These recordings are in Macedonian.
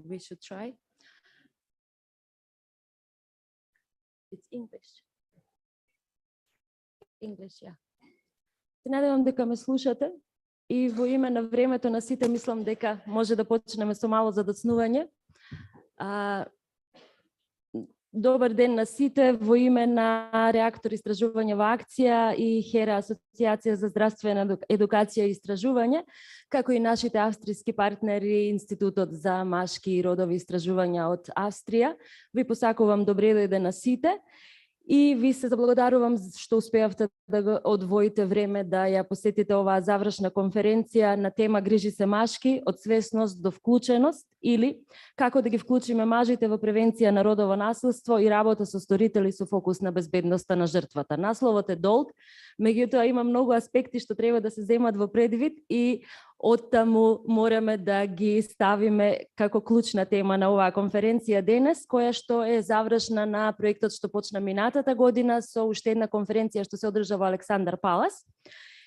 We should try. It's English. English, yeah. Се надевам дека ме слушате и во име на времето на сите мислам дека може да почнеме со мало задоцнување. Добар ден на сите, во име на Реактор истражување во акција и HERA Асоциација за здравствена едукација и истражување, како и нашите австријски партнери Институтот за машки и родови истражувања од Австрија. Ви посакувам добре дојде на сите и ви се заблагодарувам што успеавте да го одвоите време да ја посетите оваа завршна конференција на тема Грижи се машки, од свесност до вклученост, или како да ги вклучиме мажите во превенција на родово насилство и работа со сторители со фокус на безбедноста на жртвата. Насловот е долг, меѓутоа има многу аспекти што треба да се земат во предвид и оттаму мораме да ги ставиме како клучна тема на оваа конференција денес, која што е завршна на проектот што почна минатата година со уште една конференција што се одржа во Александар Палас.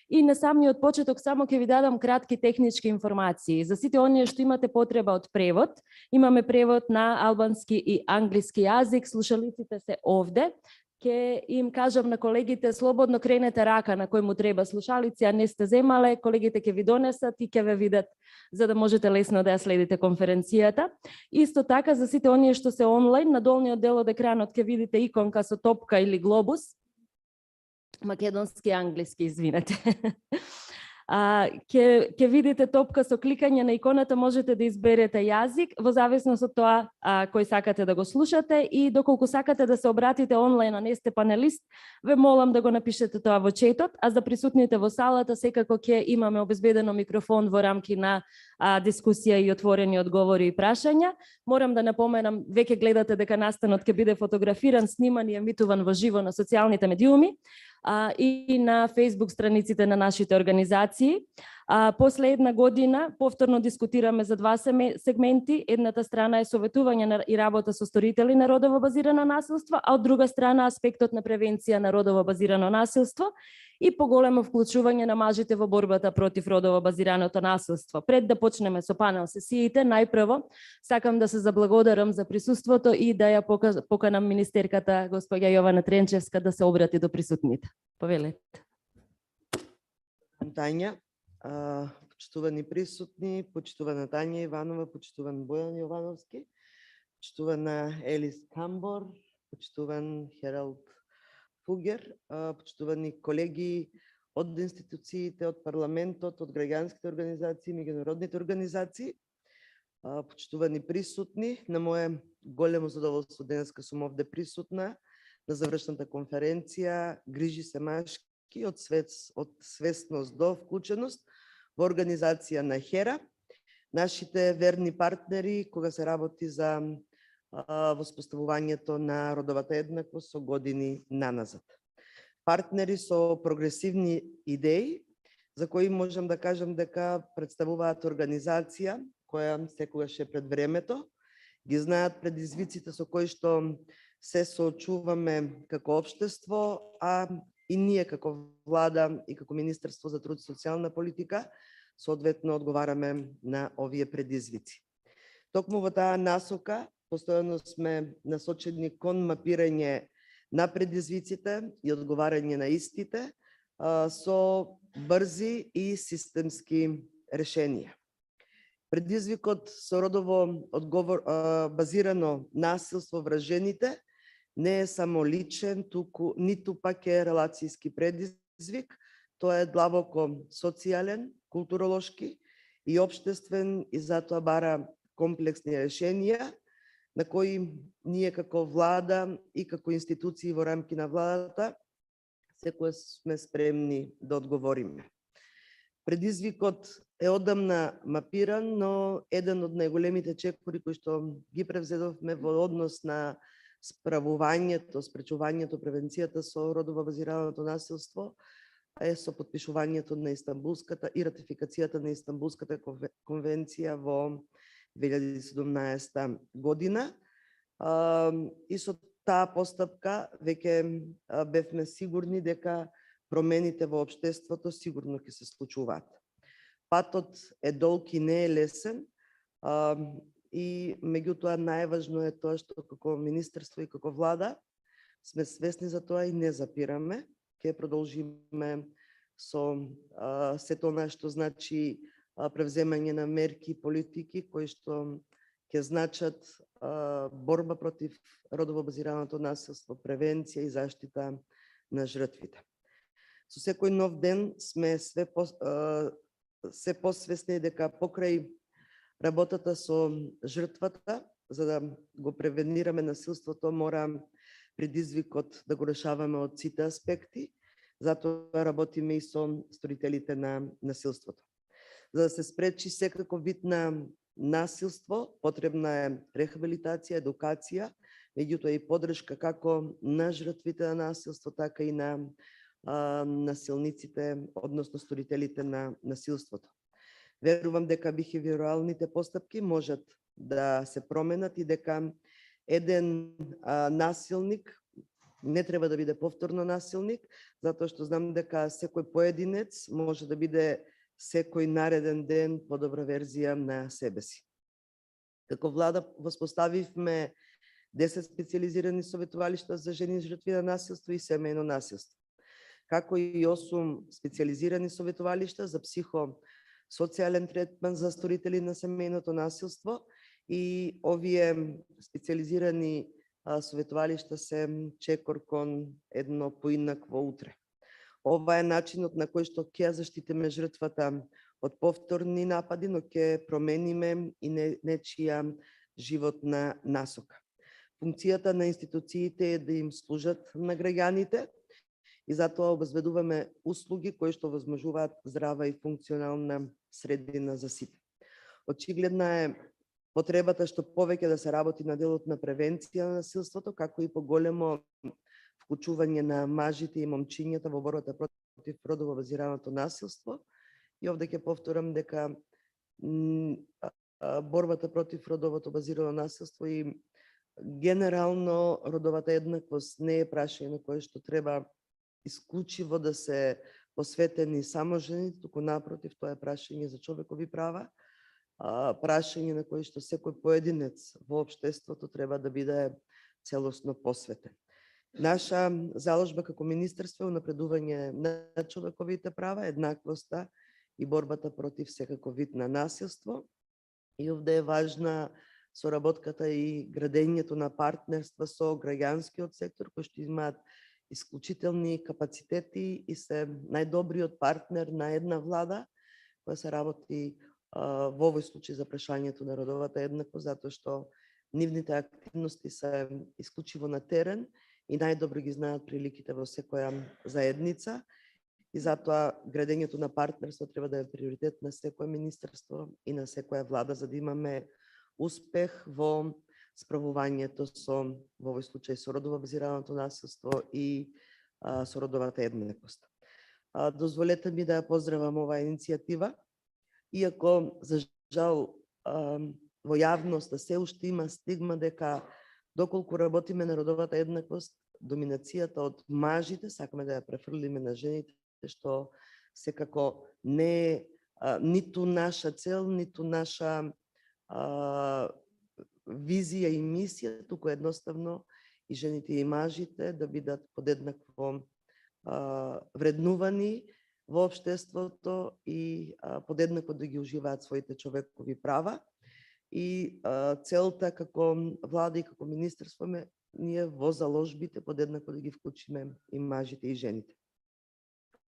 И на самиот почеток само ќе ви дадам кратки технички информации. За сите оние што имате потреба од превод, имаме превод на албански и англиски јазик, слушалиците се овде. Ке им кажам на колегите, слободно кренете рака на кој му треба слушалици, а не сте земале, колегите ќе ви донесат и ќе ве видат за да можете лесно да ја следите конференцијата. Исто така за сите оние што се онлайн, на долниот дел од екранот ќе видите иконка со топка или глобус. Македонски и англиски, извинете. Ќе видите топка со кликање на иконата, можете да изберете јазик во зависност од тоа кој сакате да го слушате и доколку сакате да се обратите онлайн, а не сте панелист, ве молам да го напишете тоа во четот, а за присутните во салата секако ќе имаме обезбедено микрофон во рамки на дискусија и отворени одговори и прашања. Морам да напоменам, веќе гледате дека настанот ќе биде фотографиран, сниман и емитуван во живо на социјалните медиуми и на Facebook страниците на нашите организации. После една година повторно дискутираме за два сегменти. Едната страна е советување и работа со сторители на родово базирано насилство, а од друга страна аспектот на превенција на родово базирано насилство и поголемо вклучување на мажите во борбата против родово базираното насилство. Пред да почнеме со панел сесиите, најпрво сакам да се заблагодарам за присуството и да ја поканам министерката госпоѓа Јована Тренчевска да се обрати до присутните. Повелете. Тања, почитувани присутни, почитувана Тања Иванова, почитуван Бојан Јовановски, почитувана Елис Камбор, почитуван Хералд Фугер, почитувани колеги од институциите, од парламентот, од граѓанските организации, меѓународните организации, почитувани присутни, на моје големо задоволство денеска сум овде присутна на завршната конференција Грижи се машки од свесност до вклученост во организација на HERA, нашите верни партнери кога се работи за воспоставувањето на родовата еднаквост со години наназад. Партнери со прогресивни идеи, за кои можам да кажам дека представуваат организација која секогаш е пред времето, ги знаат предизвиците со кои што се соочуваме како општество, а и ние како влада и како Министерство за труд и социјална политика соодветно одговараме на овие предизвици. Токму во таа насока постојано сме насочени кон мапирање на предизвиците и одговарање на истите со брзи и системски решенија. Предизвикот со родово базирано насилство врз жените не е само личен, ниту пак е релацијски предизвик, тоа е длабоко социјален, културолошки и општествен и затоа бара комплексни решенија на кои ние како влада и како институции во рамки на владата секогаш сме спремни да одговориме. Предизвикот е одамна мапиран, но еден од најголемите чекори кои што ги превзедовме во однос на справувањето, спречувањето, превенцијата со родово базираното насилство е со потпишувањето на Истанбулската и ратификацијата на Истанбулската конвенција во 2017 година. И со таа постапка веќе бевме сигурни дека промените во општеството сигурно ќе се случуваат. Патот е долг и не е лесен, и меѓутоа најважно е тоа што како министерство и како влада сме свесни за тоа и не запираме. Ќе продолжиме со сето она што значи превземање на мерки и политики кои што ќе значат борба против родово базираното насилство, превенција и заштита на жртвите. Со секој нов ден сме се посвесни дека покрај работата со жртвата, за да го превенираме насилството, мора предизвикот да го решаваме од сите аспекти, затоа работиме и со сторителите на насилството. За да се спречи секаков вид на насилство, потребна е рехабилитација, едукација, меѓутоа и поддршка како на жртвите на насилство, така и на насилниците, односно сторителите на насилството. Верувам дека бихевиоралните постапки можат да се променат и дека еден насилник не треба да биде повторно насилник, затоа што знам дека секој поединец може да биде секој нареден ден подобра верзија на себе си. Како влада воспоставивме 10 специализирани советувалишта за жени жртви на насилство и семејно насилство, како и 8 специализирани советувалишта за психосоцијален третман за сторители на семејното насилство, и овие специализирани советувалишта се чекор кон едно поинакво утре. Ова е начинот на кој што ќе заштитиме жртвата од повторни напади, но ќе промениме и нечија животна насока. Функцијата на институциите е да им служат на граѓаните и затоа обезбедуваме услуги кои што возможуваат здрава и функционална средина за сите. Очигледна е потребата што повеќе да се работи на делот на превенција на насилството, како и поголемо вклучување на мажите и момчињата во борбата против родово базираното насилство. И овде ќе повторам дека борбата против родовото базирано насилство и генерално родовата еднаквост не е прашање на кое што треба исклучиво да се посветени само жените, туку напротив, тоа е прашање за човекови права, прашање на кој што секој поединец во општеството треба да биде целосно посветен. Наша заложба како министерство е унапредување на човековите права, еднаквоста и борбата против секаков вид на насилство. И овде е важна соработката и градењето на партнерства со граѓанскиот сектор, кои што имаат исклучителни капацитети и се најдобриот партнер на една влада, која се работи во овој случај за прашањето на родовата еднаквост, затоа што нивните активности се исклучиво на терен и најдобро ги знаат приликите во секоја заедница, и затоа градењето на партнерство треба да е приоритет на секое министерство и на секоја влада, за да имаме успех во справувањето во овој случај со родово базираното насилство и со родовата еднаквост. Дозволете ми да ја поздравам оваа иницијатива, иако за жал во јавноста се уште има стигма дека доколку работиме на родовата еднаквост, доминацијата од мажите сакаме да ја префрлиме на жените, што секако не е ниту наша цел, ниту наша визија и мисија, туку едноставно и жените и мажите да бидат подеднакво вреднувани во општеството и подеднакво да ги уживаат своите човекови права. И целта како влада и како министерство ние во заложбите подеднакво да ги вклучиме и мажите и жените.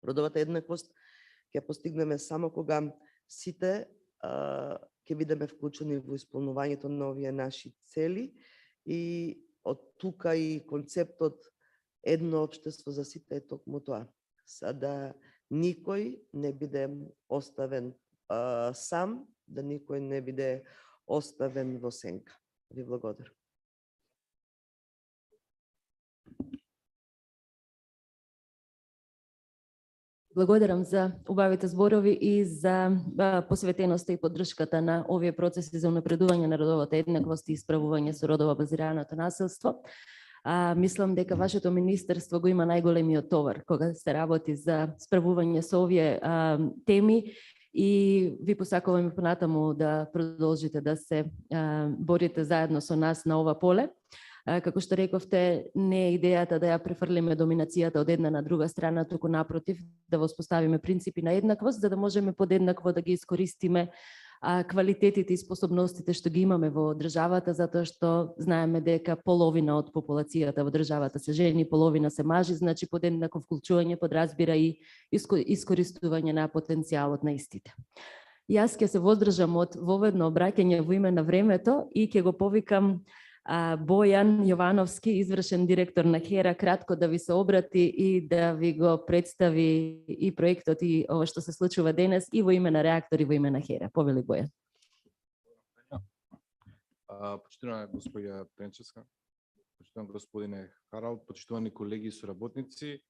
Родовата еднаквост ќе постигнеме само кога сите ќе бидеме вклучени во исполнувањето на овие наши цели, и од тука и концептот едно општество за сите е токму тоа, да никој не биде оставен сам, да никој не биде оставен во сенка. Ви благодарам. Благодарам за убавите зборови и за посветеноста и поддршката на овие процеси за унапредување на родовата еднаквост и исправување со родово базираното насилство. Мислам дека вашето министерство го има најголемиот товар кога се работи за справување со овие теми и ви посакуваме понатаму да продолжите да се борите заедно со нас на ова поле. Како што рековте, не е идејата да ја префрлиме доминацијата од една на друга страна, туку напротив, да воспоставиме принципи на еднаквост, за да можеме подеднакво да ги искористиме квалитетите и способностите што ги имаме во државата, затоа што знаеме дека половина од популацијата во државата се жени, половина се мажи, значи подеднакво вклучување подразбира и искористување на потенцијалот на истите. Јас ќе се воздржам од воведно обраќање во име на времето и ќе го повикам Бојан Јовановски, извршен директор на HERA, кратко да ви се обрати и да ви го представи и проектот и ова што се случува денес и во име на реактор и во име на HERA. Повели Бојан. Почитувана господја Пенчевска, почитуван господине Харалд, почитувани колеги и соработници,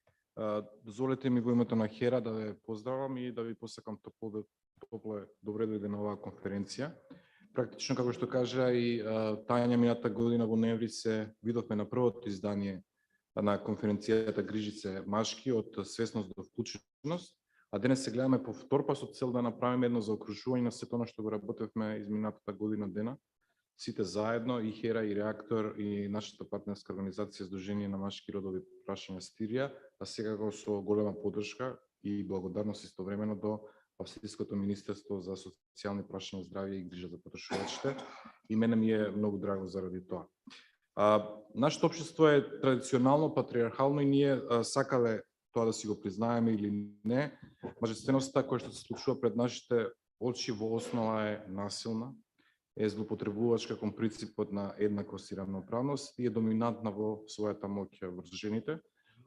дозволете ми во името на HERA да ве поздравам и да ви посакам топле добре дојде на оваа конференција. Практично, како што кажа и Тања, мината година во ноември се видовме на првото издание на конференцијата Грижице Машки од свесност до вклученост, а денес се гледаме по втор пат со цел да направиме едно заокружување на сето она што го работевме изминатата година дена, сите заедно, и HERA, и Реактор, и нашата партнерска организација Сдружение на машки родови прашања Стирија, а секако со голема поддршка и благодарност истовремено до Австриското министерство за социјални прашања, здравје и грижа за потрошувачите, и мене ми е многу драго заради тоа. Нашето општество е традиционално патриархално и ние сакале тоа да си го признаеме или не. Мажественоста која што се случува пред нашите очи во основа е насилна, е злоупотребувачка кон принципот на еднаквост и равноправност и е доминантна во својата моќ врз жените.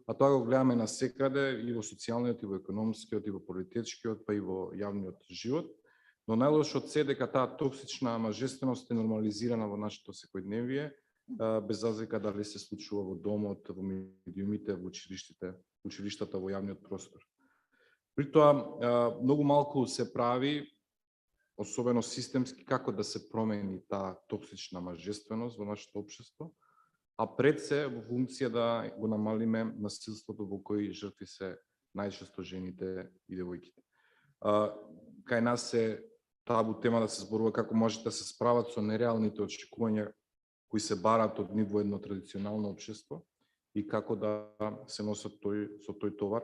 А тоа го гледаме насекаде и во социјалниот, и во економскиот, и во политичкиот, па и во јавниот живот. Но најлошот се дека таа токсична мажественост е нормализирана во нашето секојдневие, без разлика дали се случува во домот, во медиумите, во училиштата, во јавниот простор. При тоа, многу малку се прави, особено системски, како да се промени таа токсична мажественост во нашето општество, а пред се во функција да го намалиме насилството во кои жртви се најчесто жените и девојките. Кај нас е табу тема да се зборува како можете да се справат со нереалните очекувања кои се барат од нив во едно традиционално општество и како да се носат со тој товар,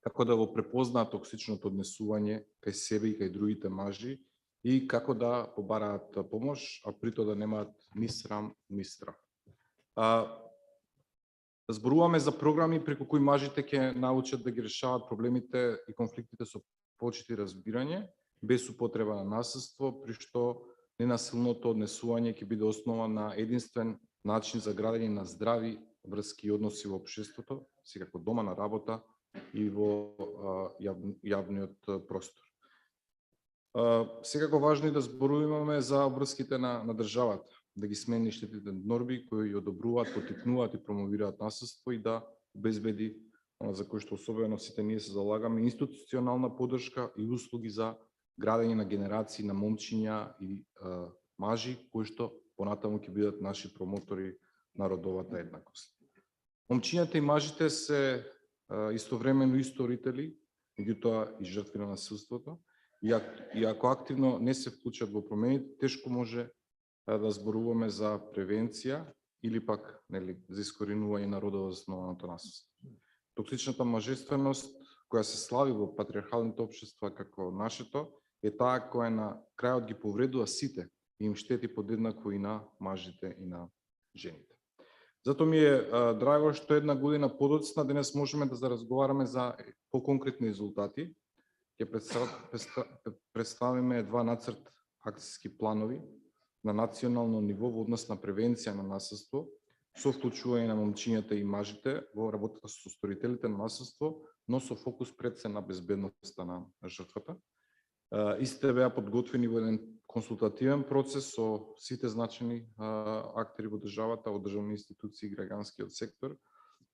како да го препознаат токсичното однесување кај себе и кај другите мажи и како да побараат помош, а при тоа да немаат ни срам, ни страх. Зборуваме за програми преку кои мажите ќе научат да ги решават проблемите и конфликтите со почит и разбирање, без употреба на насилство, при што ненасилното однесување ќе биде основа на единствен начин за градење на здрави врски и односи во општеството, секако дома, на работа и во јавниот простор. Секако важно и да зборуваме за врските на државата, да ги смени штетните норми кои ја одобруваат, поттикнуваат и промовираат насилство и да обезбеди, за кој што особено сите ние се залагаме, институционална поддршка и услуги за градење на генерации на момчиња и мажи кои што понатаму ќе бидат наши промотори на родовата еднаквост. Момчињата и мажите се истовремено и сторители, меѓутоа и жртви на насилството, и ако активно не се вклучат во промените, тешко може да зборуваме за превенција или пак за искоренување на родово заснованото насилство. Токсичната мажественост која се слави во патриархалните општества како нашето е таа која на крајот ги повредува сите и им штети подеднакво и на мажите и на жените. Затоа ми е драго што една година подоцна денес можеме да разговараме за поконкретни резултати. Ќе представиме два нацрт акцијски планови на национално ниво во однос на превенција на насилство, со вклучување на момчињата и мажите во работата со сторителите на насилство, но со фокус пред се на безбедноста на жртвата. Истите беа подготвени во еден консултативен процес со сите значени актери во државата, во државни институции и граѓанскиот сектор,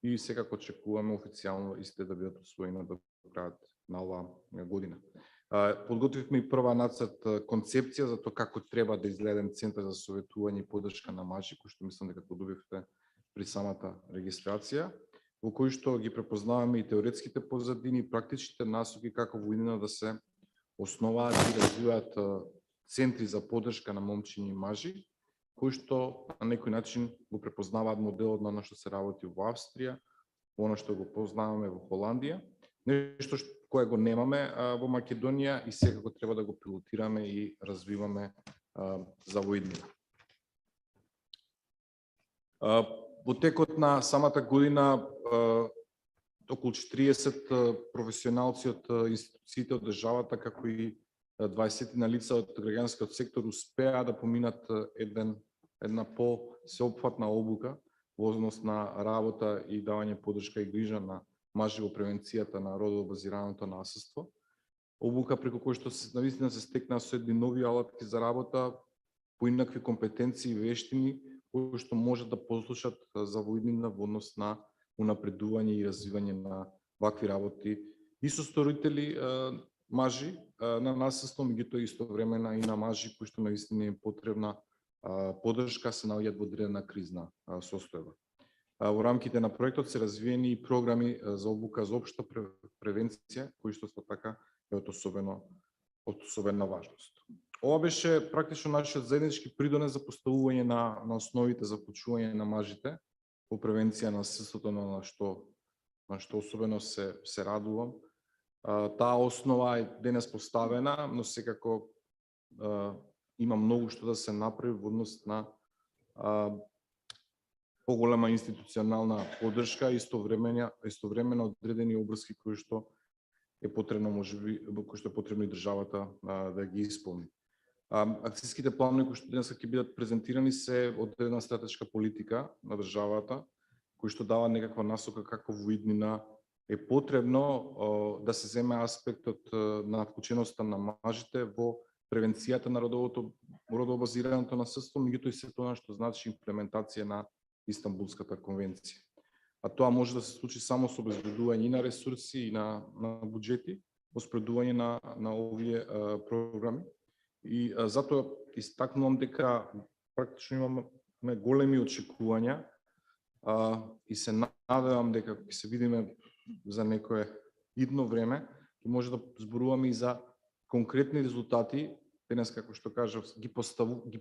и секако очекуваме официјално истите да бидат усвоени до крајот на оваа година. Подготвивме и прва нацрт концепција за тоа како треба да изгледа центар за советување и поддршка на мажи, кој што мислам дека добивте при самата регистрација, во кој што ги препознаваме и теоретските позадини и практичните насоки како во иднина да се основаат и развиваат центри за поддршка на момчиња и мажи, кои што на некој начин го препознаваат моделот на оно што се работи во Австрија, оно што го познаваме во Холандија, нешто кое го немаме во Македонија и секако треба да го пилотираме и развиваме за во иднина. Во текот на самата година околу 40 професионалци од институциите од државата, како и 20 на лица од граѓанскиот сектор успеа да поминат една по-сеопфатна обука во однос на работа и давање поддршка и грижа на мажи во превенцијата на родово базираното насилство. Обука преку кој што навистина се стекнаа со едни нови алатки за работа, поинакви компетенции и вештини кои што можат да послушат за во иднина во однос на унапредување и развивање на вакви работи и со сторители мажи на насилство, меѓутоа истовремено и на мажи кои што навистина им потребна поддршка се наоѓаат во одредена кризна состојба. Во рамките на проектот се развиени и програми за обука за општа превенција, кои што така е од особена важност. Ова беше практично нашиот заеднички придонес за поставување на основите за вклучување на мажите во превенција на насилството, на што особено се радувам. Таа основа е денес поставена, но секако има многу што да се направи во однос на поголема институционална поддршка и истовремено одредени обврски кои што е потребно, можеби, кои што е потребно и државата да ги исполни. Акцијските планови кои што денес ќе бидат презентирани се одредена стратешка политика на државата, кои што дава некаква насока како во иднина е потребно да се земе аспектот на вклученоста на мажите во превенцијата на родово базираното насилство, меѓутоа и се тоа што значи имплементација на Истанбулската конвенција. А тоа може да се случи само со обезбедување и на ресурси и на буџети, оспредување на овие програми. И затоа истакнувам дека практично имаме големи очекувања и се надевам дека ќе се видиме за некое идно време, ќе може да зборуваме и за конкретни резултати. Денес, како што кажав, ги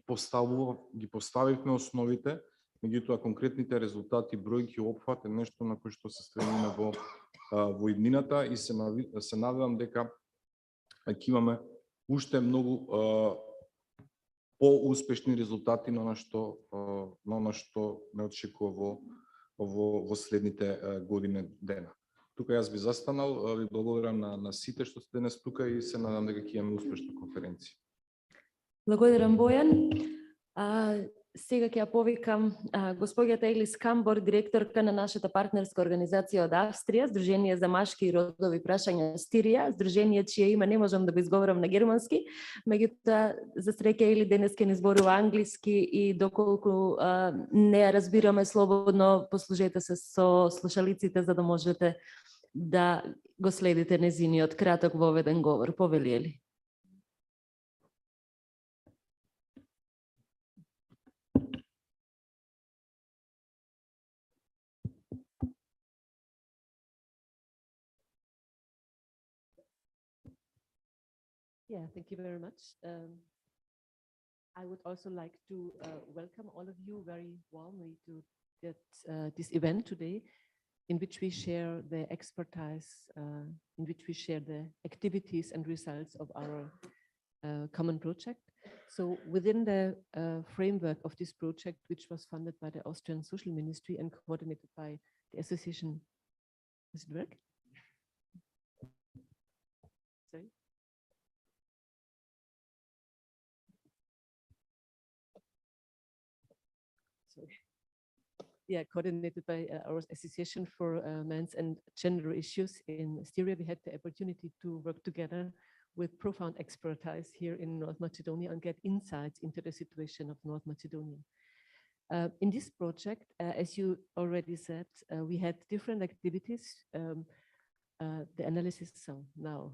поставивме основите, меѓутоа конкретните резултати, бројки, опфат е нешто на кој што се стремиме во иднината и се надевам дека ќе имаме уште многу по-успешни резултати на она што не очекува во следните години дена. Тука јас би застанал, ви благодарам на сите што сте денес тука и се надам дека ќе имаме успешна конференција. Благодарам, Бојан. Сега ќе ја повикам госпоѓата Елис Камбор, директорка на нашата партнерска организација од Австрија, Сдружение за машки и родови прашања Стирија, Сдружение чие име не можам да го изговорам на германски, меѓутоа за среќа Ели денес ќе ни зборува англиски и доколку не ја разбираме слободно, послужете се со слушалиците за да можете да го следите незиниот краток воведен говор. Повели Ели. Yeah, thank you very much. I would also like to welcome all of you very warmly to this event today, in which we share the expertise, in which we share the activities and results of our common project. So within the framework of this project, which was funded by the Austrian Social Ministry and coordinated by the association, does it work? Sorry. Yeah, coordinated by our Association for Men's and Gender Issues in Styria. We had the opportunity to work together with profound expertise here in North Macedonia and get insights into the situation of North Macedonia. In this project, as you already said, we had different activities. The analysis, so now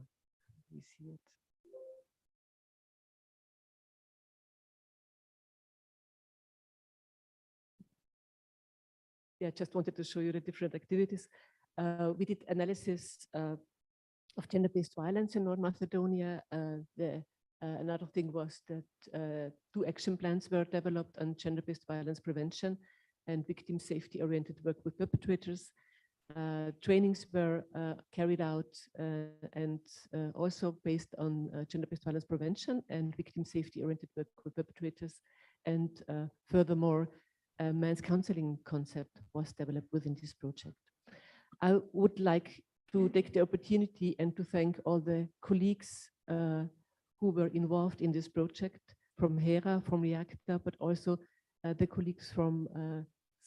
we see it. Yeah, I just wanted to show you the different activities. We did analysis of gender-based violence in North Macedonia. Another thing was that 2 action plans were developed on gender-based violence prevention and victim safety-oriented work with perpetrators. Trainings were carried out and also based on gender-based violence prevention and victim safety-oriented work with perpetrators. And furthermore, a men's counseling concept was developed within this project. I would like to take the opportunity and to thank all the colleagues who were involved in this project from HERA, from REACTA, but also the colleagues from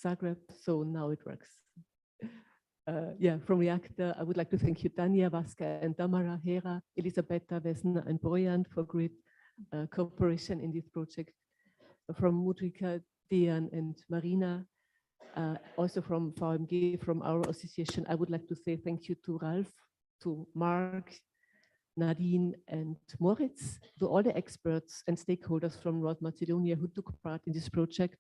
Zagreb. So now it works. From REACTA, I would like to thank you, Tanja, Vaska, and Tamara, HERA, Elisabetta, Vesna, and Bojan for great cooperation in this project. From Mudrika, Dejan, and Marina, also from VMG, from our association, I would like to say thank you to Ralf, to Mark, Nadine, and Moritz, to all the experts and stakeholders from North Macedonia who took part in this project,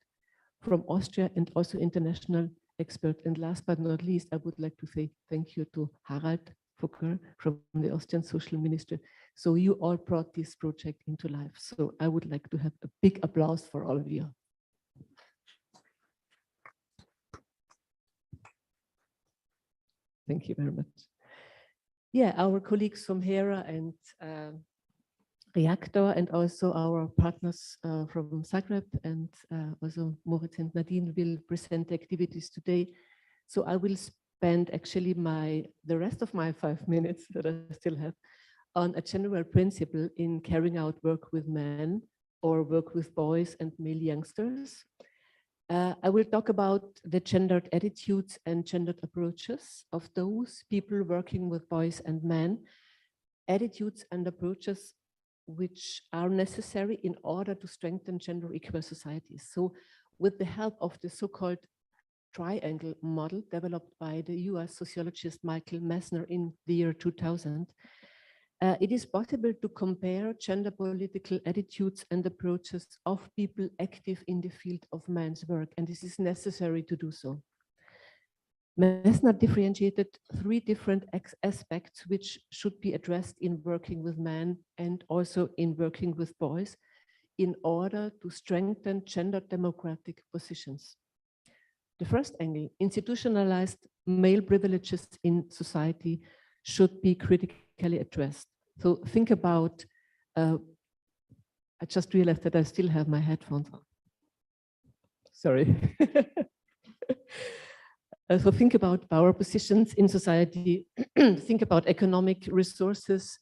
from Austria and also international experts. And last but not least, I would like to say thank you to Harald Fucker from the Austrian Social Ministry. So you all brought this project into life. So I would like to have a big applause for all of you. Thank you very much. Yeah, our colleagues from HERA and REACTA, and also our partners from Zagreb, and also Moritz and Nadine will present the activities today. So I will spend actually the rest of my 5 minutes that I still have on a general principle in carrying out work with men or work with boys and male youngsters. I will talk about the gendered attitudes and gendered approaches of those people working with boys and men, attitudes and approaches which are necessary in order to strengthen gender equal societies. So with the help of the so-called triangle model developed by the US sociologist Michael Messner in the year 2000, it is possible to compare gender political attitudes and approaches of people active in the field of men's work, and this is necessary to do so. Messner differentiated 3 different aspects which should be addressed in working with men and also in working with boys in order to strengthen gender democratic positions. The first angle, institutionalized male privileges in society, should be critically addressed. So think about, I just realized that I still have my headphones on. Sorry. So think about power positions in society, think about economic resources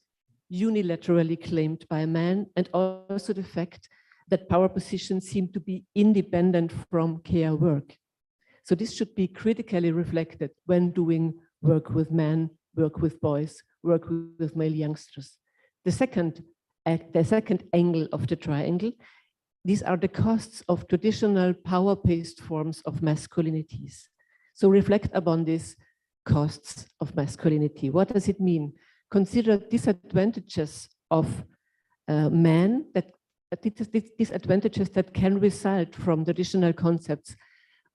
unilaterally claimed by men, and also the fact that power positions seem to be independent from care work. So this should be critically reflected when doing work with men, work with boys, work with male youngsters. The second angle of the triangle, these are the costs of traditional power-based forms of masculinities. So reflect upon these costs of masculinity. What does it mean? Consider disadvantages of men, disadvantages that can result from traditional concepts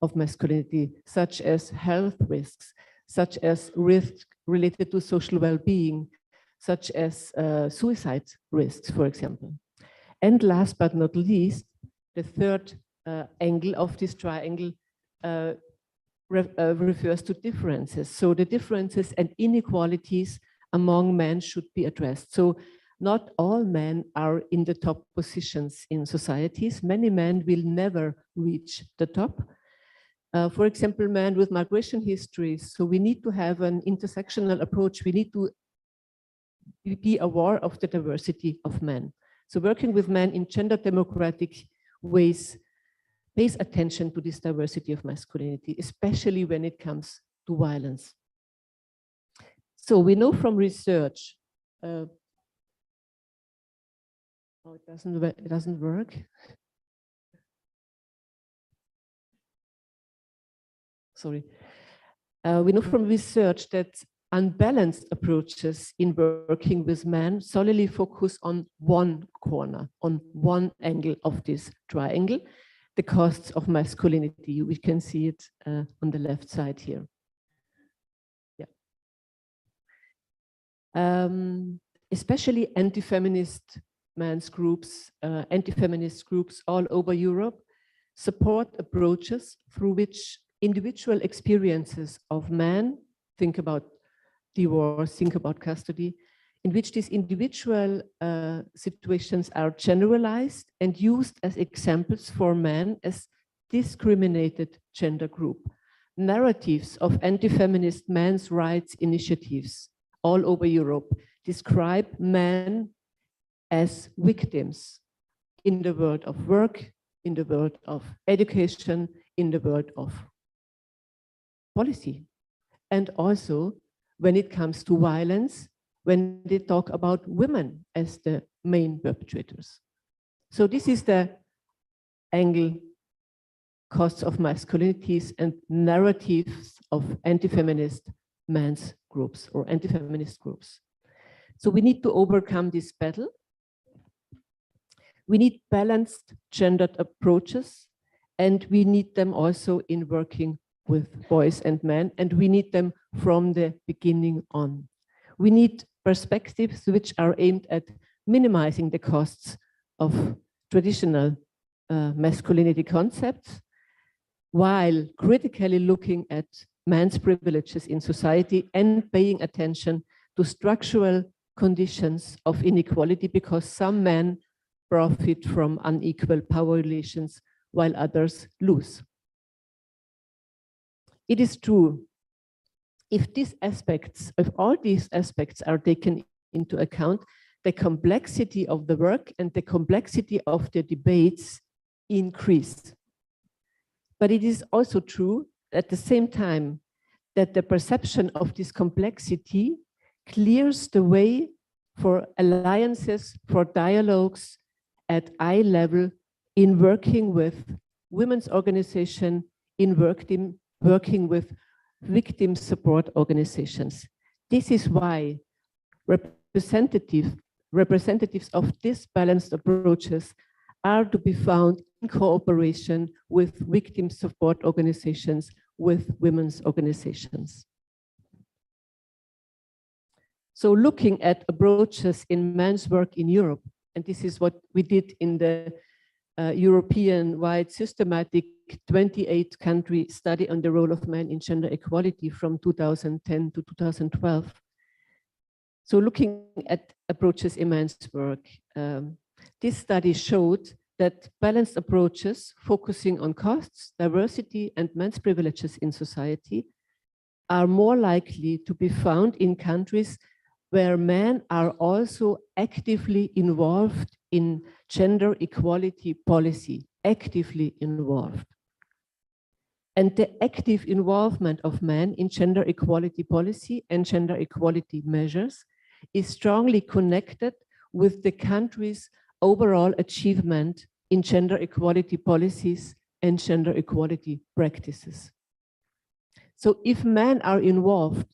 of masculinity, such as health risks, such as risks related to social well-being, such as suicide risks, for example. And last but not least, the third angle of this triangle refers to differences. So the differences and inequalities among men should be addressed. So not all men are in the top positions in societies. Many men will never reach the top. For example, men with migration histories. So we need to have an intersectional approach. We need to be aware of the diversity of men. So working with men in gender democratic ways pays attention to this diversity of masculinity, especially when it comes to violence. So we know from research, oh, it doesn't work. Sorry. We know from research that unbalanced approaches in working with men solely focus on one corner, on one angle of this triangle, the costs of masculinity. We can see it on the left side here. Yeah. especially anti-feminist men's groups, anti-feminist groups all over Europe support approaches through which individual experiences of men, think about divorce, think about custody, in which these individual situations are generalized and used as examples for men as discriminated gender group. Narratives of anti-feminist men's rights initiatives all over Europe describe men as victims in the world of work, in the world of education, in the world of policy. And also when it comes to violence, when they talk about women as the main perpetrators. So this is the angle, costs of masculinities and narratives of anti-feminist men's groups or anti-feminist groups. So we need to overcome this battle. We need balanced gendered approaches, and we need them also in working with boys and men, and we need them from the beginning on. We need perspectives which are aimed at minimizing the costs of traditional masculinity concepts, while critically looking at men's privileges in society and paying attention to structural conditions of inequality, because some men profit from unequal power relations while others lose. It is true, if all these aspects are taken into account, the complexity of the work and the complexity of the debates increase. But it is also true at the same time that the perception of this complexity clears the way for alliances, for dialogues at eye level in working with women's organization, in working with victim support organizations. This is why representatives of these balanced approaches are to be found in cooperation with victim support organizations, with women's organizations. So looking at approaches in men's work in Europe, and this is what we did in the European-wide systematic 28-country study on the role of men in gender equality from 2010 to 2012. So looking at approaches in men's work, this study showed that balanced approaches focusing on costs, diversity, and men's privileges in society are more likely to be found in countries where men are also actively involved in gender equality policy, actively involved. And the active involvement of men in gender equality policy and gender equality measures is strongly connected with the country's overall achievement in gender equality policies and gender equality practices. So if men are involved,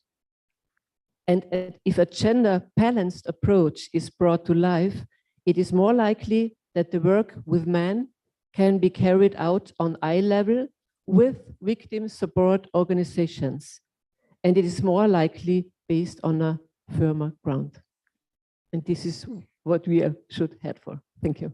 and if a gender balanced approach is brought to life, it is more likely that the work with men can be carried out on eye level with victim support organizations. And it is more likely based on a firmer ground. And this is what we should head for. Thank you.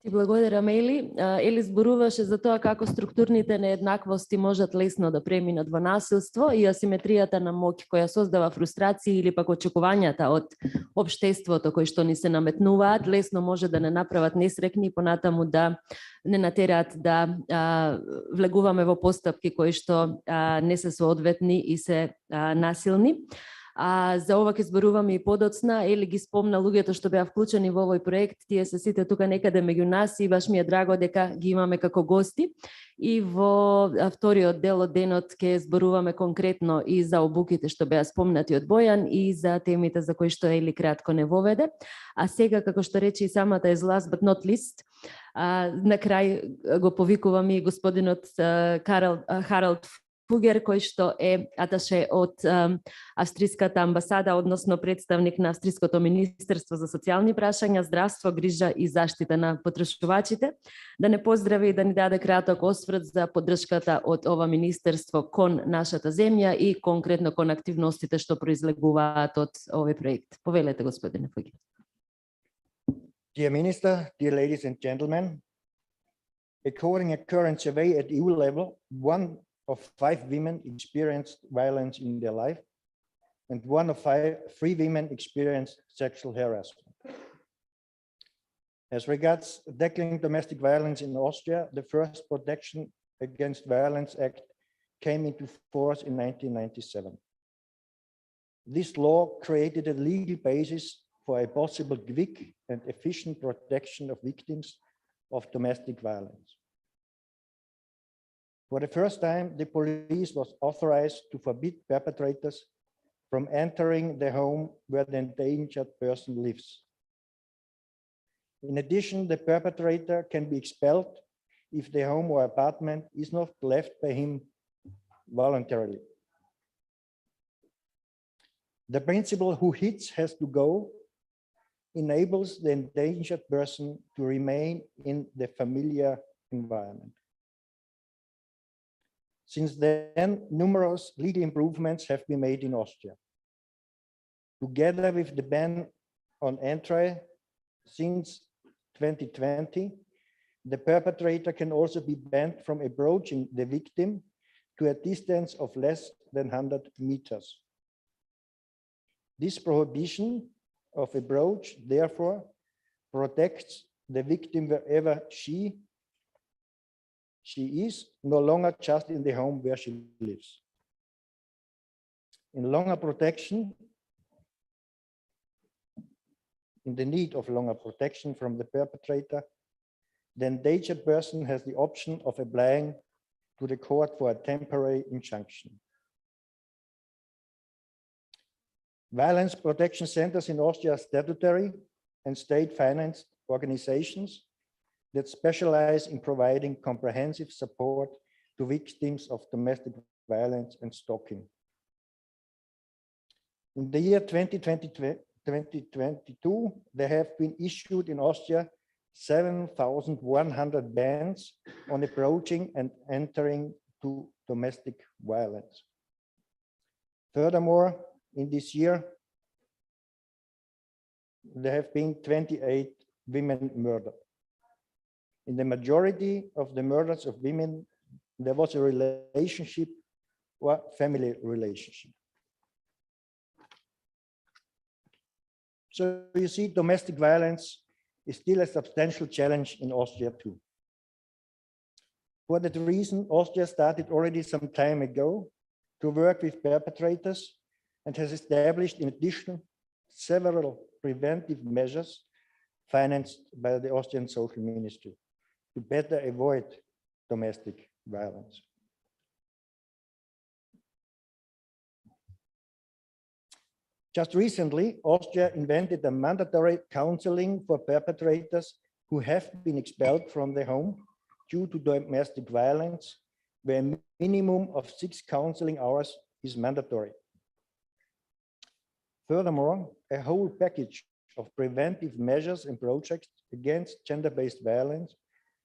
Ти благодарам, Ели. Ели зборуваше за тоа како структурните нееднаквости можат лесно да преминат во насилство и асиметријата на моќ која создава фрустрации или пак очекувањата од општеството кои што ни се наметнуваат, лесно може да не направат несрекни и понатаму да не натераат да влегуваме во постапки кои што не се соодветни и се насилни. За ова ќе зборуваме и подоцна. Ели ги спомна луѓето што беа вклучени во овој проект, тие се сите тука некаде меѓу нас и баш ми е драго дека ги имаме како гости. И во вториот дел од денот ќе зборуваме конкретно и за обуките што беа спомнати од Бојан и за темите за кои што Ели кратко не воведе. А сега, како што рече и самата is last but not least, на крај го повикувам и господинот Харалд Фугер, кој што е аташе од Австриската амбасада, односно представник на Австриското Министерство за социјални прашања, здравство, грижа и заштита на потрошувачите, да не поздрави и да ни даде краток осврт за поддршката од ова министерство кон нашата земја и конкретно кон активностите што произлегуваат од овој проект. Повелете, господине Фугер. Dear Minister, dear ladies and gentlemen, according to a current survey at EU level, 1 of 5 women experienced violence in their life, and 1 of 3 women experienced sexual harassment. As regards tackling domestic violence in Austria, the first Protection Against Violence Act came into force in 1997. This law created a legal basis for a possible quick and efficient protection of victims of domestic violence. For the first time, the police was authorized to forbid perpetrators from entering the home where the endangered person lives. In addition, the perpetrator can be expelled if the home or apartment is not left by him voluntarily. The principle "who hits has to go" enables the endangered person to remain in the familiar environment. Since then, numerous legal improvements have been made in Austria. Together with the ban on entry since 2020, the perpetrator can also be banned from approaching the victim to a distance of less than 100 meters. This prohibition of approach, therefore, protects the victim wherever she is, no longer just in the home where she lives. In the need of longer protection from the perpetrator, the endangered person has the option of applying to the court for a temporary injunction. Violence protection centers in Austria are statutory and state-financed organizations that specialize in providing comprehensive support to victims of domestic violence and stalking. In the year 2022, there have been issued in Austria 7,100 bans on approaching and entering to domestic violence. Furthermore, in this year, there have been 28 women murdered. In the majority of the murders of women, there was a relationship or family relationship. So you see, domestic violence is still a substantial challenge in Austria too. For that reason, Austria started already some time ago to work with perpetrators and has established in addition several preventive measures financed by the Austrian Social Ministry to better avoid domestic violence. Just recently, Austria invented a mandatory counseling for perpetrators who have been expelled from their home due to domestic violence, where a minimum of 6 counseling hours is mandatory. Furthermore, a whole package of preventive measures and projects against gender-based violence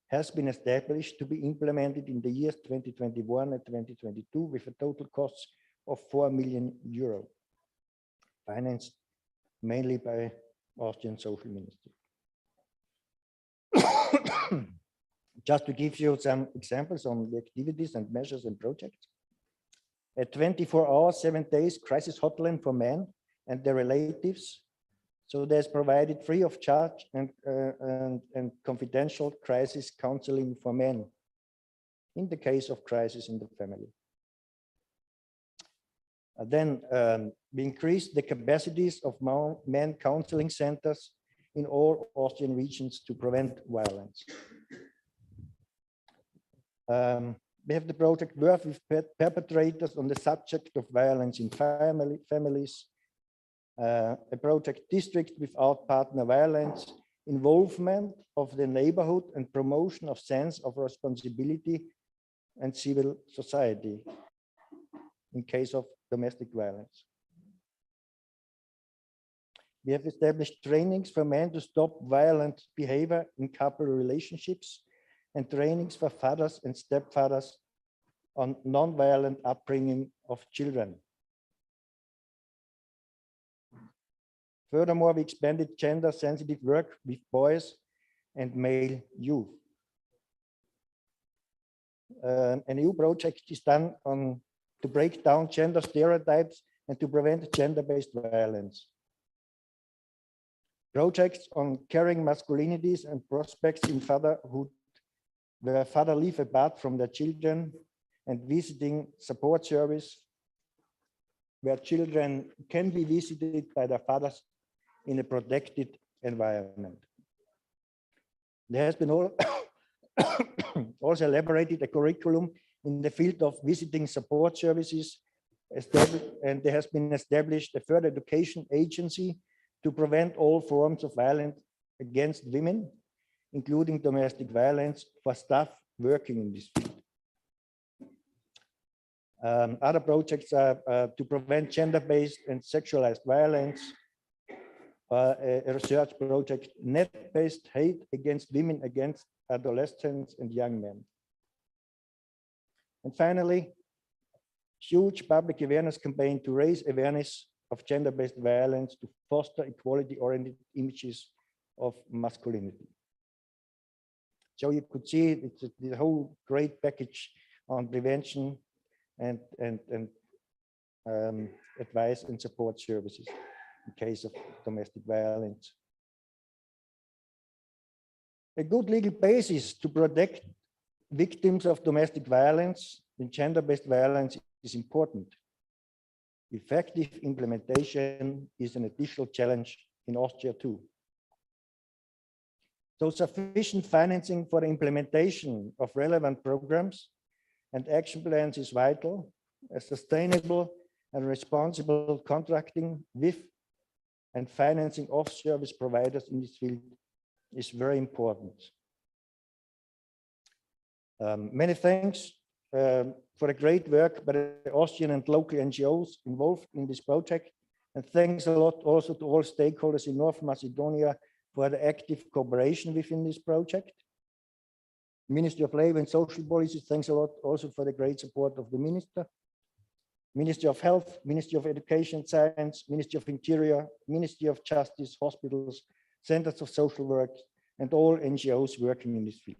has been established to be implemented in the years 2021 and 2022 with a total cost of 4 million euro, financed mainly by Austrian Social Ministry. Just to give you some examples on the activities and measures and projects, a 24-hour, 7 days crisis hotline for men and their relatives. So there's provided free of charge and confidential crisis counseling for men in the case of crisis in the family. Then we increased the capacities of men counseling centers in all Austrian regions to prevent violence. We have the project Work with Perpetrators on the subject of violence in families, a project District Without Partner Violence, involvement of the neighborhood and promotion of sense of responsibility and civil society. in case of domestic violence. We have established trainings for men to stop violent behavior in couple relationships and trainings for fathers and stepfathers on non-violent upbringing of children. Furthermore, we expanded gender-sensitive work with boys and male youth. An EU project is done to break down gender stereotypes and to prevent gender-based violence. Projects on caring masculinities and prospects in fatherhood, where fathers live apart from their children, and visiting support service, where children can be visited by their fathers in a protected environment. There has been also elaborated a curriculum in the field of visiting support services, and there has been established a further education agency to prevent all forms of violence against women, including domestic violence, for staff working in this field. Other projects are to prevent gender-based and sexualized violence, a research project, net-based hate against women, against adolescents and young men. And finally, huge public awareness campaign to raise awareness of gender-based violence, to foster equality-oriented images of masculinity. So you could see it's the whole great package on prevention and advice and support services in case of domestic violence. A good legal basis to protect victims of domestic violence and gender-based violence is important. Effective implementation is an additional challenge in Austria too. So sufficient financing for the implementation of relevant programs and action plans is vital. A sustainable and responsible contracting with and financing of service providers in this field is very important. Many thanks for the great work by the Austrian and local NGOs involved in this project. And thanks a lot also to all stakeholders in North Macedonia for the active cooperation within this project. Ministry of Labor and Social Policy, thanks a lot also for the great support of the Minister. Ministry of Health, Ministry of Education and Science, Ministry of Interior, Ministry of Justice, hospitals, centers of social work, and all NGOs working in this field.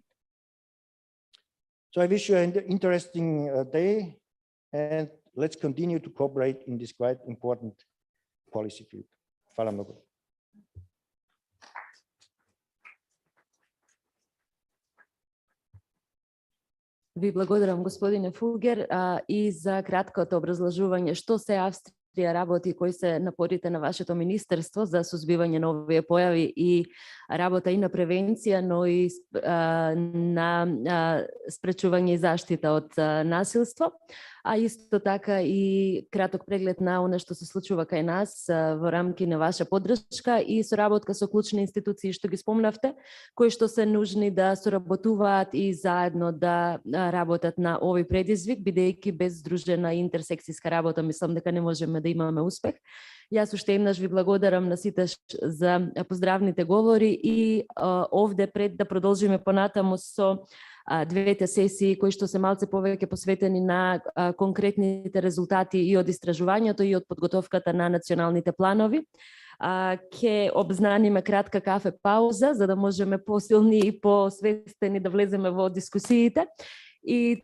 So I wish you an interesting day, and let's continue to cooperate in this quite important policy field. Hvala mnogo. Ви благодарам, господине Фугер, и за краткото образложување што се Австрија работи, кои се напорите на вашето министерство за сузбивање на овие појави и работа и на превенција, но и на спречување и заштита од насилство, а исто така и краток преглед на она што се случува кај нас во рамки на ваша поддршка и соработка со клучни институции што ги спомнавте, кои што се нужни да соработуваат и заедно да работат на овој предизвик, бидејќи без здружена интерсекцијска работа мислам дека не можеме да имаме успех. Јас уште еднаш ви благодарам на сите за поздравните говори и овде пред да продолжиме понатаму со двете сесии кои што се малце повеќе посветени на конкретните резултати и од истражувањето и од подготовката на националните планови. Ќе обзнаниме кратка кафе пауза за да можеме посилни и посвестени да влеземе во дискусиите и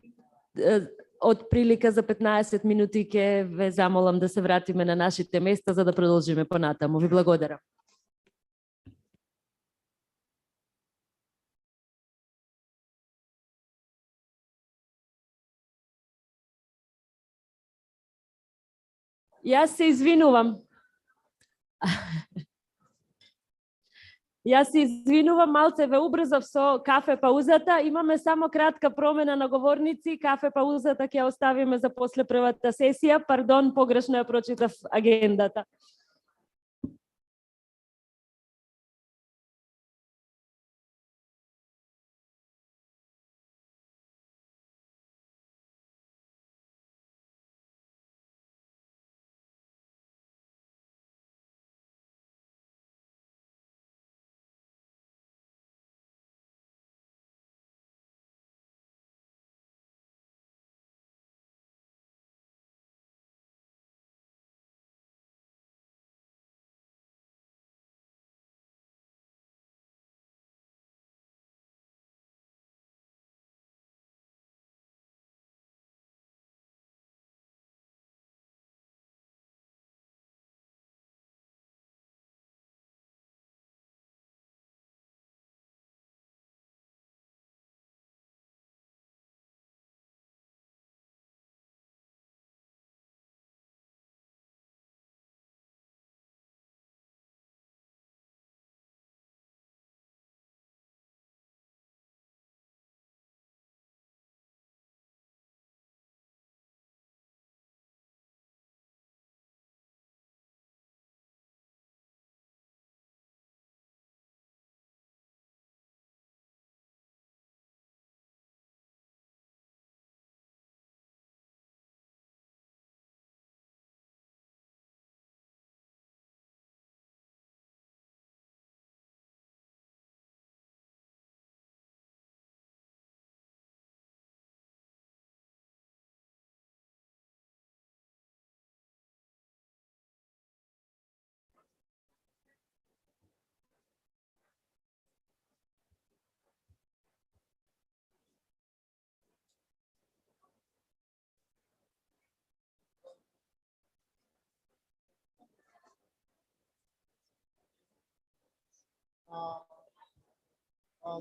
од прилика за 15 минути ќе ве замолам да се вратиме на нашите места за да продолжиме понатаму. Ви благодарам. Јас се извинувам. Јас се извинувам, малце ве убрзав со кафе паузата. Имаме само кратка промена на говорници. Кафе паузата ќе оставиме за после првата сесија. Пардон, погрешно ја прочитав агендата.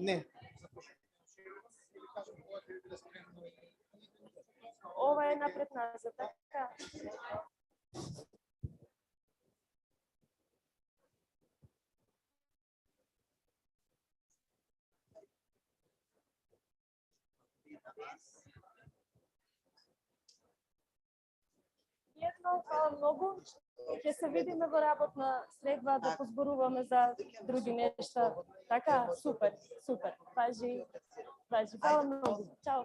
Не. Ова е напред назад, така. Пријатно, фала многу. Ќе се видиме во работна средба да позборуваме за други нешта. Така, супер, супер. Важи. Фала многу. Чао.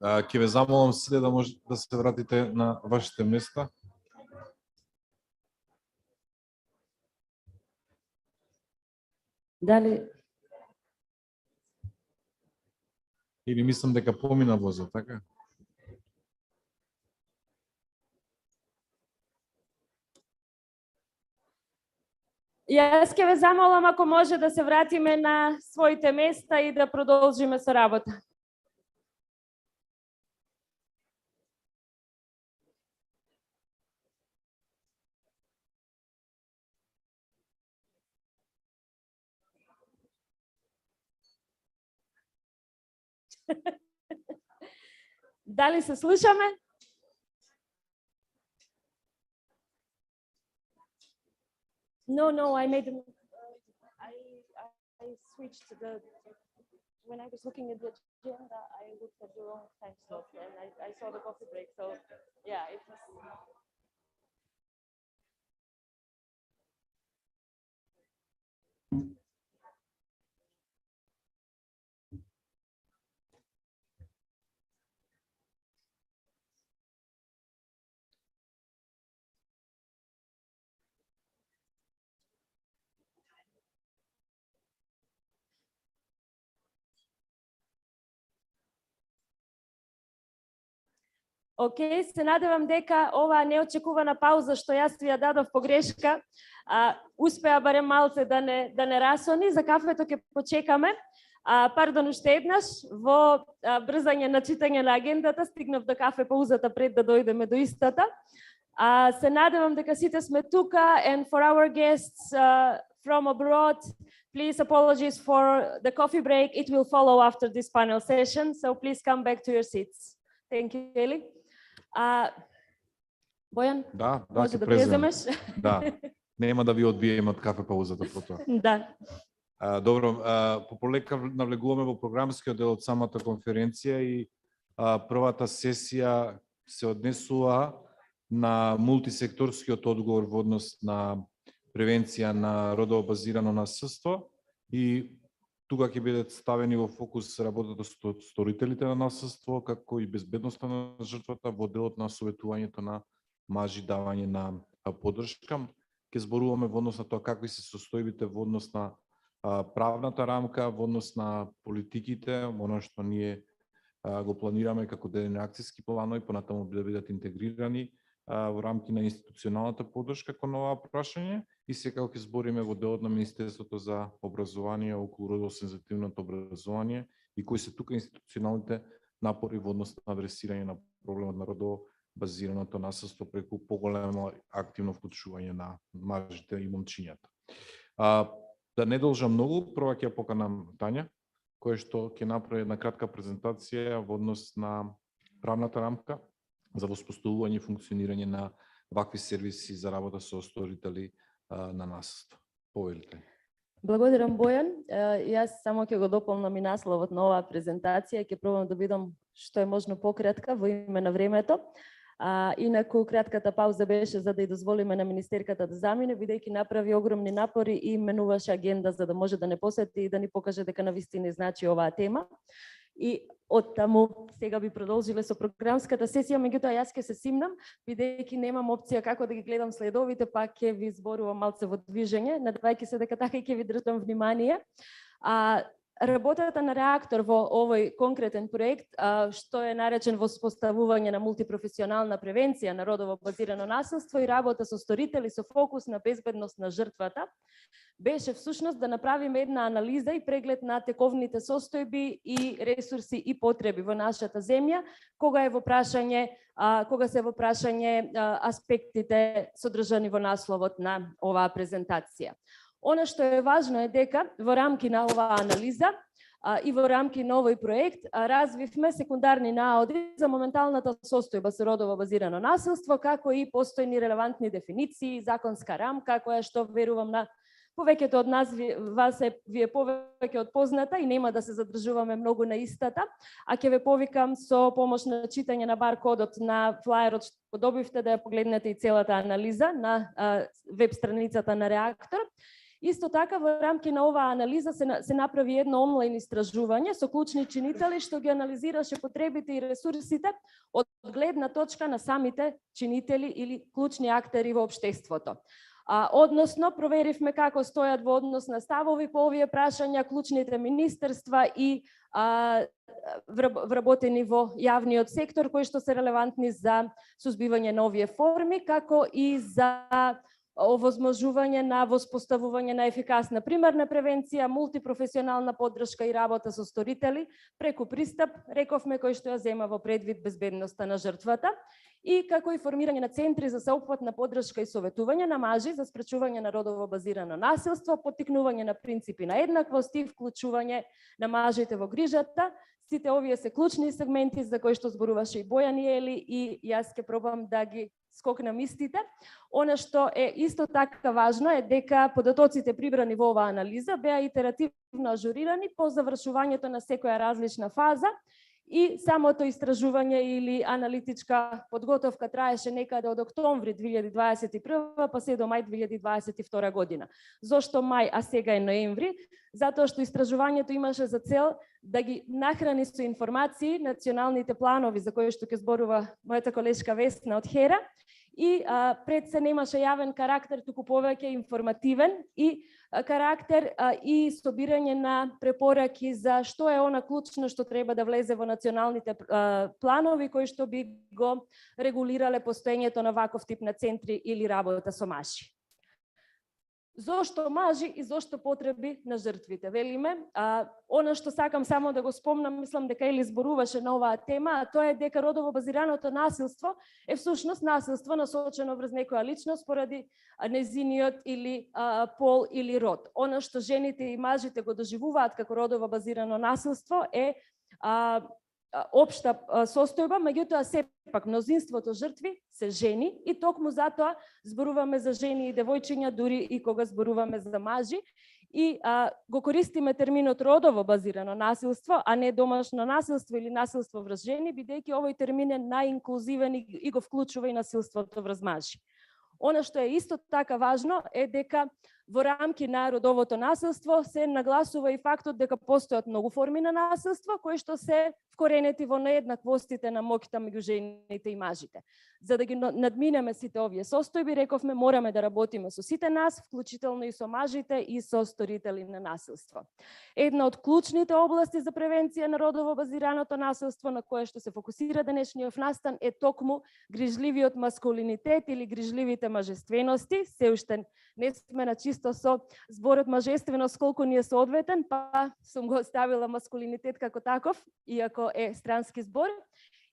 Ќе ве замолам сите да може да се вратите на вашите места. Дали Или мислам дека помина возот, така? Јас ќе ве замолам ако може да се вратиме на своите места и да продолжиме со работа. Дали се слушаме? No, I made them. I switched when I was looking at the agenda, I looked at the wrong time slot and I saw the coffee break. So yeah, it was. Океј, се надевам дека оваа неочекувана пауза што јас ви ја дадов погрешка, успеа барем малце да не расони. За кафето ќе почекаме. Пардон уште еднаш, во брзање на читање на агендата стигнав до кафе паузата пред да дојдеме до истата. Се надевам дека сите сме тука, and for our guests from abroad, please apologies for the coffee break. It will follow after this panel session, so please come back to your seats. Thank you, Eli. Бојан, Да, може ќе да преземеш. преземеш? Да, нема да ви одбиеме од кафе паузата по тоа. Да. Добро, пополека навлегуваме во програмскиот дел од самата конференција и првата сесија се однесува на мултисекторскиот одговор во однос на превенција на родово базирано насилство и тука ќе бидат ставени во фокус работата со сторителите на насилство, како и безбедноста на жртвата во делот на советувањето на мажи, давање на поддршка. Ќе зборуваме во однос на тоа какви се состојбите во однос на правната рамка, во однос на политиките, оно што ние го планираме како дел на акцијски планови, понатаму да бидат интегрирани во рамки на институционалната поддршка кон ова прашање и секако ќе збориме во делот на Министерството за образование околу родосензитивното образование и кои се тука институционалните напори во однос на адресирање на проблемот на родово базираното насилство преку поголемо активно вклучување на мажите и момчињата. Да не должам многу, прва ќе ја поканам Тања, која што ќе направи една кратка презентација во однос на правната рамка за воспоставување и функционирање на вакви сервиси за работа со сторители на насилство. Повелите. Благодарам, Бојан. Јас само ќе го дополнам и насловот на оваа презентација, ќе пробам да бидам што е можно пократка во име на времето. Инаку кратката пауза беше за да ја дозволиме на министерката да замине, бидејќи направи огромни напори и менуваше агенда за да може да не посети и да ни покаже дека навистина значи оваа тема. И оттаму сега би продолжиле со програмската сесија, меѓутоа јас ќе се симнам, бидејќи немам опција како да ги гледам следовите, па ќе ви зборувам малце во движење, надевајќи се дека така и ќе ви држам внимание. Работата на реактор во овој конкретен проект, што е наречен воспоставување на мултипрофесионална превенција на родово базирано насилство и работа со сторители со фокус на безбедност на жртвата, беше всушност да направиме една анализа и преглед на тековните состојби и ресурси и потреби во нашата земја, кога се во прашање аспектите содржани во насловот на оваа презентација. Она што е важно е дека во рамки на оваа анализа и во рамки на овој проект развивме секундарни наоди за моменталната состојба со родово базирано насилство, како и постојни релевантни дефиниции, законска рамка, која што верувам на повеќето од нас ви е повеќе од позната и нема да се задржуваме многу на истата, а ќе ве повикам со помош на читање на бар-кодот на флаерот што добивте да ја погледнете и целата анализа на веб страницата на Реактор. Исто така, во рамки на оваа анализа се направи едно онлайн истражување со клучни чинители што ги анализираше потребите и ресурсите од гледна точка на самите чинители или клучни актери во општеството. Односно, проверивме како стојат во однос на ставови по овие прашања клучните министерства и вработени во јавниот сектор, кои што се релевантни за сузбивање на овие форми, како и за овозможување на воспоставување на ефикасна примарна превенција, мултипрофесионална поддршка и работа со сторители преку пристап, рековме, кој што ја зема во предвид безбедноста на жртвата, и како и формирање на центри за сеопфатна поддршка и советување на мажи за спречување на родово базирано насилство, поттикнување на принципи на еднаквост и вклучување на мажите во грижата. Сите овие се клучни сегменти за кои што зборуваше и Бојан Ели и јас ќе пробам да ги скокнам истите. Она што е исто така важно е дека податоците прибрани во оваа анализа беа итеративно ажурирани по завршувањето на секоја различна фаза и самото истражување или аналитичка подготовка траеше некаде од октомври 2021 па се до мај 2022 година. Зошто мај, а сега е ноември? Затоа што истражувањето имаше за цел да ги нахрани со информации националните планови за кои што ќе зборува мојата колешка Весна од Хера, и пред се немаше јавен карактер, туку повеќе информативен и карактер и собирање на препораки за што е она клучно што треба да влезе во националните планови кои што би го регулирале постоењето на ваков тип на центри или работа со мажи. Зошто мажи и зошто потреби на жртвите? Велиме, она што сакам само да го спомнам, мислам дека Ели зборуваше на оваа тема, а тоа е дека родово базираното насилство е всушност насилство насочено врз некоја личност поради незиниот или пол или род. Она што жените и мажите го доживуваат како родово базирано насилство е општа состојба, меѓутоа сепак мнозинството жртви се жени и токму затоа зборуваме за жени и девојчиња дури и кога зборуваме за мажи и го користиме терминот родово базирано насилство, а не домашно насилство или насилство врз жени, бидејќи овој термин е најинклузивен и го вклучува и насилството врз мажи. Она што е исто така важно е дека во рамки на родовото насилство се нагласува и фактот дека постојат многу форми на насилство кои што се вкоренети во нееднаквостите на моќта меѓу жените и мажите. За да ги надминеме сите овие состојби, рековме мораме да работиме со сите нас, вклучително и со мажите и со сторители на насилство. Една од клучните области за превенција на родово базираното насилство на кое што се фокусира денешниот настан е токму грижливиот маскулинитет или грижливите мажествености. Се уште не сме на чисто со зборот мажественост колку ни е соодветен, па сум го оставила маскулинитет како таков, иако е странски збор.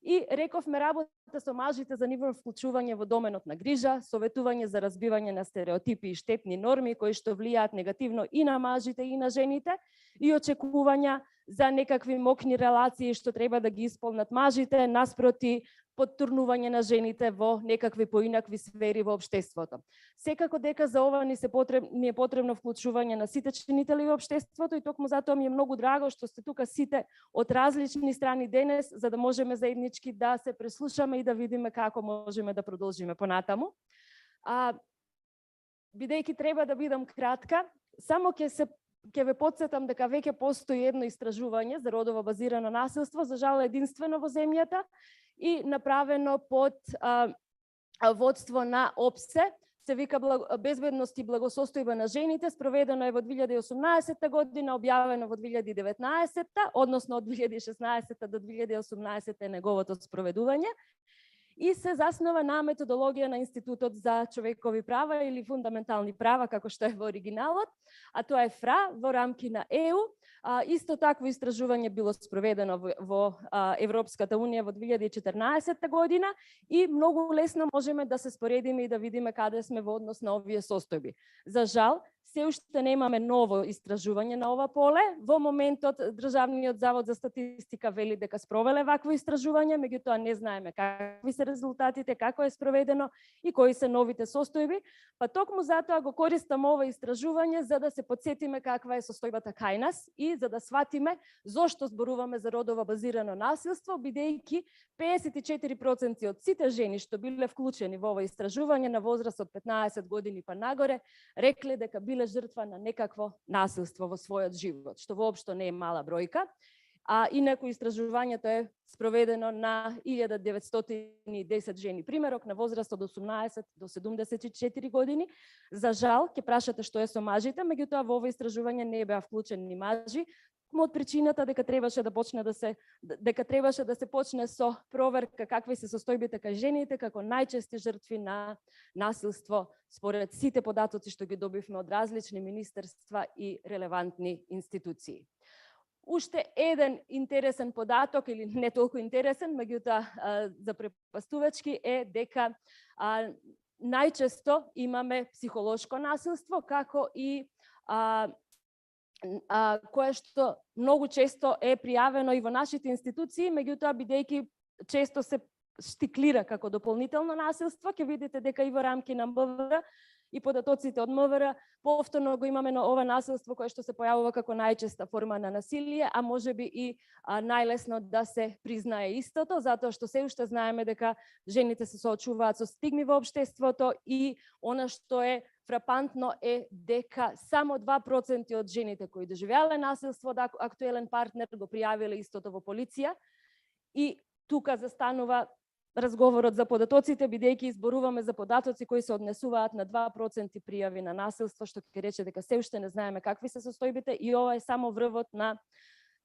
И рековме работа со мажите за ниво вклучување во доменот на грижа, советување за разбивање на стереотипи и штетни норми кои што влијаат негативно и на мажите и на жените, и очекувања за некакви мокни релации што треба да ги исполнат мажите, наспроти поттурнување на жените во некакви поинакви сфери во општеството. Секако дека за ова ни е потребно вклучување на сите чинители во општеството и токму затоа ми е многу драго што сте тука сите од различни страни денес, за да можеме заеднички да се преслушаме и да видиме како можеме да продолжиме понатаму. Бидејќи треба да бидам кратка, само ќе ве потсетам дека веќе постои едно истражување за родово базирано насилство, за жал единствено во земјата, и направено под водство на ОПСЕ, се вика Безбедност и благосостојба на жените, спроведено е во 2018 година, објавено во 2019, односно од 2016 до 2018 е неговото спроведување. и се заснова на методологија на Институтот за човекови права или фундаментални права, како што е во оригиналот, а тоа е ФРА во рамки на ЕУ. Исто такво истражување било спроведено во Европската унија во 2014 година и многу лесно можеме да се споредиме и да видиме каде сме во однос на овие состојби. За жал, се уште немаме ново истражување на ова поле. Во моментот Државниот завод за статистика вели дека спровеле вакво истражување, меѓутоа не знаеме какви се резултатите, како е спроведено и кои се новите состојби. Па токму затоа го користам ова истражување за да се потсетиме каква е состојбата кај нас и за да сватиме зошто зборуваме за родово базирано насилство, бидејќи 54% од сите жени што биле вклучени во ова истражување на возраст од 15 години па нагоре, рекле дека биле жртва на некакво насилство во својот живот, што воопшто не е мала бројка. Инаку истражувањето е спроведено на 1910 жени примерок на возраст од 18 до 74 години. За жал, ќе прашате што е со мажите, меѓутоа во ова истражување не беа вклучени мажи, од причината дека требаше да се почне со проверка какви се состојбите кај жените како најчести жртви на насилство според сите податоци што ги добивме од различни министерства и релевантни институции. Уште еден интересен податок, или не толку интересен, меѓутоа запрепастувачки е дека најчесто имаме психолошко насилство, како и кое што многу често е пријавено и во нашите институции, меѓутоа бидејќи често се штиклира како дополнително насилство, ќе видите дека и во рамки на МВР и податоците од МВР повторно го имаме на ова насилство кое што се појавува како најчеста форма на насилие, а можеби и најлесно да се признае истото, затоа што се уште знаеме дека жените се соочуваат со стигми во општеството и она што е фрапантно е дека само 2% од жените кои доживеале насилство од актуелен партнер го пријавиле истото во полиција и тука застанува разговорот за податоците, бидејќи изборуваме за податоци кои се однесуваат на 2% пријави на насилство, што ќе рече дека се уште не знаеме какви се состојбите и ова е само врвот на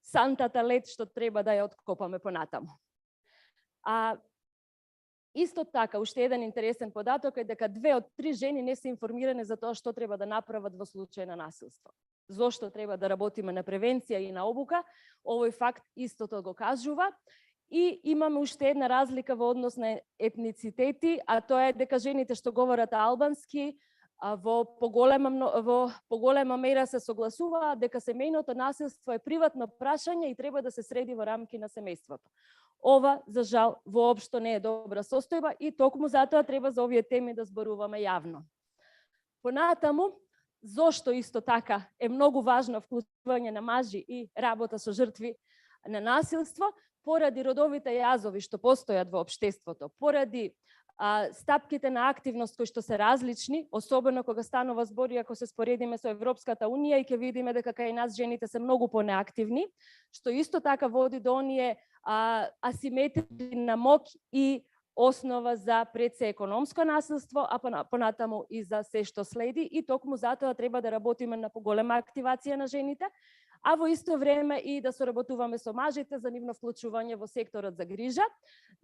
сантата лед што треба да ја откопаме понатаму. Исто така, уште еден интересен податок е дека 2 од 3 жени не се информирани за тоа што треба да направат во случај на насилство. Зошто треба да работиме на превенција и на обука, овој факт истото го кажува. И имаме уште една разлика во однос на етницитети, а тоа е дека жените што говорат албански во поголема мера се согласуваат дека семејното насилство е приватно прашање и треба да се среди во рамки на семејството. Ова, за жал, воопшто не е добра состојба и токму затоа треба за овие теми да зборуваме јавно. Понатаму, зошто исто така е многу важно вклучување на мажи и работа со жртви на насилство, поради родовите јазови што постојат во општеството, поради стапките на активност кои што се различни, особено кога станува збор и ако се споредиме со Европската унија и ќе видиме дека кај нас жените се многу понеактивни, што исто така води до оние асиметрии на моќ и основа за пред се економско насилство, а понатаму и за се што следи и токму затоа треба да работиме на поголема активација на жените, а во исто време и да соработуваме со мажите за нивно вклучување во секторот за грижа,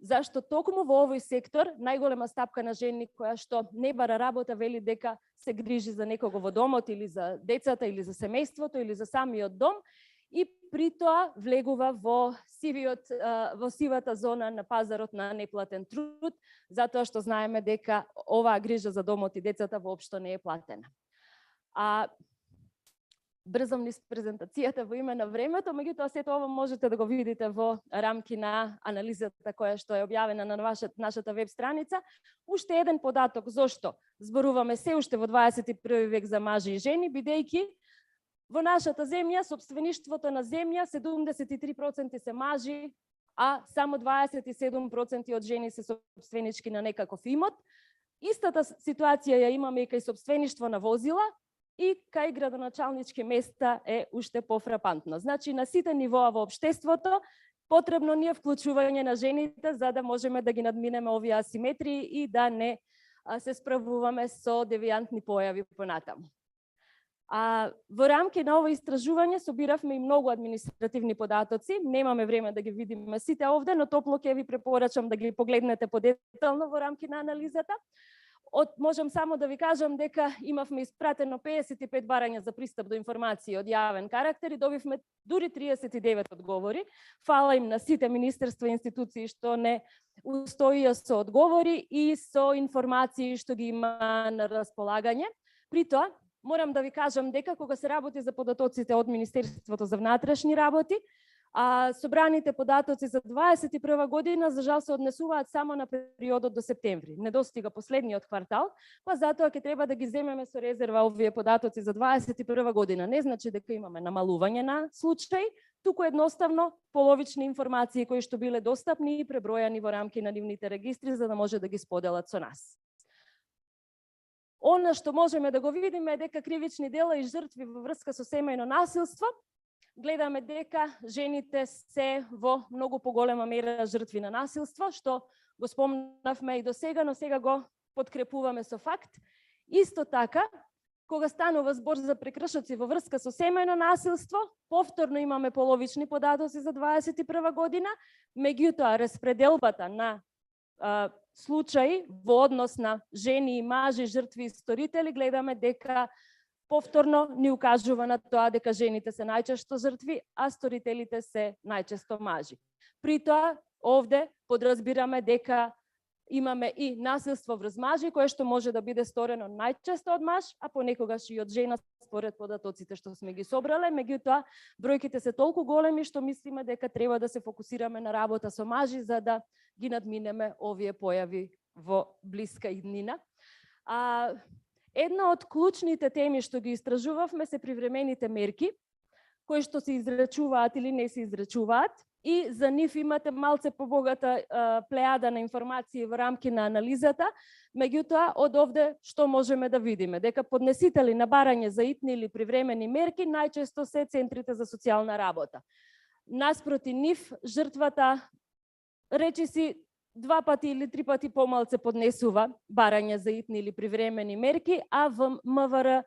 зашто токму во овој сектор најголема стапка на жени која што не бара работа вели дека се грижи за некого во домот или за децата или за семејството или за самиот дом и при тоа влегува во сивата зона на пазарот на неплатен труд, затоа што знаеме дека оваа грижа за домот и децата воопшто не е платена. Брзам низ презентацијата во име на времето, меѓутоа сето ова можете да го видите во рамки на анализата која што е објавена на нашата веб страница. Уште еден податок зошто зборуваме се уште во 21 век за мажи и жени, бидејќи во нашата земја сопствеништвото на земја 73% се мажи, а само 27% од жени се сопственички на некаков имот. Истата ситуација ја имаме и кај сопствеништво на возила, и кај градоначалнички места е уште пофрапантно. Значи, на сите нивоа во општеството потребно ни е вклучување на жените за да можеме да ги надминеме овие асиметрии и да не се справуваме со девијантни појави понатаму. Во рамки на ова истражување собиравме и многу административни податоци. Немаме време да ги видиме сите овде, но топло ќе ви препорачам да ги погледнете подетално во рамки на анализата. Можам само да ви кажам дека имавме испратено 55 барања за пристап до информации од јавен карактер и добивме дури 39 одговори. Фала им на сите министерства и институции што не устоија со одговори и со информации што ги има на располагање. При тоа, морам да ви кажам дека кога се работи за податоците од Министерството за внатрешни работи, собраните податоци за 2021 година за жал се однесуваат само на периодот до септември. Не достига последниот квартал, па затоа ќе треба да ги земеме со резерва овие податоци за 2021 година. Не значи дека имаме намалување на случаи, туку едноставно половични информации кои што биле достапни и пребројани во рамки на нивните регистри за да може да ги споделат со нас. Она што можеме да го видиме е дека кривични дела и жртви во врска со семејно насилство, гледаме дека жените се во многу поголема мера жртви на насилство, што го спомнавме и до сега, но сега го подкрепуваме со факт. Исто така, кога станува збор за прекршоци во врска со семејно насилство, повторно имаме половични податоци за 2021 година, меѓутоа распределбата на случаи во однос на жени и мажи, жртви и сторители, гледаме дека повторно ни укажува на тоа дека жените се најчесто жртви, а сторителите се најчесто мажи. При тоа, овде подразбираме дека имаме и насилство врз мажи, кое што може да биде сторено најчесто од маж, а понекогаш и од жена според податоците што сме ги собрале, меѓутоа бројките се толку големи што мислиме дека треба да се фокусираме на работа со мажи за да ги надминеме овие појави во блиска иднина. Една од клучните теми што ги истражувавме се привремените мерки, кои што се изречуваат или не се изречуваат, и за нив имате малце побогата плејада на информации во рамки на анализата, меѓутоа од овде што можеме да видиме? Дека поднесители на барање за итни или привремени мерки најчесто се центрите за социјална работа. Наспроти нив, жртвата речиси 2 пати или 3 пати помалце поднесува барање за итни или привремени мерки, а во МВР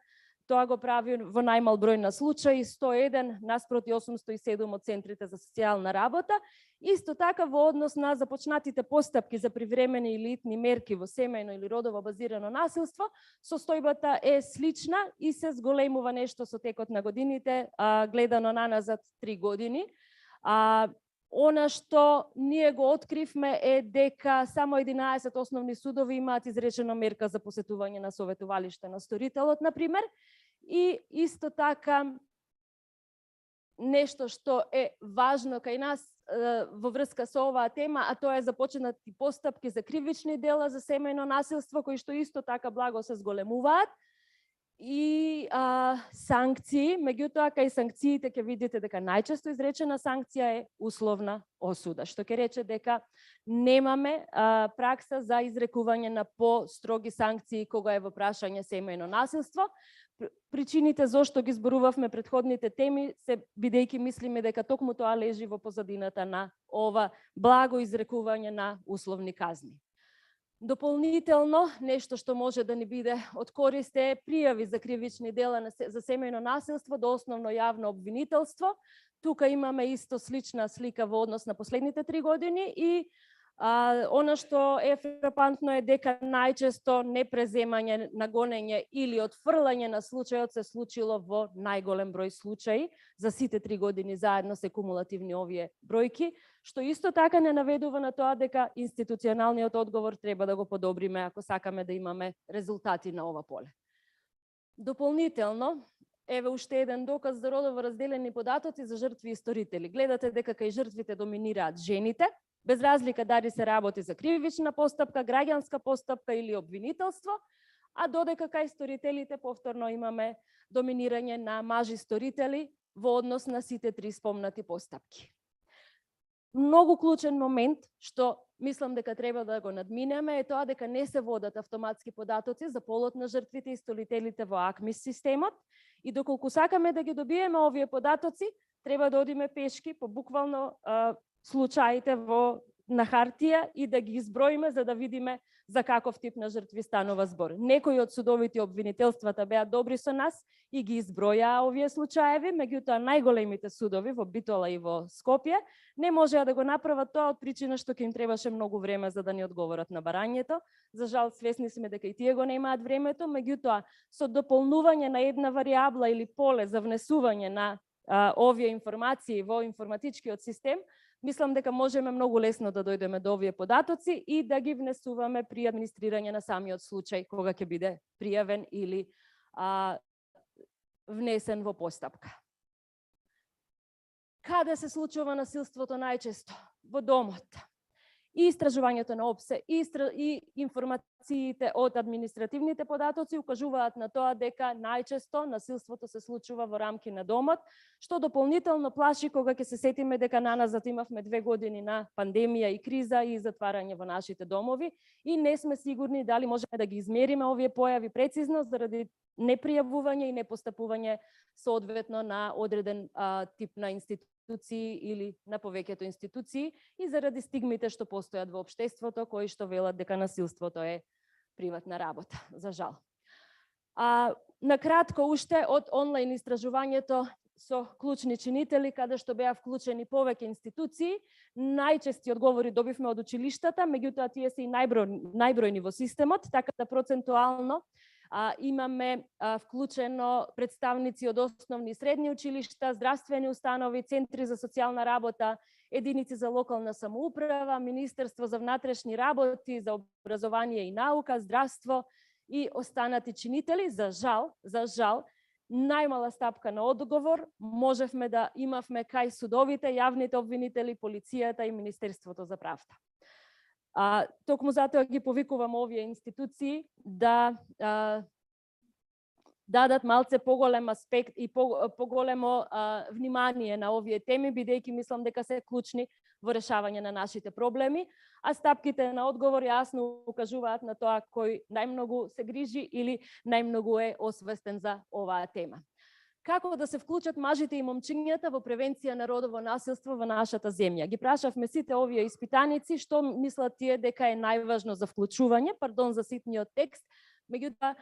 тоа го прави во најмал број на случаи, 101 наспроти 807 од центрите за социјална работа. Исто така во однос на започнатите постапки за привремени или итни мерки во семејно или родово базирано насилство, состојбата е слична и се зголемува нешто со текот на годините, гледано наназад 3 години. Она што ние го откривме е дека само 11 основни судови имаат изречена мерка за посетување на советувалиште на сторителот, например, и исто така нешто што е важно кај нас во врска со оваа тема, а тоа е започнати постапки за кривични дела за семејно насилство, кои што исто така благо се зголемуваат, и санкции, меѓутоа кај санкциите ќе видите дека најчесто изречена санкција е условна осуда, што ќе рече дека немаме пракса за изрекување на построги санкции кога е во прашање семејно насилство. Причините зошто ги зборувавме претходните теми се бидејќи мислиме дека токму тоа лежи во позадината на ова благо изрекување на условни казни. Дополнително, нешто што може да ни биде од корист е пријави за кривични дела за семејно насилство до основно јавно обвинителство. Тука имаме исто слична слика во однос на последните 3 години и она што е фрапантно е дека најчесто непреземање на гонење или отфрлање на случајот се случило во најголем број случаи. За сите 3 години заедно се кумулативни овие бројки, што исто така не наведува на тоа дека институционалниот одговор треба да го подобриме ако сакаме да имаме резултати на ова поле. Дополнително, еве уште еден доказ за родово разделени податоци за жртви и сторители. Гледате дека кај жртвите доминираат жените, без разлика дали се работи за кривична постапка, граѓанска постапка или обвинителство, а додека кај сторителите повторно имаме доминирање на мажи сторители во однос на сите 3 спомнати постапки. Многу клучен момент што мислам дека треба да го надминеме е тоа дека не се водат автоматски податоци за полот на жртвите и сторителите во АКМИС системот и доколку сакаме да ги добиеме овие податоци, треба да одиме пешки по буквално случаите во на хартија и да ги изброиме за да видиме за каков тип на жртви станува збор. Некои од судовите обвинителствата беа добри со нас и ги избројаа овие случаеви, меѓутоа најголемите судови во Битола и во Скопје не можеа да го направат тоа од причина што ќе им требаше многу време за да ни одговорат на барањето. За жал, свесни сме дека и тие го немаат времето, меѓутоа со дополнување на една варијабла или поле за внесување на овие информации во информатичкиот систем, мислам дека можеме многу лесно да дојдеме до овие податоци и да ги внесуваме при администрирање на самиот случај кога ќе биде пријавен или внесен во постапка. Каде се случува насилството најчесто? Во домот. И истражувањето на ОПСЕ и информациите од административните податоци укажуваат на тоа дека најчесто насилството се случува во рамки на домот, што дополнително плаши кога ќе се сетиме дека наназад имавме 2 години на пандемија и криза и затварање во нашите домови и не сме сигурни дали можеме да ги измериме овие појави прецизно заради непријавување и непостапување соодветно на одреден тип на институции или на повеќето институции и заради стигмите што постојат во општеството, кои што велат дека насилството е приватна работа, за жал. Накратко уште од онлайн истражувањето со клучни чинители, каде што беа вклучени повеќе институции, најчести одговори добивме од училиштата, меѓутоа тие се и најбројни во системот, така да процентуално имаме вклучено представници од основни и средни училишта, здравствени установи, центри за социјална работа, единици за локална самоуправа, Министерство за внатрешни работи, за образование и наука, здравство и останати чинители. За жал, најмала стапка на одговор можевме да имавме кај судовите, јавните обвинители, полицијата и Министерството за правда. Токму затоа ги повикувам овие институции да дадат малце поголем аспект и поголемо внимание на овие теми, бидејќи мислам дека се клучни во решавање на нашите проблеми, а стапките на одговор јасно укажуваат на тоа кој најмногу се грижи или најмногу е освестен за оваа тема. Како да се вклучат мажите и момчињата во превенција на родово насилство во нашата земја? Ги прашавме сите овие испитаници што мислат тие дека е најважно за вклучување, пардон за ситниот текст, меѓутоа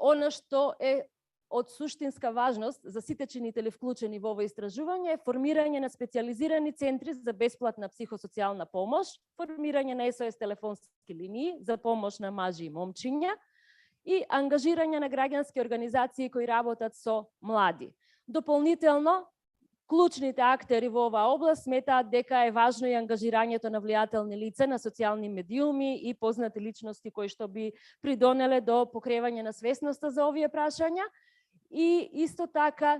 она што е од суштинска важност за сите чинители вклучени во ова истражување е формирање на специјализирани центри за бесплатна психосоцијална помош, формирање на SOS телефонски линии за помош на мажи и момчиња, и ангажирање на граѓански организации кои работат со млади. Дополнително, клучните актери во оваа област сметаат дека е важно и ангажирањето на влијателни лица, на социјални медиуми и познати личности кои што би придонеле до покревање на свесноста за овие прашања и исто така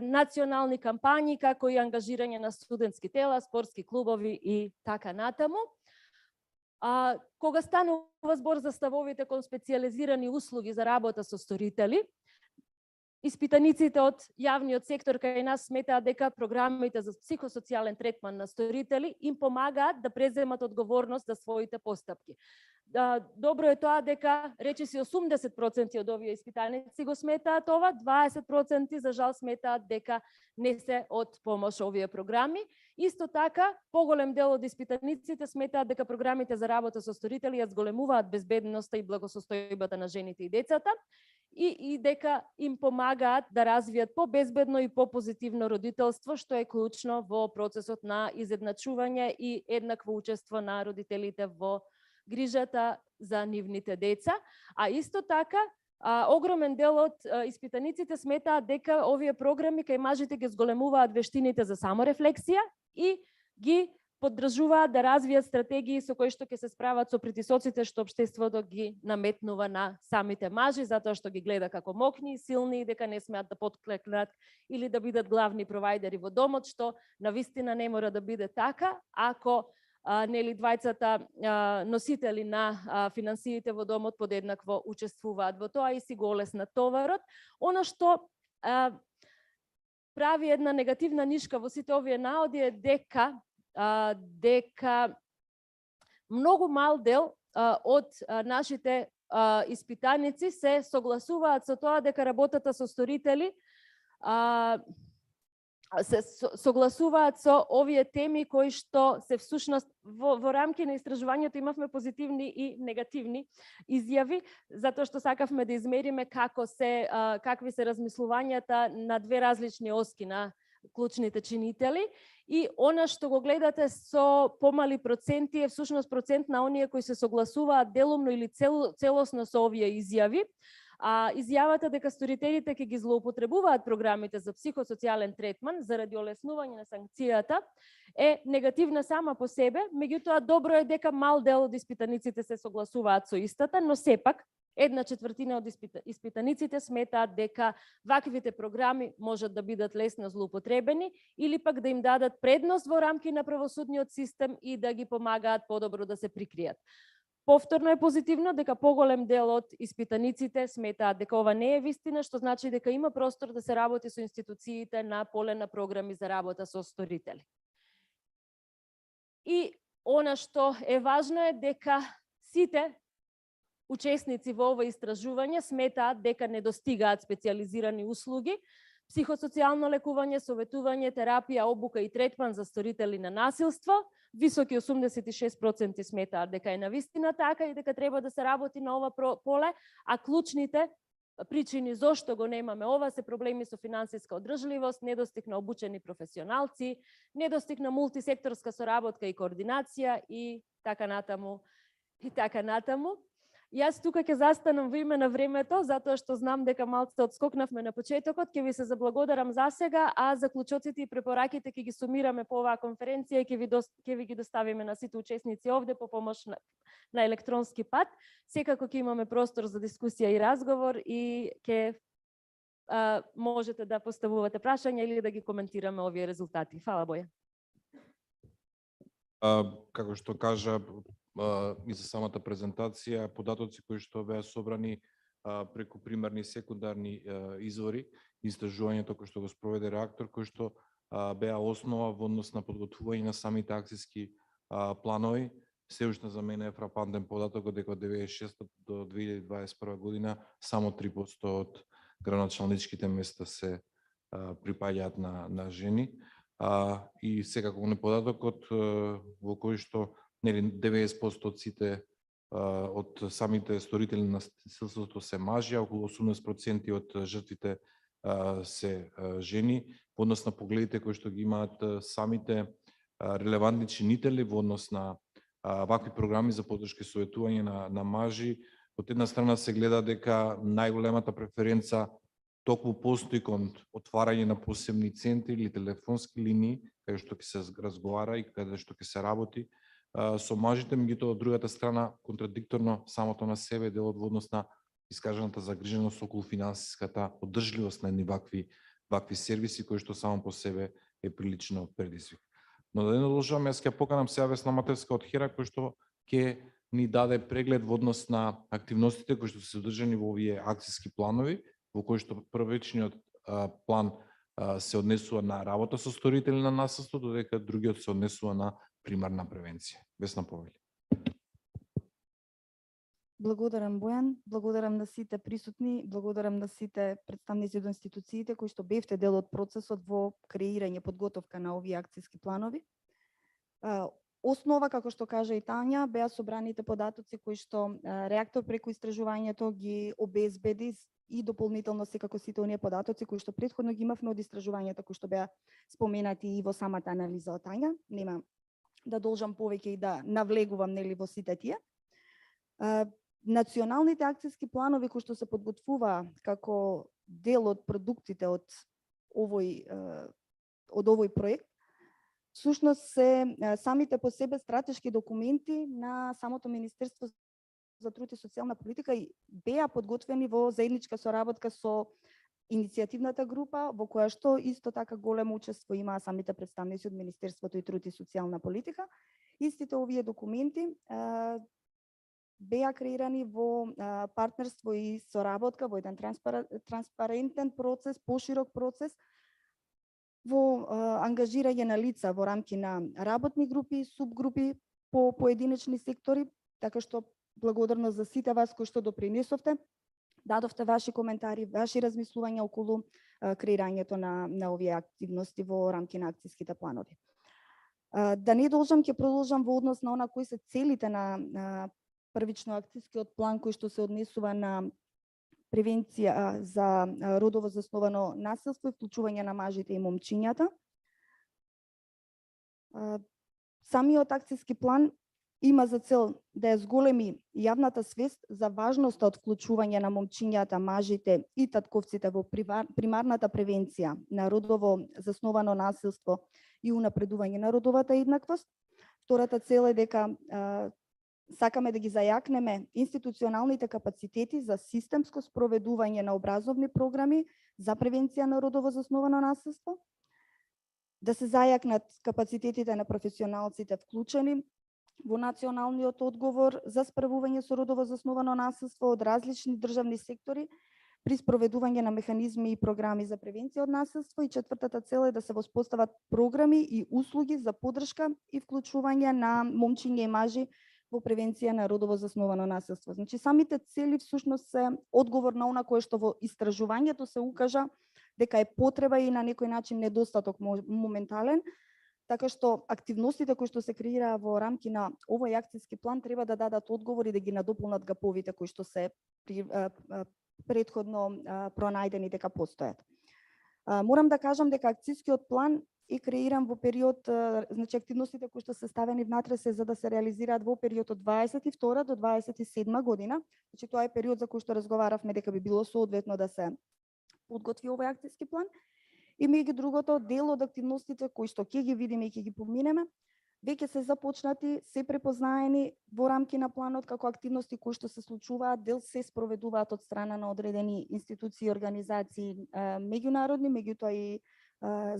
национални кампањи како и ангажирање на студентски тела, спортски клубови и така натаму. Кога станува збор за ставовите кон специјализирани услуги за работа со сторители, испитаниците од јавниот сектор кај нас сметаат дека програмите за психосоцијален третман на сторители им помагаат да преземат одговорност за своите постапки. Добро е тоа дека речиси 80% од овие испитаници го сметаат ова, 20% за жал сметаат дека не се од помош овие програми. Исто така, поголем дел од испитаниците сметаат дека програмите за работа со сторители ја зголемуваат безбедноста и благосостојбата на жените и децата и дека им помагаат да развијат побезбедно и попозитивно родителство, што е клучно во процесот на изедначување и еднакво учество на родителите во грижата за нивните деца, а исто така огромен дел од испитаниците сметаат дека овие програми кај мажите ги зголемуваат вештините за саморефлексија и ги поддржуваат да развијат стратегии со кои што ќе се справат со притисоците што општеството ги наметнува на самите мажи, затоа што ги гледа како мокни и силни и дека не смеат да потклекнат или да бидат главни провајдери во домот, што навистина не мора да биде така, ако нели двајцата носители на финансиите во домот подеднакво учествуваат во тоа и си го олеснат товарот. Она што прави една негативна нишка во сите овие наоди е дека многу мал дел од нашите испитаници се согласуваат со тоа дека работата со сторители се согласуваат со овие теми кои што се всушност во рамки на истражувањето имавме позитивни и негативни изјави, затоа што сакавме да измериме какви се размислувањата на две различни оски на клучните чинители и она што го гледате со помали проценти е всушност процент на оние кои се согласуваат делумно или целосно со овие изјави. А изјавата дека сторителите ќе ги злоупотребуваат програмите за психосоцијален третман заради олеснување на санкцијата е негативна сама по себе, меѓутоа добро е дека мал дел од испитаниците се согласуваат со истата, но сепак 1/4 од испитаниците сметаат дека ваквите програми можат да бидат лесно злоупотребени или пак да им дадат предност во рамки на правосудниот систем и да ги помагаат подобро да се прикријат. Повторно е позитивно дека поголем дел од испитаниците сметаат дека ова не е вистина, што значи дека има простор да се работи со институциите на поле на програми за работа со сторители. И она што е важно е дека сите учесници во ова истражување сметаат дека не достигаат специјализирани услуги, психосоцијално лекување, советување, терапија, обука и третман за сторители на насилство. Високи 86% сметаат дека е навистина така и дека треба да се работи на ова поле, а клучните причини зошто го немаме ова се проблеми со финансиска одржливост, недостиг на обучени професионалци, недостиг на мултисекторска соработка и координација и така натаму. Јас тука ќе застанам во име на времето, затоа што знам дека малце одскокнавме на почетокот, ќе ви се заблагодарам за сега, а заклучоците и препораките ќе ги сумираме по оваа конференција и ќе ви ги доставиме на сите учесници овде по помош на електронски пат. Секако ќе имаме простор за дискусија и разговор и ќе можете да поставувате прашања или да ги коментираме овие резултати. Фала, Боја. Како што кажа и за самата презентација, податоци кои што беа собрани преку примерни и секундарни извори, истражувањето кој што го спроведе реактор, кој што беа основа во однос на подготвување на самите акцијски планови. Се уште за мене е фрапантен податок дека од 1996 до 2021 година само 3% од градоначалничките места се припаѓаат на жени. И секако не податокот во кој што 90% од сите од самите сторители на насилството се мажи, а околу 80% од жртвите се жени, во однос на погледите кои што ги имаат самите релевантни чинители во однос на вакви програми за поддршка и советување на мажи. Од една страна се гледа дека најголемата преференца токму постои кон отварање на посебни центри или телефонски линии, каде што ќе се разговара и каде што ќе се работи со мажите, меѓутоа од другата страна контрадикторно самото на себе делот во однос на искажаната загриженост околу финансиската одржливост на едни вакви сервиси кои што само по себе е прилично предизвик. Но да не одложувам, јас ќе поканам сега Весна Матевска од Хера кој што ќе ни даде преглед во однос на активностите кои што се содржани во овие акцијски планови, во кои што првичниот план се однесува на работа со сторители на насилство, додека другиот се однесува на примарна превенција. Весна, повели. Благодарам, Бојан. Благодарам на сите присутни, благодарам на сите представници до институциите кои што бевте дел од процесот во креирање, подготовка на овие акцијски планови. Основа, како што кажа и Тања, беа собраните податоци кои што реактор преку истражувањето ги обезбеди и дополнително секако сите оние податоци кои што претходно ги имавме од истражувањата кои што беа споменати и во самата анализа од Тања. Нема да должам повеќе и да навлегувам нели во сите тие. Националните акцијски планови кои што се подготвува како дел од продуктите од овој проект, всушност се самите по себе стратешки документи на самото Министерство за труд и социјална политика и беа подготвени во заедничка соработка со иницијативната група, во која што исто така големо учество имаа самите представници од Министерството и труд и социјална политика. Истите овие документи беа креирани во партнерство и соработка, во еден транспарентен процес, поширок процес, во ангажирање на лица во рамки на работни групи, субгрупи по поединечни сектори, така што благодарност за сите вас кои што допринесовте. дадовте ваши коментари, ваши размислувања околу креирањето на овие активности во рамки на акцијските планови. Да не должам, ќе продолжам во однос на она кои се целите на првично акцијскиот план кој што се однесува на превенција за родово засновано насилство и вклучување на мажите и момчињата. Самиот акцијски план има за цел да ја зголеми јавната свест за важноста од вклучување на момчињата, мажите и татковците во примарната превенција на родово засновано насилство и унапредување на родовата еднаквост. Втората цел е дека сакаме да ги зајакнеме институционалните капацитети за системско спроведување на образовни програми за превенција на родово засновано насилство, да се зајакнат капацитетите на професионалците вклучени во националниот одговор за справување со родово засновано насилство од различни државни сектори при спроведување на механизми и програми за превенција од насилство. И четвртата цел е да се воспостават програми и услуги за поддршка и вклучување на момчиња и мажи во превенција на родово засновано насилство. Значи, самите цели всушност се одговор на она кое што во истражувањето се укажа дека е потреба и на некој начин недостаток моментален, така што активностите кои што се креираа во рамки на овој акцијски план треба да дадат одговор и да ги надополнат гаповите кои што се претходно пронајдени дека постојат. Морам да кажам дека акцијскиот план е креиран во период, значи активностите кои што се ставени внатре се за да се реализираат во период од 22 до 27 година. Значи тоа е период за кој што разговаравме дека би било соодветно да се подготви овој акцијски план. И меѓу другото, дел од активностите кои што ќе ги видиме и ќе ги поминеме, веќе се започнати, се препознаени во рамки на планот како активности кои што се случуваат, дел се спроведуваат од страна на одредени институции и организации меѓународни, меѓутоа и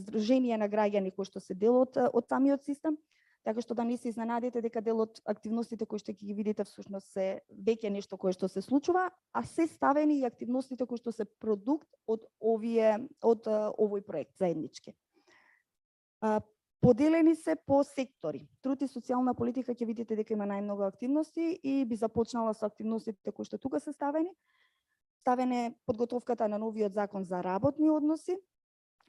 здруженија на граѓани кои што се дел од самиот систем, така што да не се изненадите дека дел од активностите кои што ќе ги видите всушност се веќе нешто кое што се случува, а се ставени и активностите кои што се продукт од овој проект заеднички. Поделени се по сектори. Труд и социјална политика ќе видите дека има најмногу активности и би започнала со активностите кои што тука се ставени. Ставена е подготовката на новиот закон за работни односи,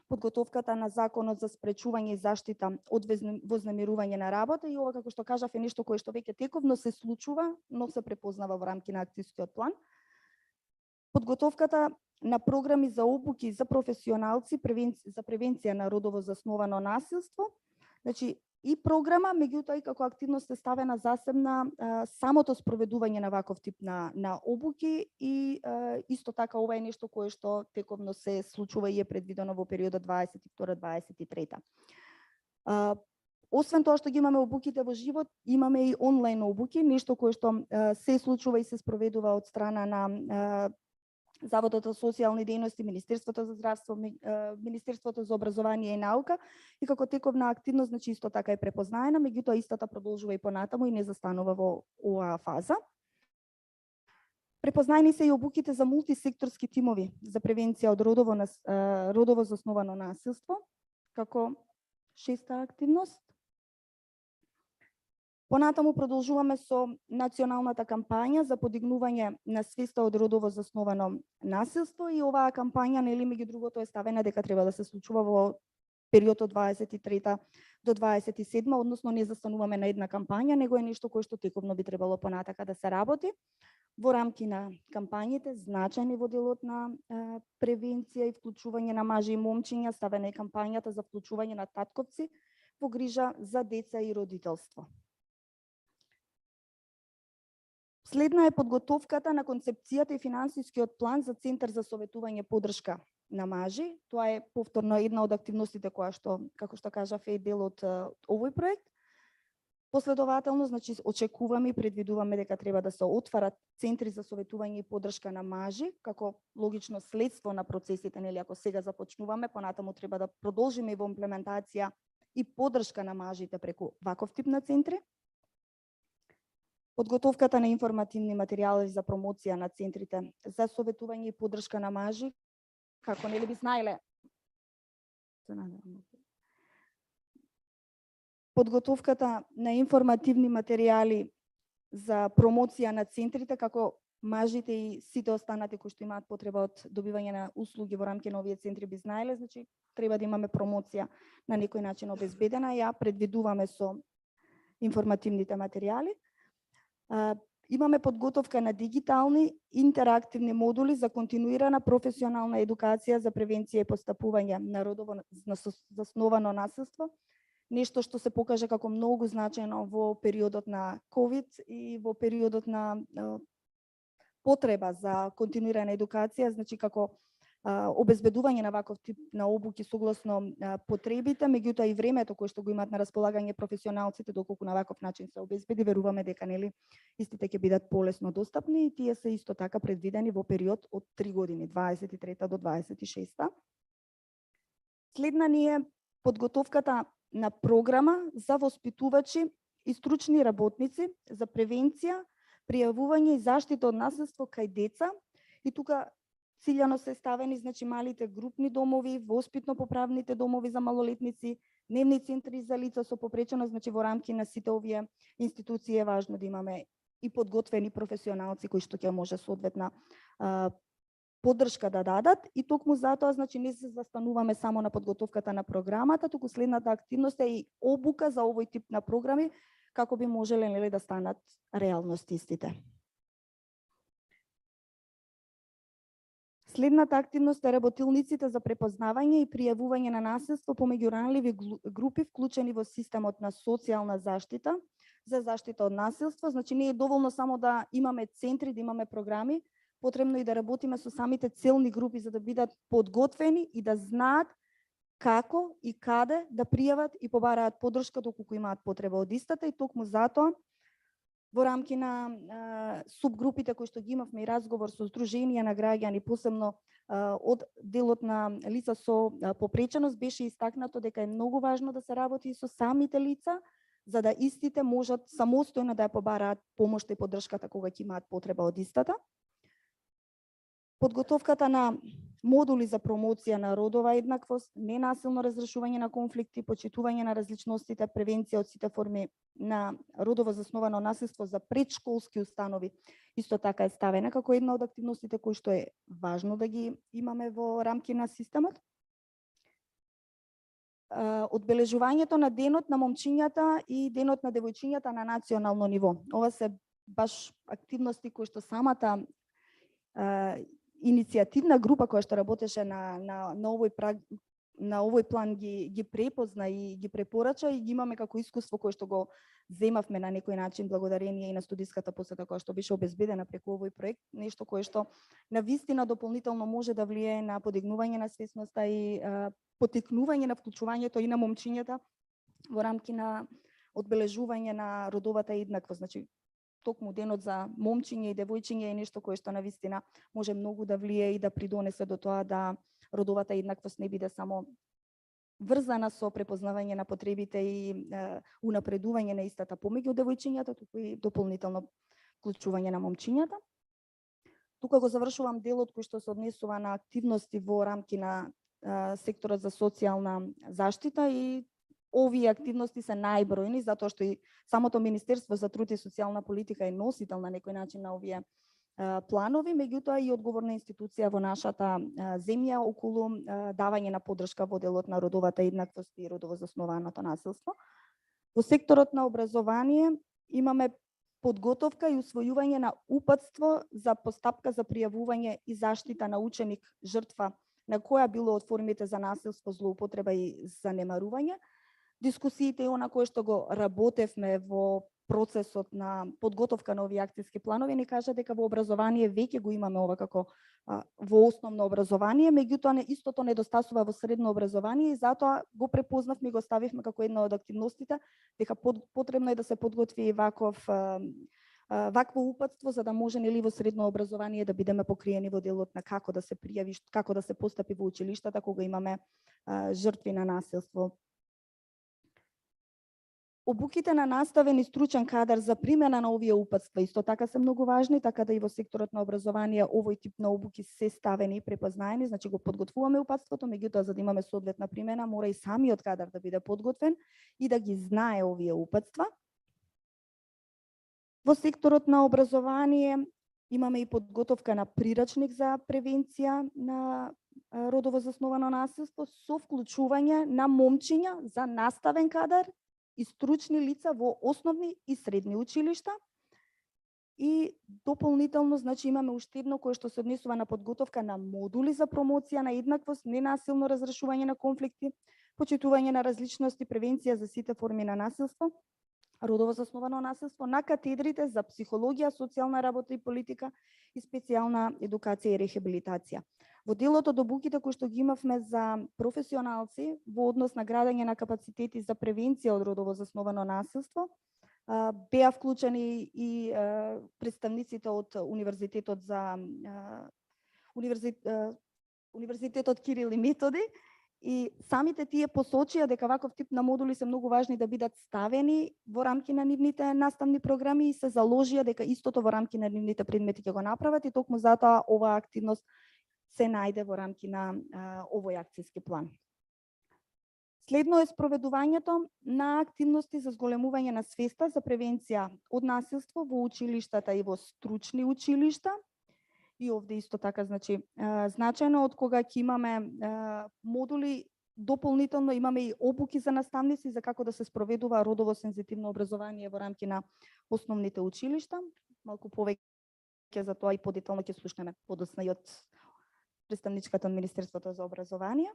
подготовката на законот за спречување и заштита од вознемирување на работа, и ова, како што кажав, е нешто кое што веќе тековно се случува, но се препознава во рамки на акцијскиот план. Подготовката на програми за обуки за професионалци за превенција на родово засновано насилство, значи и програма, меѓутоа и како активност е ставена засебна самото спроведување на ваков тип на обуки и исто така ова е нешто кое што тековно се случува и е предвидено во периодот 22-23. Освен тоа што ги имаме обуките во живот, имаме и онлайн обуки, нешто кое што се случува и се спроведува од страна на Заводот за социјални дејности, Министерството за здравство, Министерството за образование и наука, и како тековна активност, значи исто така е препознаена, меѓутоа истата продолжува и понатаму и не застанува во оваа фаза. Препознаени се и обуките за мултисекторски тимови за превенција од родово засновано насилство, како шеста активност. Понатаму продолжуваме со националната кампања за подигнување на свеста од родово засновано насилство, и оваа кампања, нели, меѓу другото е ставена дека треба да се случува во период од 23 до 27, односно не застануваме на една кампања, него е нешто кое што тековно би требало понатака да се работи. Во рамки на кампањите, значајни во делот на превенција и вклучување на мажи и момчиња, ставена е кампањата за вклучување на татковци во грижа за деца и родителство. Следна е подготовката на концепцијата и финансискиот план за Центар за советување и поддршка на мажи. Тоа е повторно една од активностите која што, како што кажав, е дел од овој проект. Последователно, значи, очекуваме и предвидуваме дека треба да се отварат центри за советување и поддршка на мажи, како логично следство на процесите, нели, ако сега започнуваме, понатаму треба да продолжиме и во имплементација и поддршка на мажите преку ваков тип на центри. Подготовката на информативни материјали за промоција на центрите за советување и поддршка на мажи, како нели би знаеле. Подготовката на информативни материјали за промоција на центрите, како мажите и сите останати кои што имаат потреба од добивање на услуги во рамки на овие центри би знаеле, значи треба да имаме промоција на некој начин обезбедена, ја предвидуваме со информативните материјали. Имаме подготовка на дигитални интерактивни модули за континуирана професионална едукација за превенција и постапување на родово засновано насилство, нешто што се покажа како многу значајно во периодот на COVID и во периодот на потреба за континуирана едукација, значи како обезбедување на ваков тип на обуки согласно потребите, меѓутоа и времето кое што го имаат на располагање професионалците, доколку на ваков начин се обезбеди, веруваме дека нели истите ќе бидат полесно достапни и тие се исто така предвидени во период од 3 години, 23 до 26. Следна ни е подготовката на програма за воспитувачи и стручни работници за превенција, пријавување и заштита од насилство кај деца, и тука циљано се ставени значи малите групни домови, воспитно-поправните домови за малолетници, дневни центри за лица со попреченост, значи во рамки на сите овие институции е важно да имаме и подготвени професионалци кои што ќе може соодветна поддршка да дадат, и токму затоа значи не се застануваме само на подготовката на програмата, туку следната активност е и обука за овој тип на програми како би можеле нели да станат реалност истите. Следната активност е работилниците за препознавање и пријавување на насилство помеѓу ранливи групи вклучени во системот на социјална заштита за заштита од насилство. Значи не е доволно само да имаме центри, да имаме програми, потребно и да работиме со самите целни групи за да бидат подготвени и да знаат како и каде да пријават и побараат поддршка доколку имаат потреба од истата, и токму затоа во рамки на субгрупите кои што ги имавме и разговор со здруженија на граѓани, посебно од делот на лица со попреченост, беше истакнато дека е многу важно да се работи и со самите лица, за да истите можат самостојно да ја побараат помошта и поддршката кога ќе имаат потреба од истата. Подготовката на модули за промоција на родова еднаквост, ненасилно разрешување на конфликти, почитување на различностите, превенција од сите форми на родово засновано насилство за предшколски установи, исто така е ставена како една од активностите кои што е важно да ги имаме во рамки на системот. Одбележувањето на денот на момчињата и денот на девојчињата на национално ниво. Ова се баш активности кои што самата иницијативна група која што работеше на овој план ги препозна и ги препорача, и ги имаме како искуство кое што го земавме на некој начин благодарение и на студиската посета која што беше обезбедена преку овој проект, нешто кое што навистина дополнително може да влијае на подигнување на свесноста и потекнување на вклучувањето и на момчињата во рамки на одбележување на родовата еднаквост. Значи токму денот за момчиња и девојчиња е нешто кое што навистина може многу да влијае и да придонесе до тоа да родовата еднаквост не биде само врзана со препознавање на потребите и унапредување на истата помеѓу девојчињата, туку и дополнително вклучување на момчињата. Тука го завршувам делот кој што се однесува на активности во рамки на секторот за социјална заштита, и овие активности се најбројни затоа што и самото Министерство за труд и социјална политика е носител на некој начин на овие планови, меѓутоа и одговорна институција во нашата земја околу давање на поддршка во делот на родовата еднаквост и родово заснованото насилство. Во секторот на образование имаме подготовка и усвојување на упатство за постапка за пријавување и заштита на ученик жртва на која било од формите за насилство, злоупотреба и занемарување. Дискусиите и она кое што го работевме во процесот на подготовка на овие акцијски планови ни кажа дека во образование веќе го имаме ова како во основно образование, меѓутоа истото недостасува во средно образование, и затоа го препознавме и го ставивме како една од активностите дека потребно е да се подготви вакво упатство за да може нели во средно образование да бидеме покриени во делот на како да се пријави, како да се постапи во училиштата кога имаме жртви на насилство. Обуките на наставен и стручен кадар за примена на овие упатства исто така се многу важни, така да и во секторот на образование овој тип на обуки се ставени и препознаени, значи го подготвуваме упатството, меѓутоа за да имаме соодветна примена мора и самиот кадар да биде подготвен и да ги знае овие упатства. Во секторот на образование Имаме и подготовка на прирачник за превенција на родово засновано насилство со вклучување на момчиња за наставен кадар и стручни лица во основни и средни училишта. И дополнително, значи, имаме уште едно кое што се однесува на подготовка на модули за промоција на еднаквост, ненасилно разрешување на конфликти, почитување на различности, превенција за сите форми на насилство, родово засновано насилство на катедрите за психологија, социјална работа и политика и специјална едукација и рехабилитација. Во делот од обуките кои што ги имавме за професионалци во однос на градење на капацитети за превенција од родово засновано насилство, беа вклучени и представниците од Универзитетот за Универзитетот Кирил и Методи, и самите тие посочија дека ваков тип на модули се многу важни да бидат ставени во рамки на нивните наставни програми и се заложија дека истото во рамки на нивните предмети ќе го направат, и токму затоа оваа активност се најде во рамки на овој акцијски план. Следно е спроведувањето на активности за зголемување на свеста за превенција од насилство во училиштата и во стручни училишта. И овде исто така, значи, значајно од кога ќе имаме модули, дополнително имаме и обуки за наставници за како да се спроведува родово сензитивно образование во рамки на основните училишта. Малку повеќе за тоа и подетално ќе слушнеме подоцна и од представничката од Министерството за образование.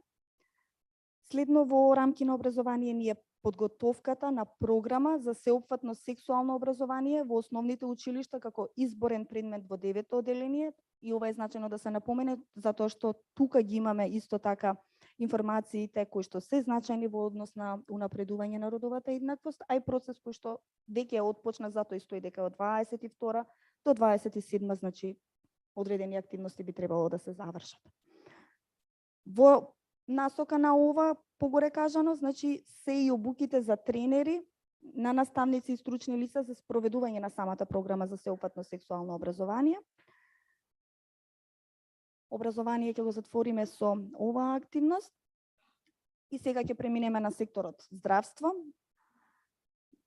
Следно во рамки на образование ни е подготовката на програма за сеопфатно сексуално образование во основните училишта како изборен предмет во 9-то одделение, и ова е значајно да се напомене затоа што тука ги имаме исто така информациите кои што се значајни во однос на унапредување на родовата еднаквост, а и процес кој што веќе е отпочнат, затоа и стои дека од 22 до 27, значи одредени активности би требало да се завршат. Во насока на ова, погоре кажано, значи се и обуките за тренери, на наставници и стручни лица за спроведување на самата програма за сеопфатно сексуално образование. Образование ќе го затвориме со оваа активност. И сега ќе преминеме на секторот здравство.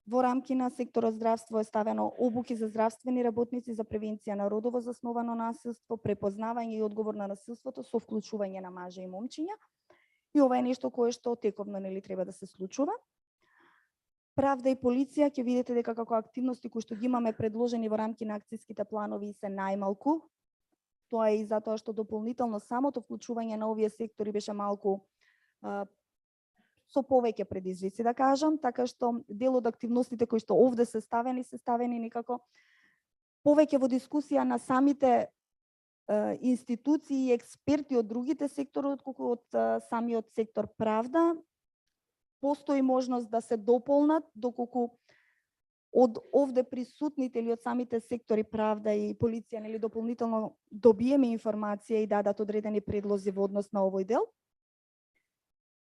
Во рамки на секторот здравство е ставено обуки за здравствени работници за превенција на родово засновано насилство, препознавање и одговор на насилството со вклучување на мажи и момчиња. И ова е нешто кое што тековно нели треба да се случува. Правда и полиција, ќе видите дека како активности кои што ги имаме предложени во рамки на акцијските планови се најмалку. Тоа е и затоа што дополнително самото вклучување на овие сектори беше малку со повеќе предизвици, да кажам, така што дел од активностите кои што овде се ставени некако повеќе во дискусија на самите институции и експерти од другите сектори, отколку од самиот сектор правда. Постои можност да се дополнат, доколку од овде присутните или од самите сектори правда и полиција нели дополнително добиеме информација и дадат одредени предлози во однос на овој дел.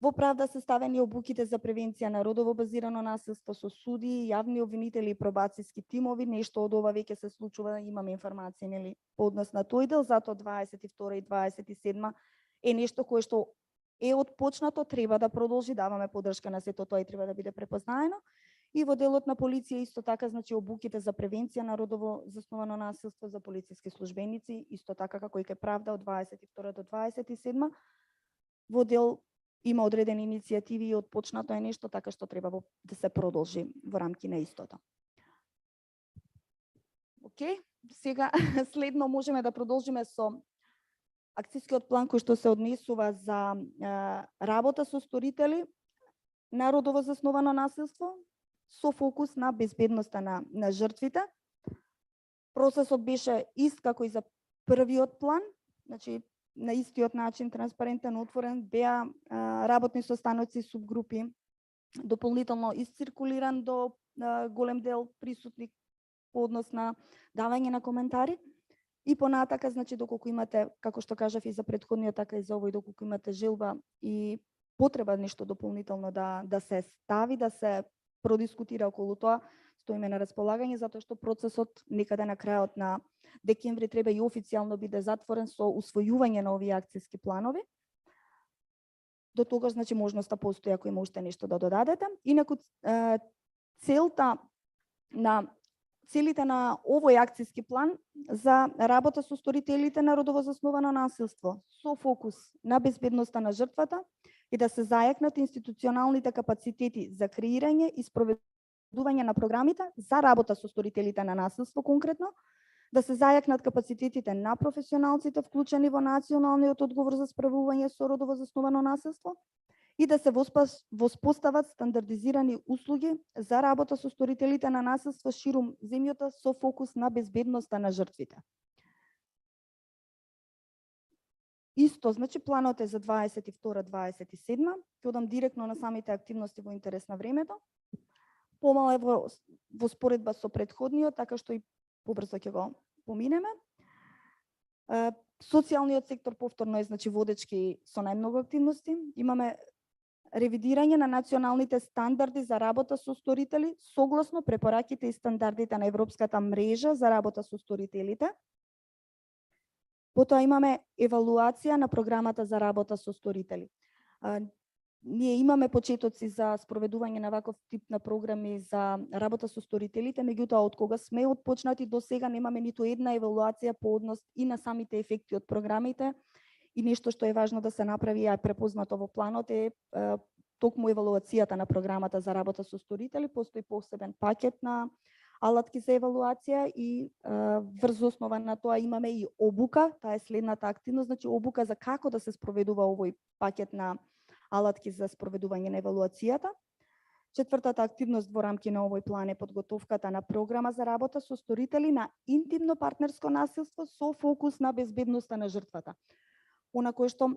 Во правда се ставени обуките за превенција на родово базирано насилство со суди, јавни обвинители и пробацијски тимови. Нешто од ова веќе се случува, имаме информација нели по однос на тој дел, затоа 22 и 27 е нешто кое што е отпочнато, треба да продолжи, даваме поддршка на сето тоа и треба да биде препознаено. И во делот на полиција исто така, значи обуките за превенција на родово засновано насилство за полициски службеници, исто така како и кај правда од 22 до 27 во дел има одредени иницијативи и отпочнато е нешто, така што треба да се продолжи во рамки на истото. Океј, сега следно можеме да продолжиме со акцијскиот план кој што се однесува за работа со сторители на родово засновано насилство со фокус на безбедноста на жртвите. Процесот беше ист како и за првиот план, значи на истиот начин, транспарентен, отворен, беа работни состаноци, субгрупи, дополнително исциркулиран до голем дел присутни по однос на давање на коментари. И понатака, значи, доколку имате, како што кажав и за претходниот, така и за овој, доколку имате желба и потреба нешто дополнително да се стави, да се продискутира околу тоа, стоиме на располагање, затоа што процесот некаде на крајот на декември треба и официјално биде затворен со усвојување на овие акцијски планови. До тогаш, значи, можноста постои ако има уште нешто да додадете. Инаку, целите на овој акцијски план за работа со сторителите на родово засновано насилство со фокус на безбедноста на жртвата и да се зајакнат институционалните капацитети за креирање и спроведување на програмите за работа со сторителите на насилство конкретно, да се зајакнат капацитетите на професионалците вклучени во националниот одговор за справување со родово засновано насилство и да се воспостават стандардизирани услуги за работа со сторителите на насилство ширум земјата со фокус на безбедноста на жртвите. Исто, значи планот е за 22-27, ќе одам директно на самите активности во интерес на времето. Помало е во споредба со претходниот, така што и побрзо ќе го поминеме. Социјалниот сектор повторно е значи водечки со најмногу активности. Имаме ревидирање на националните стандарди за работа со сторители согласно препораките и стандардите на Европската мрежа за работа со сторителите. Потоа имаме евалуација на програмата за работа со сторители. Ние имаме почетоци за спроведување на ваков тип на програми за работа со сторителите, меѓутоа од кога сме отпочнати до сега немаме ниту една евалуација по однос и на самите ефекти од програмите. И нешто што е важно да се направи, а е препознато во планот, е токму евалуацијата на програмата за работа со сторители. Постои посебен пакет на алатки за евалуација и врз основа на тоа имаме и обука, таа е следната активност, значи обука за како да се спроведува овој пакет на алатки за спроведување на евалуацијата. Четвртата активност во рамки на овој план е подготовката на програма за работа со сторители на интимно партнерско насилство со фокус на безбедноста на жртвата. Она кое што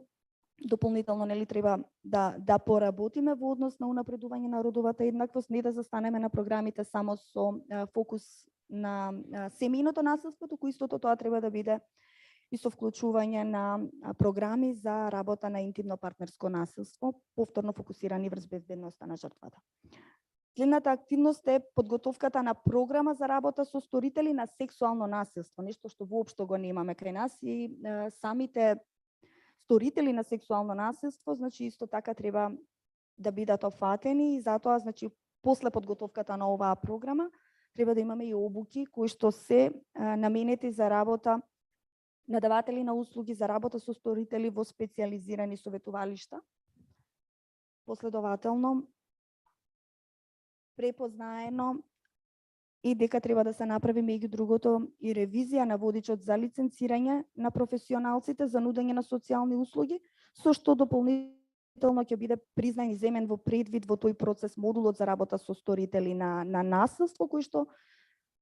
дополнително нели треба да поработиме во однос на унапредување на родовата еднаквост, не да застанеме на програмите само со фокус на семејното насилство, туку истото тоа треба да биде и со вклучување на програми за работа на интимно партнерско насилство, повторно фокусирани врз безбедноста на жртвата. Следната активност е подготовката на програма за работа со сторители на сексуално насилство, нешто што воопшто го немаме кај нас и самите сторители на сексуално насилство, значи исто така треба да бидат офатени и затоа, значи, после подготовката на оваа програма, треба да имаме и обуки кои што се наменети за работа на даватели на услуги за работа со сторители во специјализирани советувалишта. Последователно, препознаено и дека треба да се направи меѓу другото и ревизија на водичот за лиценцирање на професионалците за нудење на социјални услуги, со што дополнително ќе биде признан и земен во предвид во тој процес модулот за работа со сторители на насилство, кој што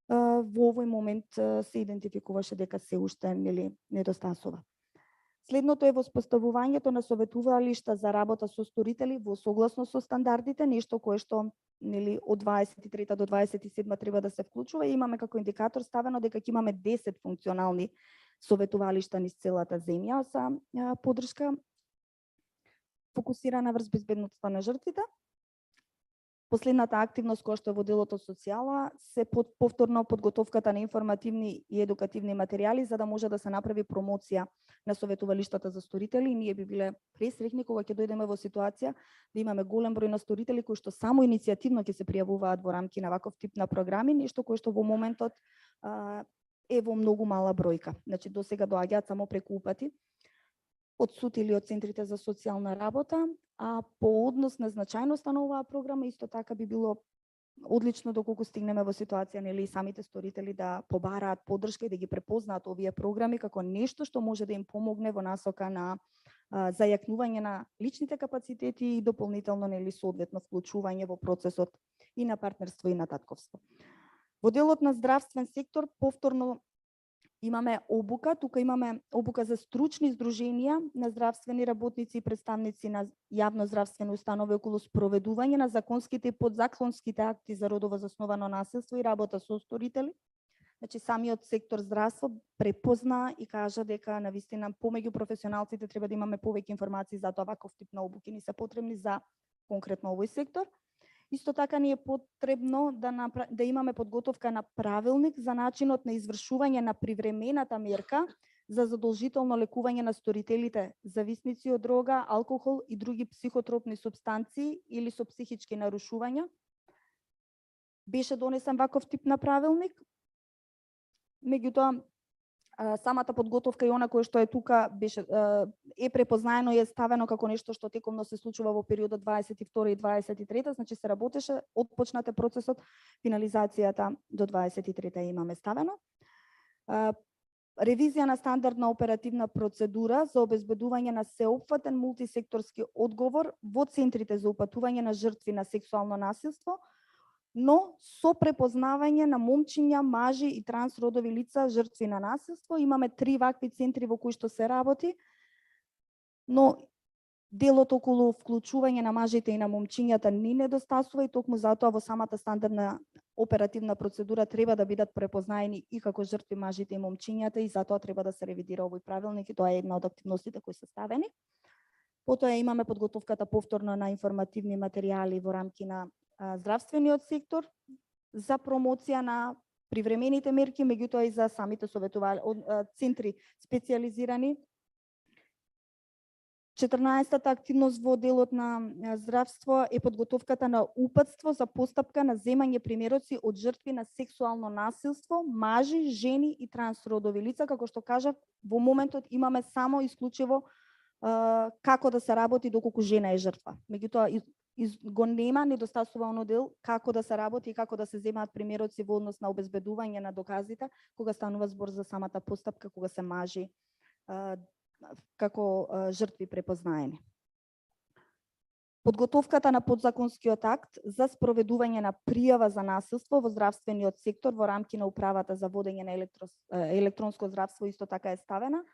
во овој момент се идентификуваше дека се уште недостасува. Следното е воспоставувањето на советувалишта за работа со сторители во согласно со стандардите, нешто кое што од 23 до 27 треба да се вклучува. И имаме како индикатор ставено дека ќе имаме 10 функционални советувалишта низ целата земја за поддршка фокусирана врз безбедноста на жртвите. Последната активност која што е во делото социјала се повторно подготовката на информативни и едукативни материјали за да може да се направи промоција на советувалиштата за сторители. Ние би биле пресреќни кога ќе дојдеме во ситуација да имаме голем број на сторители кои што само иницијативно ќе се пријавуваат во рамки на ваков тип на програми, нешто кое што во моментот е во многу мала бројка. Значи до сега доаѓаат само преку упати од СУТ или од центрите за социјална работа, а по однос на значајноста на оваа програма исто така би било одлично доколку стигнеме во ситуација и самите сторители да побараат поддршка и да ги препознаат овие програми како нешто што може да им помогне во насока на зајакнување на личните капацитети и дополнително соодветно вклучување во процесот и на партнерство и на татковство. Во делот на здравствен сектор повторно имаме обука, тука имаме обука за стручни здруженија на здравствени работници и представници на јавно здравствени установи околу спроведување на законските и подзаконските акти за родово засновано насилство и работа со сторители. Значи самиот сектор здравство препозна и кажа дека навистина помеѓу професионалците треба да имаме повеќе информации за тоа ваков тип на обуки ни се потребни за конкретно овој сектор. Исто така ни е потребно да имаме подготовка на правилник за начинот на извршување на привремената мерка за задолжително лекување на сторителите зависници од дрога, алкохол и други психотропни супстанции или со психички нарушувања. Беше донесен ваков тип на правилник меѓутоа самата подготовка и она кое што е тука беше е препознаено и е ставено како нешто што текомно се случува во периодот 22 и 23, значи се работеше, отпочнате процесот, финализацијата до 23 имаме ставено. Ревизија на стандардна оперативна процедура за обезбедување на сеопфатен мултисекторски одговор во центрите за упатување на жртви на сексуално насилство, но со препознавање на момчиња, мажи и трансродови лица жртви на насилство. Имаме 3 вакви центри во кои што се работи, но делот околу вклучување на мажите и на момчињата не недостасува и токму затоа во самата стандардна оперативна процедура треба да бидат препознаени и како жртви мажите и момчињата и затоа треба да се ревидира овој правилник и тоа е една од активностите кои се ставени. Потоа имаме подготовката повторно на информативни материјали во рамки на здравствениот сектор за промоција на привремените мерки, меѓутоа и за самите центри специјализирани. 14-та активност во делот на здравство е подготовката на упатство за постапка на земање примероци од жртви на сексуално насилство, мажи, жени и трансродови лица. Како што кажав, во моментот имаме само исклучиво како да се работи доколку жена е жртва. Меѓутоа го нема, недостасува оно дел како да се работи и како да се земаат примероци во однос на обезбедување на доказите, кога станува збор за самата постапка, кога се мажи како жртви препознаени. Подготовката на подзаконскиот акт за спроведување на пријава за насилство во здравствениот сектор во рамки на управата за водење на електронско здравство исто така е ставена.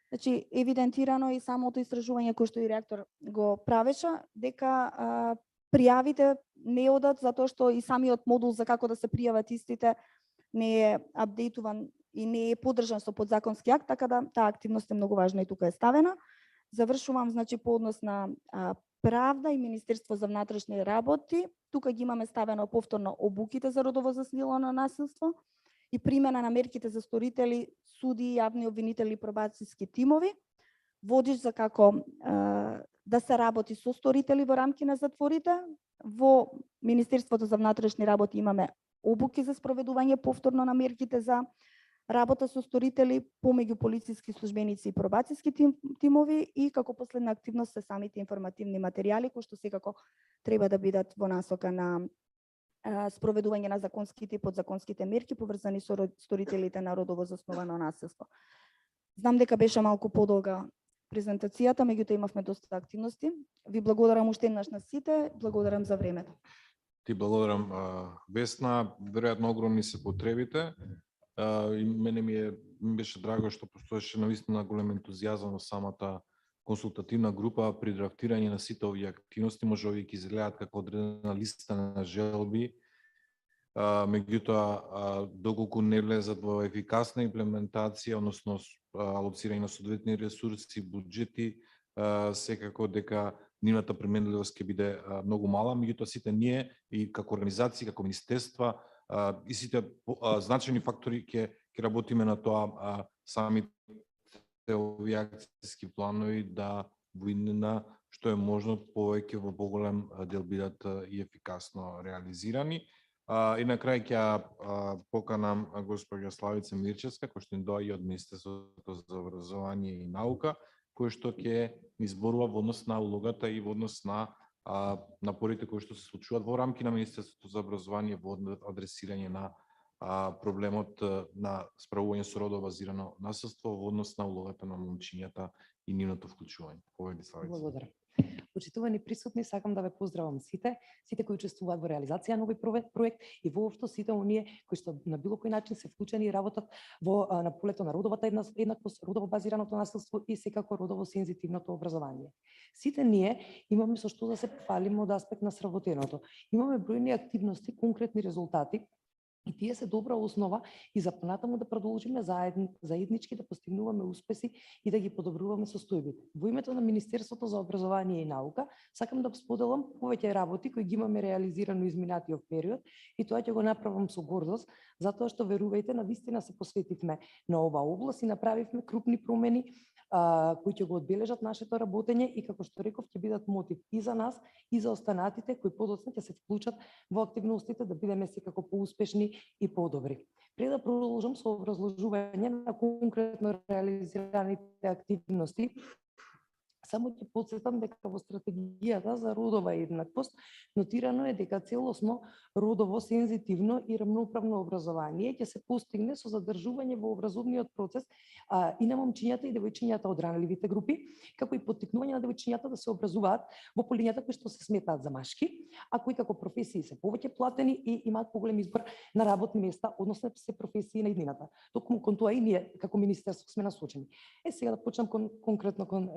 Значи, евидентирано и самото истражување кој што и реактор го правеше, дека пријавите не одат затоа што и самиот модул за како да се пријават истите не е апдейтуван и не е поддржан со подзаконски акт, така да таа активност е многу важна и тука е ставена. Завршувам, значи, по однос на правда и Министерство за внатрешни работи. Тука ги имаме ставено повторно обуките за родово засилено насилство и примена на мерките за сторители, суди, јавни обвинители и пробацијски тимови. Водиш за како да се работи со сторители во рамки на затворите. Во Министерството за внатрешни работи имаме обуки за спроведување повторно на мерките за работа со сторители помеѓу полициски службеници и пробацијски тимови и како последна активност се самите информативни материјали кои што секако треба да бидат во насока на спроведување на законските и подзаконските мерки поврзани со сторителите на родово засновано насилство. Знам дека беше малку подолга презентацијата, меѓутоа имавме доста активности. Ви благодарам уште еднаш на сите, благодарам за времето. Ти благодарам, Весна. Веројатно огромни се потребите. И мене ми беше драго што постоеше навистина голем ентузијазам во самата консултативна група при драфтирање на сите овие активности. Може овие ќе изгледаат како одредена листа на желби, меѓутоа доколку не влезат во ефикасна имплементација, односно алоцирање на соодветни ресурси, буџети, секако дека нивната применливост ќе биде многу мала, меѓутоа сите ние и како организации, како министерства и сите значајни фактори ќе работиме на тоа самите овие акцијски планови да во што е можно повеќе во поголем дел бидат и ефикасно реализирани. И на крај ќе поканам госпоѓа Славица Мирчевска, која што ни доаѓа од Министерството за образование и наука, кој што ќе изборува во однос на улогата и во однос на напорите кои што се случуваат во рамки на Министерството за образование во адресирање на проблемот на справување со родово базирано насилство во однос на улогата на момчињата и нивното вклучување. Поведи, Славица. Благодарам. Почитувани присутни, сакам да ве поздравам сите кои учествуваат во реализација на овој проект и воопшто сите оние кои што на било кој начин се вклучени и работат на полето на родовата еднаквост, родово базираното насилство и секако родово сензитивното образование. Сите ние имаме со што да се похвалиме од аспект на сработеното. Имаме бројни активности, конкретни резултати, и тие се добра основа и за понатаму да продолжиме заеднички да постигнуваме успеси и да ги подобруваме состојбите. Во името на Министерството за образование и наука сакам да споделам повеќе работи кои ги имаме реализирано изминатиот период и тоа ќе го направам со гордост, затоа што верувајте, навистина се посветивме на оваа област и направивме крупни промени кои ќе го одбележат нашето работење и како што реков ќе бидат мотив и за нас и за останатите кои подоцна ќе се вклучат во активностите да бидеме секако поуспешни и подобри. Пред да продолжам со образложување на конкретно реализираните активности, само ќе потсетам дека во стратегијата за родова еднаквост нотирано е дека целосно родово сензитивно и рамноправно образование ќе се постигне со задржување во образовниот процес и на момчињата и девојчињата од ранливите групи, како и поттикнување на девојчињата да се образуваат во полињата кои што се сметаат за машки, а кои како професии се повеќе платени и имаат поголем избор на работни места, односно се професии на иднината. Токму кон тоа и ние како министерство сме насочени. Сега да почнам конкретно кон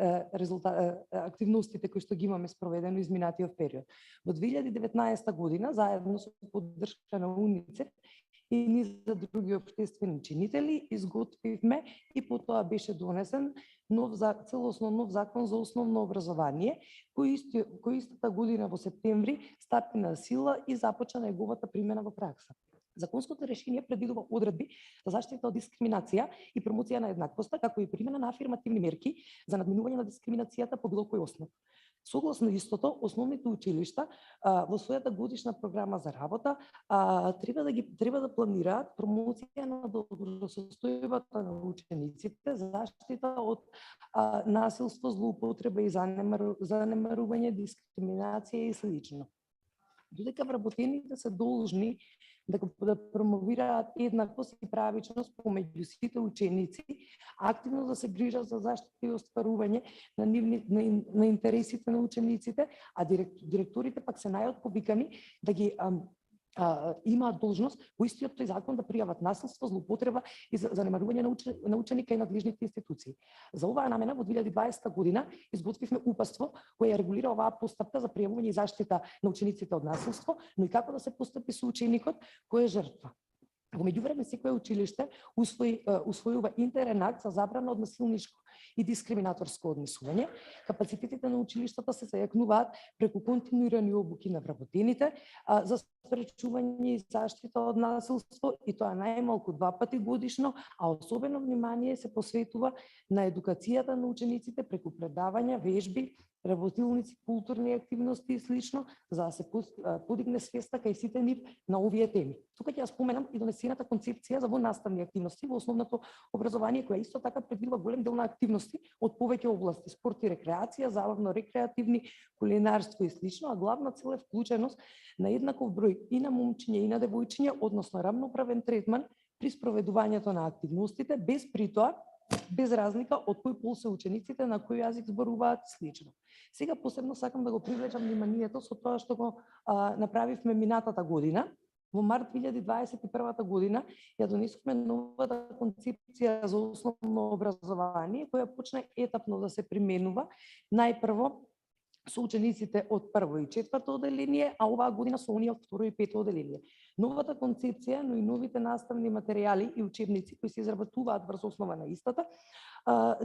активностите кои што ги имаме спроведено изминатиот период. Во 2019 година, заедно со поддршка на УНИЦЕФ и низ за други општествени чинители, изготвивме и потоа беше донесен целосно нов закон за основно образование, кој истата година во септември стапи на сила и започна неговата примена во пракса. Законското решение предвидува одредби за заштита од дискриминација и промоција на еднаквоста, како и примена на афирмативни мерки за надминување на дискриминацијата по било кој основ. Согласно истото, основните училишта во својата годишна програма за работа треба да планираат промоција на добросостојбата на учениците, заштита од насилство, злоупотреба и занемарување, дискриминација и слично. Додека вработените се должни да промовираат еднаквост и правичност помеѓу сите ученици, активно да се грижат за заштита и остварување на интересите на учениците, а директорите пак се најотповикани да ги имаат должност во истиот тој закон да пријават насилство, злоупотреба и занемарување на ученика и надлежните институции. За оваа намена во 2020 година изготвивме упатство кое регулира оваа постапка за пријавување и заштита на учениците од насилство, но и како да се постапи со ученикот кој е жртва. Во меѓувреме секое училиште усвојува интерен акт за забрана од насилничко и дискриминаторско однесување. Капацитетите на училиштата се зајакнуваат преку континуирани обуки на вработените за спречување и заштита од насилство, и тоа најмалку 2 пати годишно, а особено внимание се посветува на едукацијата на учениците преку предавања, вежби, работилници, културни активности и слично, за да се подигне свеста кај сите нив на овие теми. Тука ќе ја споменам и донесената концепција за воннаставни активности во основното образование, која исто така предвидува голем дел на активности од повеќе области: спорт и рекреација, забавно-рекреативни, кулинарство и слично, а главна цел е вклученост на еднаков број и на момчиња и на девојчиња, односно рамноправен третман при спроведувањето на активностите, без разлика од кој пол се учениците, на кој јазик зборуваат слично. Сега посебно сакам да го привлечам вниманието со тоа што го направивме минатата година. Во март 2021 година ја донесовме новата концепција за основно образование, која почна етапно да се применува. Најпрво со учениците од прво и четврто оделение, а оваа година со оние од второ и пето оделение. Новата концепција, но и новите наставни материјали и учебници кои се изработуваат врз основа на истата,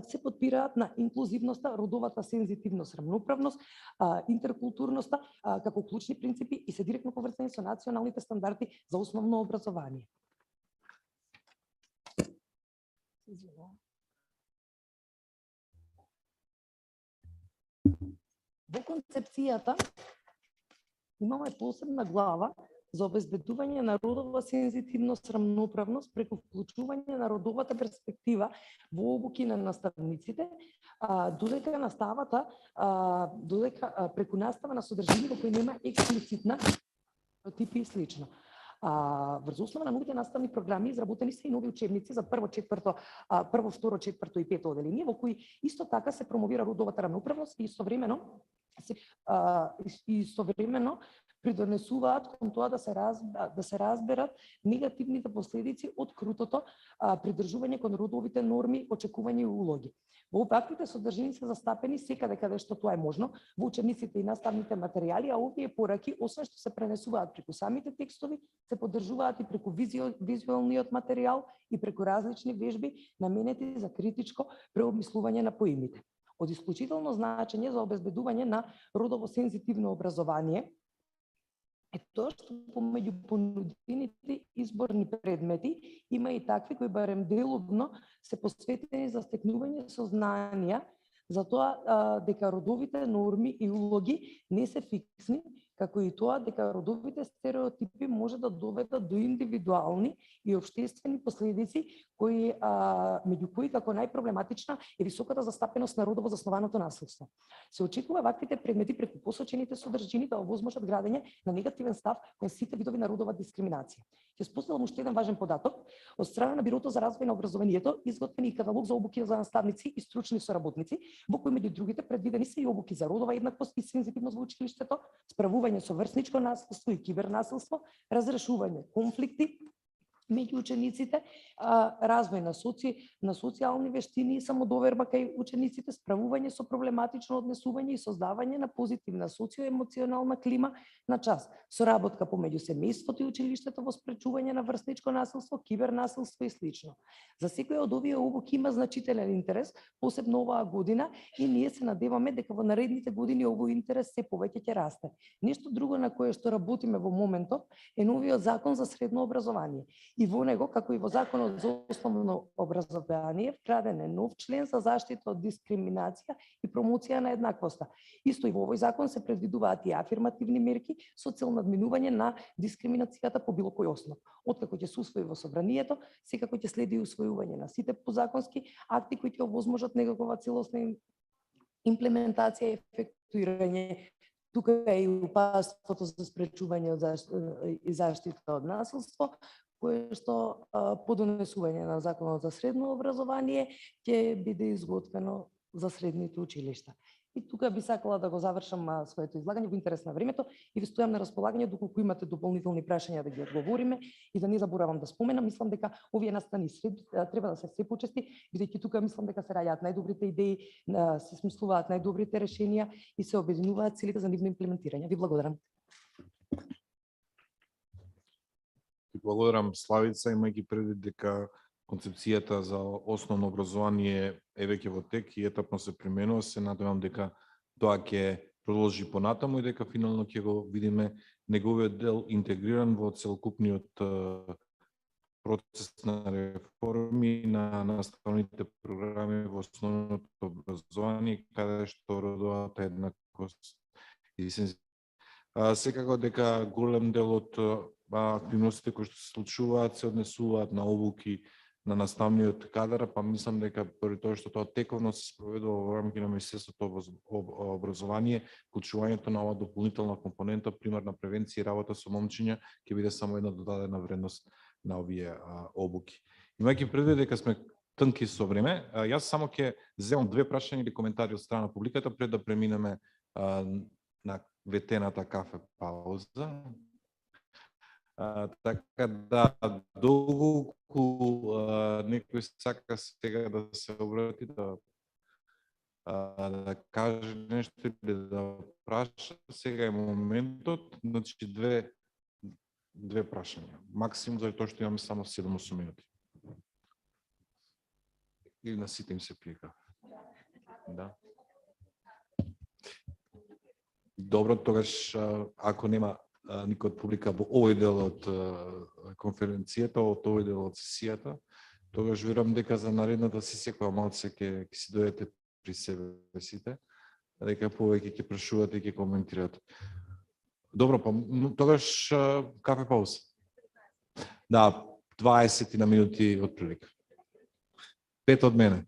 се подпираат на инклузивноста, родовата сензитивност, рамноправност, интеркултурноста како клучни принципи и се директно поврзани со националните стандарди за основно образование. Во концепцијата имаме посебна глава за обезбедување на родова сензитивност, рамноправност преку вклучување на родовата перспектива во обуки на наставниците, додека преку настава на содржини во кои нема експлицитна типи и слично. Врз основа на новите наставни програми изработени се и нови учебници за прво, второ, четврто и пето оделение, во кои исто така се промовира родовата рамноправност и истовремено придонесуваат кон тоа да се разберат негативните последици од крутото придржување кон родовите норми, очекувања и улоги. Во ваквите содржини се застапени секаде каде што тоа е можно во учебниците и наставните материјали, а овие пораки, освен што се пренесуваат преку самите текстови, се поддржуваат и преку визуелниот материјал и преку различни вежби наменети за критичко преобмислување на поимите. Од исклучително значење за обезбедување на родово сензитивно образование е тоа што помеѓу понудените изборни предмети има и такви кои барем деловно се посветени за стекнување сознанија за тоа дека родовите норми и улоги не се фиксни, како и тоа дека родовите стереотипи може да доведат до индивидуални и општествени последици кои меѓу кои како најпроблематична е високата застапеност на родово заснованото насилство. Се очекува ваквите предмети преку посочените содржини да овозможат градење на негативен став кон сите видови на родова дискриминација. Ќе споделам уште еден важен податок. Од страна на Бирото за развој на образованието изготвен и каталог за обуки за наставници и стручни соработници, во кои меѓу другите предвидени се и обуки за родова еднаквост и сензитивност во училиштето, справување со врсничко насилство и кибернасилство, разрешување конфликти меѓу учениците, развој на социјални вештини и самодоверба кај учениците, справување со проблематично однесување и создавање на позитивна социоемоционална клима на час, соработка помеѓу семејството и училиштето во спречување на врсничко насилство, кибернасилство и слично. За секој од овие обуки има значителен интерес, посебно оваа година, и ние се надеваме дека во наредните години овој интерес се повеќе ќе расте. Нешто друго на кое што работиме во моментов е новиот закон за средно образование. И во него, како и во Законот за основно образование, вграден е нов член за заштита од дискриминација и промоција на еднаквоста. Исто и во овој закон се предвидуваат и афирмативни мерки со цел надминување на дискриминацијата по било кој основ. Откако ќе се усвои во собранието, секако ќе следи усвојување на сите подзаконски акти кои ќе овозможат некаква целосна имплементација и ефектуирање. Тука е и упатството за спречување и заштита од насилство, кое што по донесување на Законот за средно образование ќе биде изготвено за средните училишта. И тука би сакала да го завршам своето излагање во интерес на времето и ви стојам на располагање доколку имате дополнителни прашања да ги одговориме и да не заборавам да споменам. Мислам дека овие настани сред треба да се почести, бидејќи тука мислам дека се раѓаат најдобрите идеи, се смислуваат најдобрите решенија и се обединуваат целите за нивно имплементирање. Ви благодарам. Ти благодарам, Славица, имајќи предвид дека концепцијата за основно образование е веќе во тек и етапно се применува, се надевам дека тоа ќе продолжи понатаму и дека финално ќе го видиме неговиот дел интегриран во целокупниот процес на реформи на наставните програми во основното образование, каде што родовата еднаквост и секако дека голем дел од активностите кои што се случуваат се однесуваат на обуки на наставниот кадар, па мислам дека поради тоа што тоа тековно се спроведува во рамки на Министерството образование, вклучувањето на оваа дополнителна компонента, примарна превенција и работа со момчиња, ќе биде само една додадена вредност на овие обуки. Имајќи предвид дека сме тнки со време, јас само ќе земам две прашања или коментари од страна на публиката пред да преминеме на ветената кафе пауза. Така да, доколку некој сака сега да се обрати, да каже нешто или да праша, сега е моментот, значи две прашања. Максимум, заради тоа што имаме само 7-8 минути. Или на сите им се пие кафе. Да. Добро, тогаш ако нема никој од публика во овој дел од конференцијата, од овој дел од сесијата, тогаш верувам дека за наредната сесија која малце ќе си дојдете при себе сите, дека повеќе ќе прашувате и ќе коментирате. Добро, па тогаш кафе пауза. Да, 20 на минути од прилика. 5 од мене.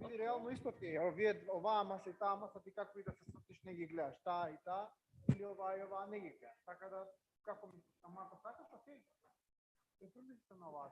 Види, реално исто ти е. Оваа маса и таа маса, ти како и да се срутиш не ги гледаш, таа и таа, или оваа и оваа не ги гледаш. Така да, како ми, ама ако сакаш, окей. Се трудиш на оваа.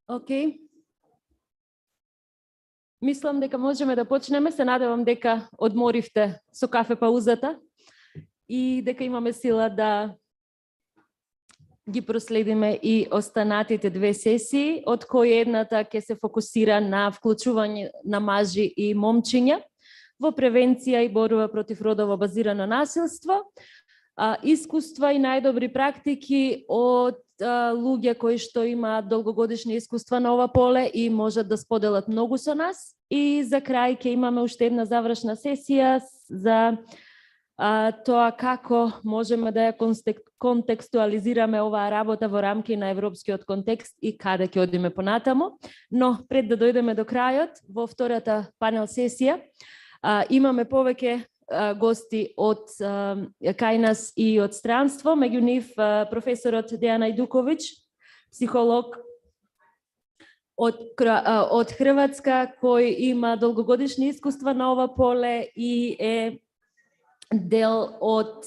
Океј. Мислам дека можеме да почнеме. Се надевам дека одморивте со кафе паузата и дека имаме сила да ги проследиме и останатите две сесии, од кои едната ќе се фокусира на вклучување на мажи и момчиња во превенција и борба против родово базирано насилство, искуства и најдобри практики од луѓе кои што имаат долгогодишни искуства на ова поле и можат да споделат многу со нас. И за крај ќе имаме уште една завршна сесија за тоа како можеме да ја контекстуализираме оваа работа во рамки на европскиот контекст и каде ќе одиме понатаму. Но пред да дојдеме до крајот, во втората панел сесија имаме повеќе гости од кај нас и од странство, меѓу нив професорот Дејан Ајдуковиќ, психолог од Хрватска, кој има долгогодишни искуства на ова поле и е дел од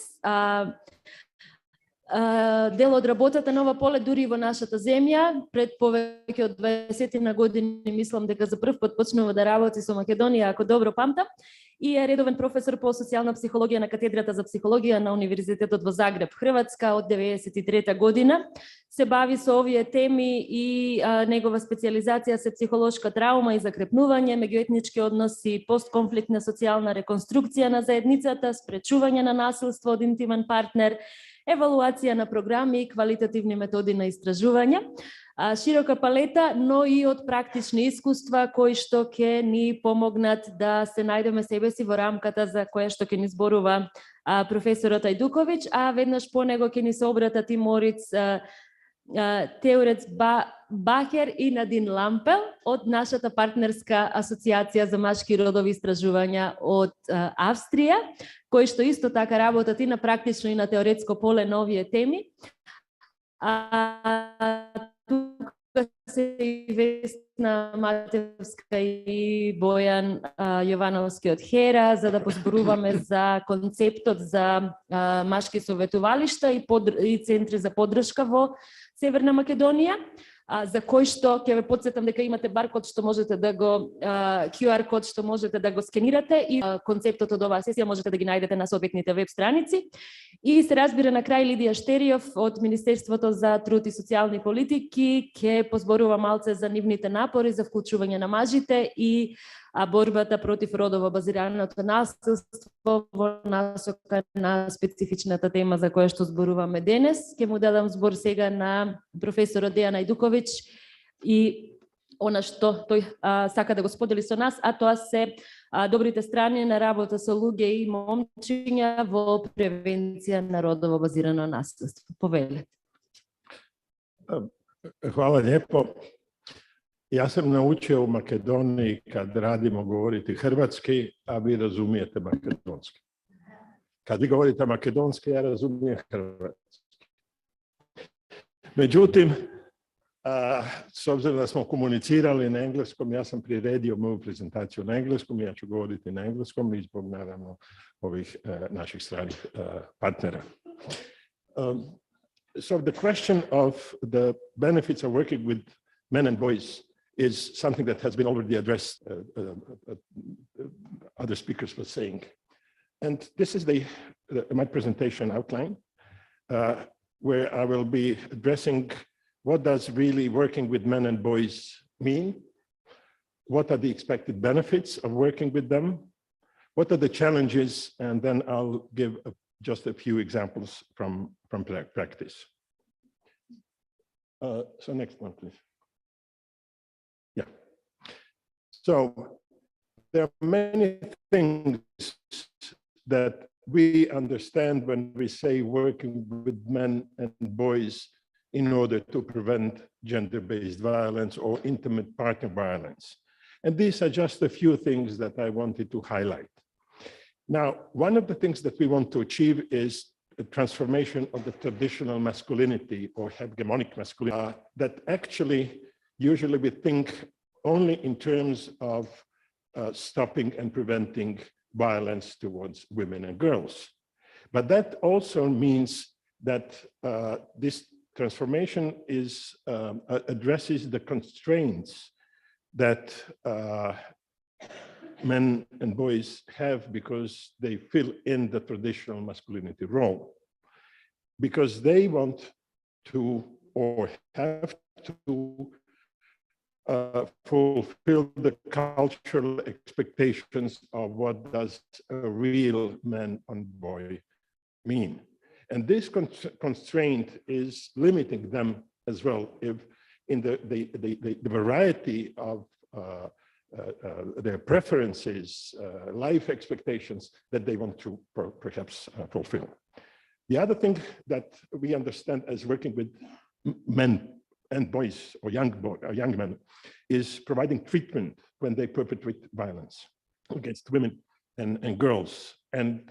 работата на ова поле дури во нашата земја. Пред повеќе од 20 на години мислам дека за прв пат почнува да работи со Македонија, ако добро памтам, и е редовен професор по социјална психологија на катедрата за психологија на Универзитетот во Загреб, Хрватска, од 93 година. Се бави со овие теми и негова специјализација се психолошка траума и закрепнување, меѓуетнички односи, постконфликтна социјална реконструкција на заедницата, спречување на насилство од интимен партнер, евалуација на програми и квалитативни методи на истражување. Широка палета, но и од практични искуства кои што ќе ни помогнат да се најдеме себе си во рамката за која што ќе ни зборува професорот Ајдуковиќ, а веднаш по него ќе ни се обратат и Мориц Теурец Бахер и Надин Лампел од нашата партнерска асоциација за машки родови истражувања од Австрија, кои што исто така работат и на практично и на теоретско поле на овие теми. Тука се и Весна Матевска и Бојан Јовановски од Хера, за да позборуваме за концептот за машки советувалишта и центри за поддршка во Северна Македонија, за кој што ќе ве потсетам дека имате баркод што можете да го QR код што можете да го скенирате и концептот од оваа сесија можете да ги најдете на соодветните веб страници. И се разбира на крај Лидија Штериов од Министерството за труд и социјални политики ќе позборува малце за нивните напори за вклучување на мажите и борбата против родово базираното насилство во насока на специфичната тема за која што зборуваме денес. Ќе му дадам збор сега на професорот Дејан Ајдуковиќ и она што тој сака да го сподели со нас, а тоа се добрите страни на работа со луѓе и момчиња во превенција на родово базирано насилство. Повелете. Hvala lijepo. Ja sam naučio u Makedoniji kad radimo govoriti hrvatski, a vi razumijete makedonski. Kad vi govorite makedonski, ja razumijem hrvatski. Međutim, s obzirom da smo komunicirali na engleskom, ja sam priredio moju prezentaciju na engleskom, ja ću govoriti na engleskom i zbog naravno ovih naših stranih partnera. So the question of the benefits of working with men and boys is something that has been already addressed, other speakers were saying. And this is my presentation outline, where I will be addressing what does really working with men and boys mean? What are the expected benefits of working with them? What are the challenges? And then I'll give just a few examples from practice. So next one, please. Yeah. So there are many things that we understand when we say working with men and boys in order to prevent gender-based violence or intimate partner violence. And these are just a few things that I wanted to highlight. Now, one of the things that we want to achieve is a transformation of the traditional masculinity or hegemonic masculinity that actually usually we think only in terms of stopping and preventing violence towards women and girls. But that also means that this transformation addresses the constraints that men and boys have because they fill in the traditional masculinity role. Because they want to or have to fulfill the cultural expectations of what does a real man and boy mean. And this constraint is limiting them as well if in the variety of their preferences, life expectations that they want to perhaps fulfill. The other thing that we understand as working with men and boys or young men is providing treatment when they perpetrate violence against women and girls and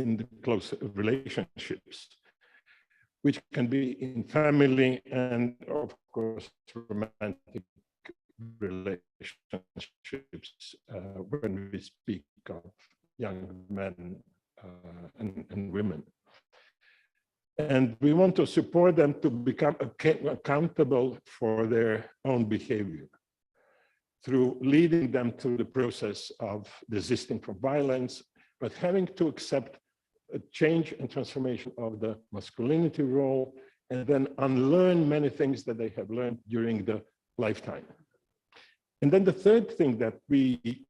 in the close relationships, which can be in family and of course romantic relationships when we speak of young men and women. And we want to support them to become accountable for their own behavior through leading them through the process of desisting from violence, but having to accept a change and transformation of the masculinity role and then unlearn many things that they have learned during the lifetime. And then the third thing that we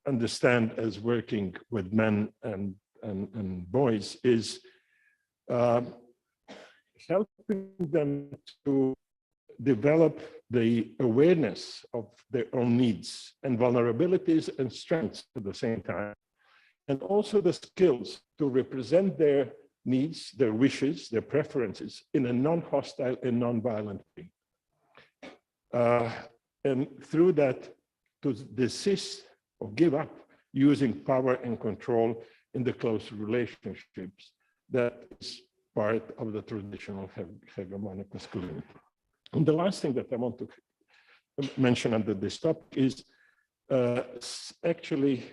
understand as working with men and boys is helping them to develop the awareness of their own needs and vulnerabilities and strengths at the same time, and also the skills to represent their needs, their wishes, their preferences in a non-hostile and non-violent way. And through that, to desist or give up using power and control in the close relationships that is part of the traditional hegemonic masculinity. And the last thing that I want to mention under this topic is actually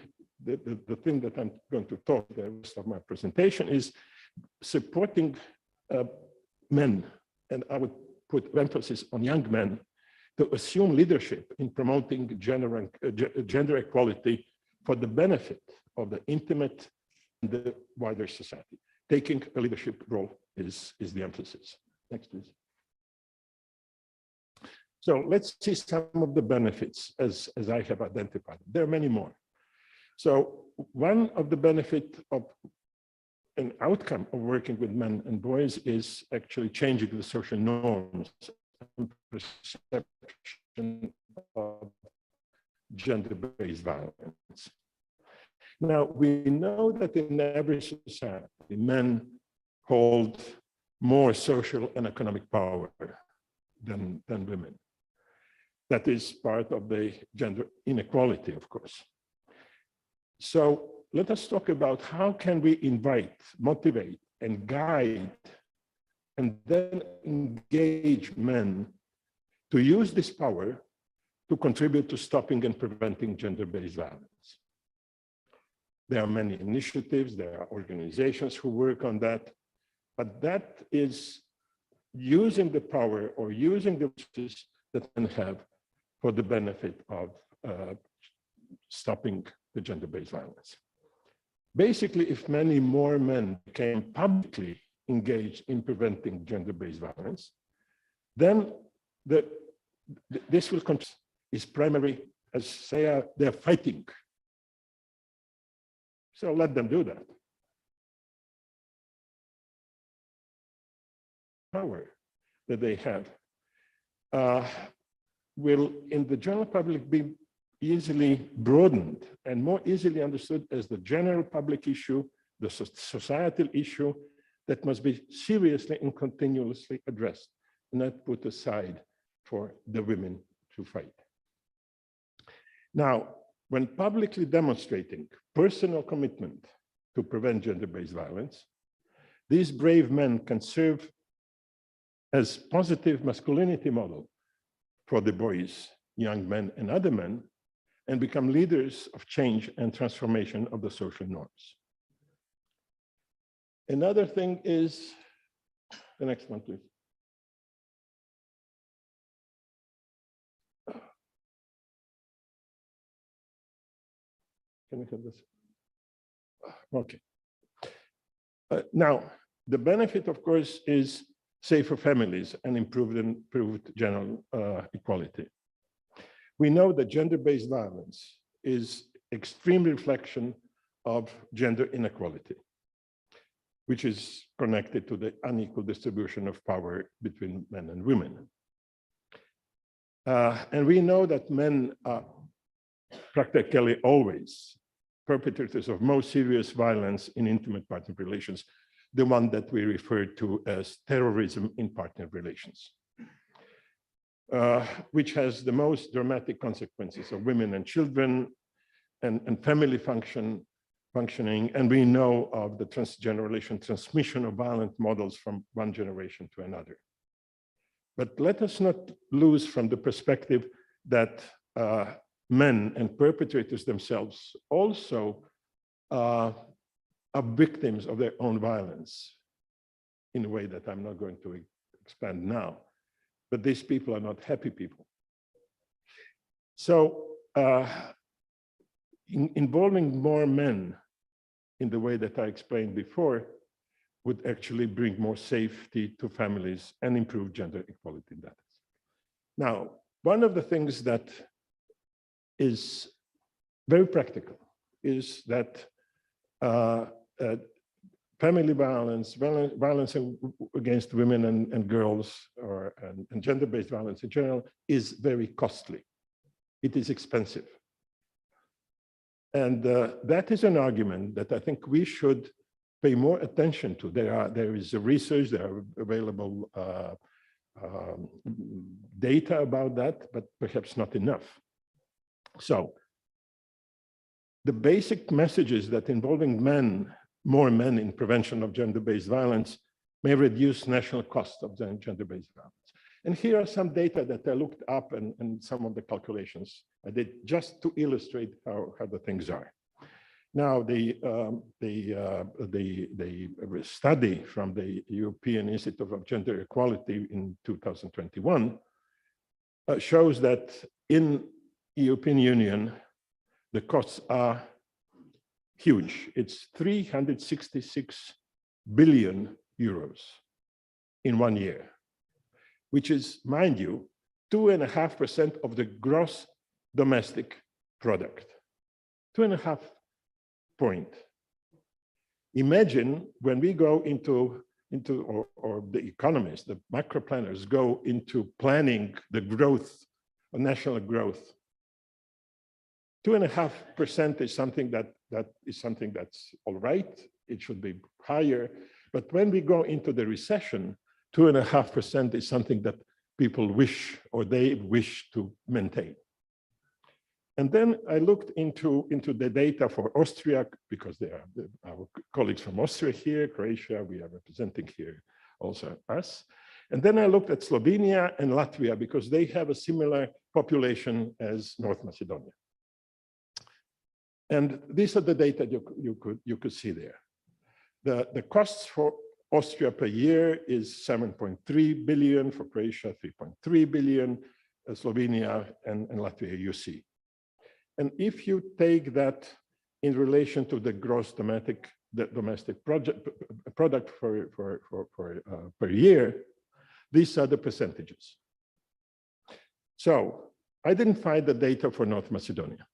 the thing that I'm going to talk the rest of my presentation is supporting men, and I would put emphasis on young men, to assume leadership in promoting gender equality for the benefit of the intimate and the wider society. Taking a leadership role is the emphasis. Next, please. So let's see some of the benefits as I have identified. There are many more. So one of the benefits of an outcome of working with men and boys is actually changing the social norms and perception of gender-based violence. Now, we know that in every society, men hold more social and economic power than women. That is part of the gender inequality, of course. So let us talk about how can we invite, motivate, and guide, and then engage men to use this power to contribute to stopping and preventing gender-based violence. There are many initiatives, there are organizations who work on that, but that is using the power or using the resources that men have for the benefit of stopping the gender-based violence. Basically, if many more men became publicly engaged in preventing gender-based violence, then this will is primary, as say, they're fighting. So let them do that. Power that they have will, in the general public, be easily broadened and more easily understood as the general public issue, the societal issue that must be seriously and continuously addressed, not put aside for the women to fight. Now, when publicly demonstrating personal commitment to prevent gender-based violence, these brave men can serve as positive masculinity model for the boys, young men, and other men, and become leaders of change and transformation of the social norms. Another thing is The next one, please. Can we have this? Okay. Now, the benefit, of course, is safer families and improved general equality. We know that gender-based violence is extreme reflection of gender inequality, which is connected to the unequal distribution of power between men and women. And we know that men are practically always perpetrators of most serious violence in intimate partner relations, the one that we refer to as terrorism in partner relations, which has the most dramatic consequences of women and children and family functioning. And we know of the transgenerational transmission of violent models from one generation to another. But let us not lose from the perspective that men and perpetrators themselves also are victims of their own violence in a way that I'm not going to expand now. But these people are not happy people. So involving more men in the way that I explained before would actually bring more safety to families and improve gender equality in that. Now, one of the things that is very practical is that family violence against women and girls, and gender-based violence in general is very costly. It is expensive. And that is an argument that I think we should pay more attention to. There is research, there are available data about that, but perhaps not enough. So the basic message is that involving more men in prevention of gender-based violence may reduce national costs of gender-based violence. And here are some data that I looked up and some of the calculations I did just to illustrate how the things are. Now, the study from the European Institute of Gender Equality in 2021 shows that in European Union, the costs are huge. It's 366 billion euros in 1 year, which is, mind you, 2.5% of the gross domestic product. 2.5 point. Imagine when we go or the economists, the macro planners go into planning the growth, national growth. 2.5% is something that's all right. It should be higher. But when we go into the recession, 2.5% is something that people wish or they wish to maintain. And then I looked into the data for Austria, because they are our colleagues from Austria here, Croatia, we are representing here also us. And then I looked at Slovenia and Latvia, because they have a similar population as North Macedonia. And these are the data you could see there. The costs for Austria per year is 7.3 billion, for Croatia 3.3 billion, Slovenia and Latvia you see. And if you take that in relation to the gross domestic product per year, these are the percentages. So I didn't find the data for North Macedonia,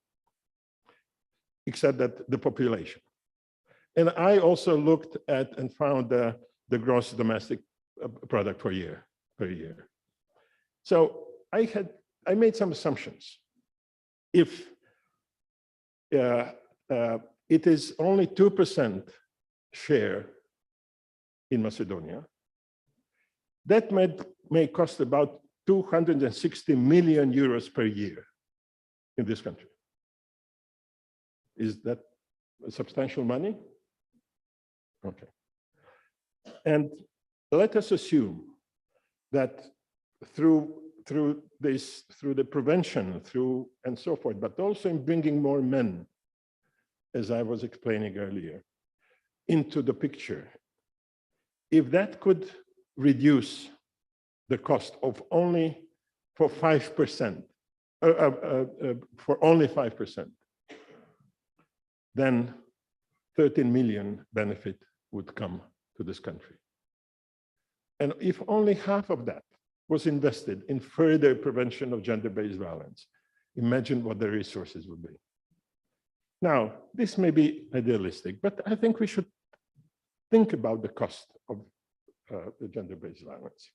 except that the population. And I also looked at and found the gross domestic product per year. So I made some assumptions. If it is only 2% share in Macedonia, that may cost about 260 million euros per year in this country. Is that substantial money? Okay. And let us assume that through the prevention, and so forth, but also in bringing more men, as I was explaining earlier, into the picture. If that could reduce the cost of only for 5%, for only 5%, then 13 million benefit would come to this country. And if only half of that was invested in further prevention of gender-based violence, imagine what the resources would be. Now, this may be idealistic, but I think we should think about the cost of the gender-based violence.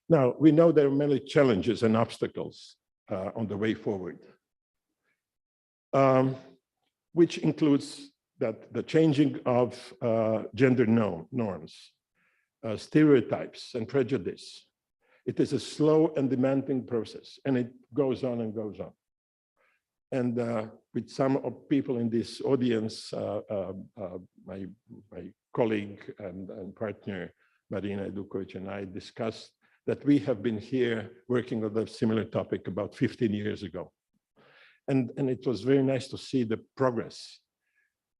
Now, we know there are many challenges and obstacles on the way forward, which includes that the changing of gender norms, stereotypes and prejudice. It is a slow and demanding process, and it goes on and goes on. And with some of people in this audience, my colleague and partner, Marina Edukovic, and I discussed that we have been here working on a similar topic about 15 years ago. And it was very nice to see the progress.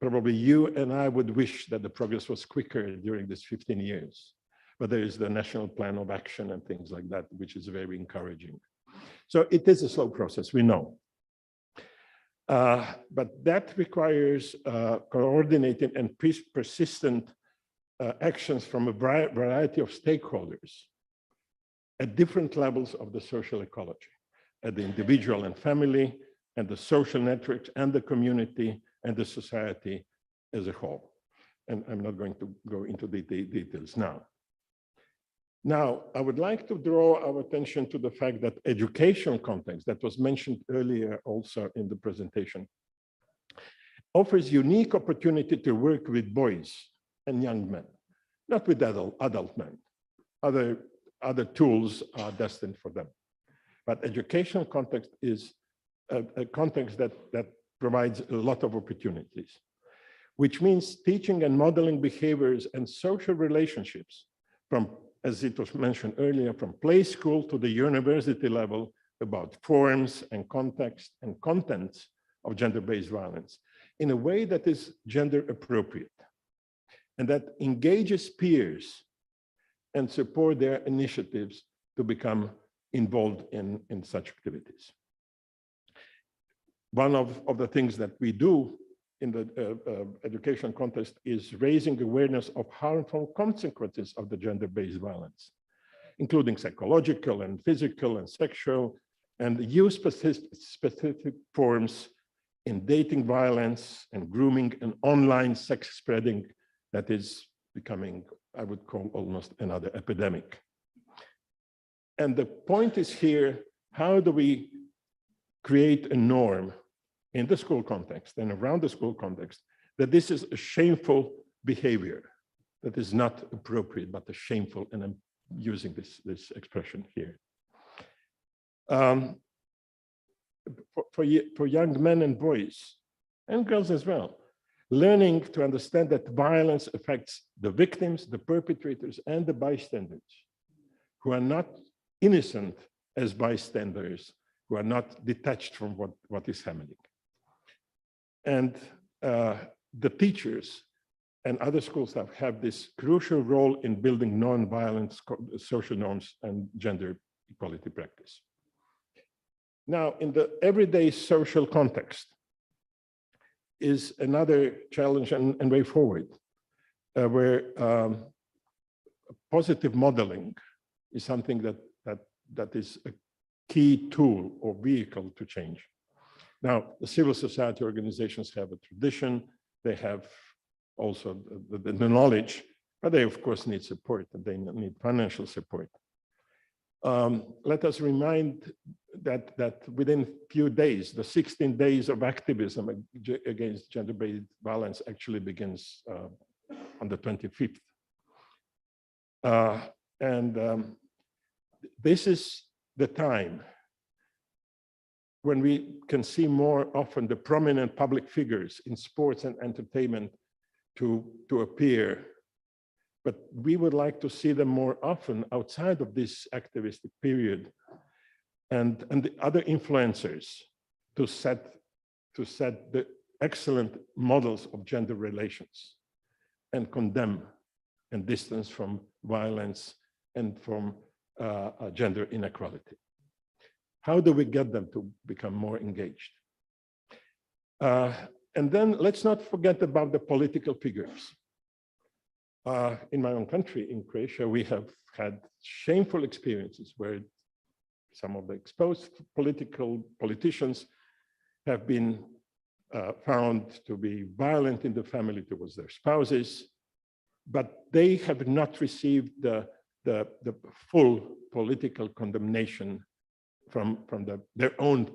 Probably you and I would wish that the progress was quicker during this 15 years, but there is the National Plan of Action and things like that, which is very encouraging. So it is a slow process, we know. But that requires coordinated and persistent actions from a variety of stakeholders at different levels of the social ecology, at the individual and family, and the social networks, and the community, and the society as a whole. And I'm not going to go into the details now. Now, I would like to draw our attention to the fact that educational context, that was mentioned earlier also in the presentation, offers unique opportunity to work with boys and young men, not with adult men. Other tools are destined for them. But educational context is a context that provides a lot of opportunities, which means teaching and modeling behaviors and social relationships from, as it was mentioned earlier, from play school to the university level about forms and context and contents of gender-based violence in a way that is gender appropriate and that engages peers and support their initiatives to become involved in such activities. One of the things that we do in the education context is raising awareness of harmful consequences of the gender-based violence, including psychological and physical and sexual, and use specific forms in dating violence and grooming and online sex spreading that is becoming, I would call, almost another epidemic. And the point is here, how do we create a norm in the school context and around the school context that this is a shameful behavior that is not appropriate, but a shameful, and I'm using this expression here. For young men and boys and girls as well, learning to understand that violence affects the victims, the perpetrators, and the bystanders who are not innocent as bystanders, who are not detached from what is happening. And the teachers and other school staff have this crucial role in building non-violent social norms and gender equality practice. Now, in the everyday social context is another challenge and way forward, where positive modeling is something that is a key tool or vehicle to change. Now, the civil society organizations have a tradition, they have also the knowledge, but they of course need support, and they need financial support. Let us remind that within a few days, the 16 days of activism against gender-based violence actually begins on the 25th. This is the time when we can see more often the prominent public figures in sports and entertainment to appear. But we would like to see them more often outside of this activistic period, and the other influencers to set the excellent models of gender relations and condemn and distance from violence and from gender inequality. How do we get them to become more engaged? And then let's not forget about the political figures. In my own country, in Croatia, we have had shameful experiences where some of the exposed politicians have been found to be violent in the family towards their spouses, but they have not received the full political condemnation from their own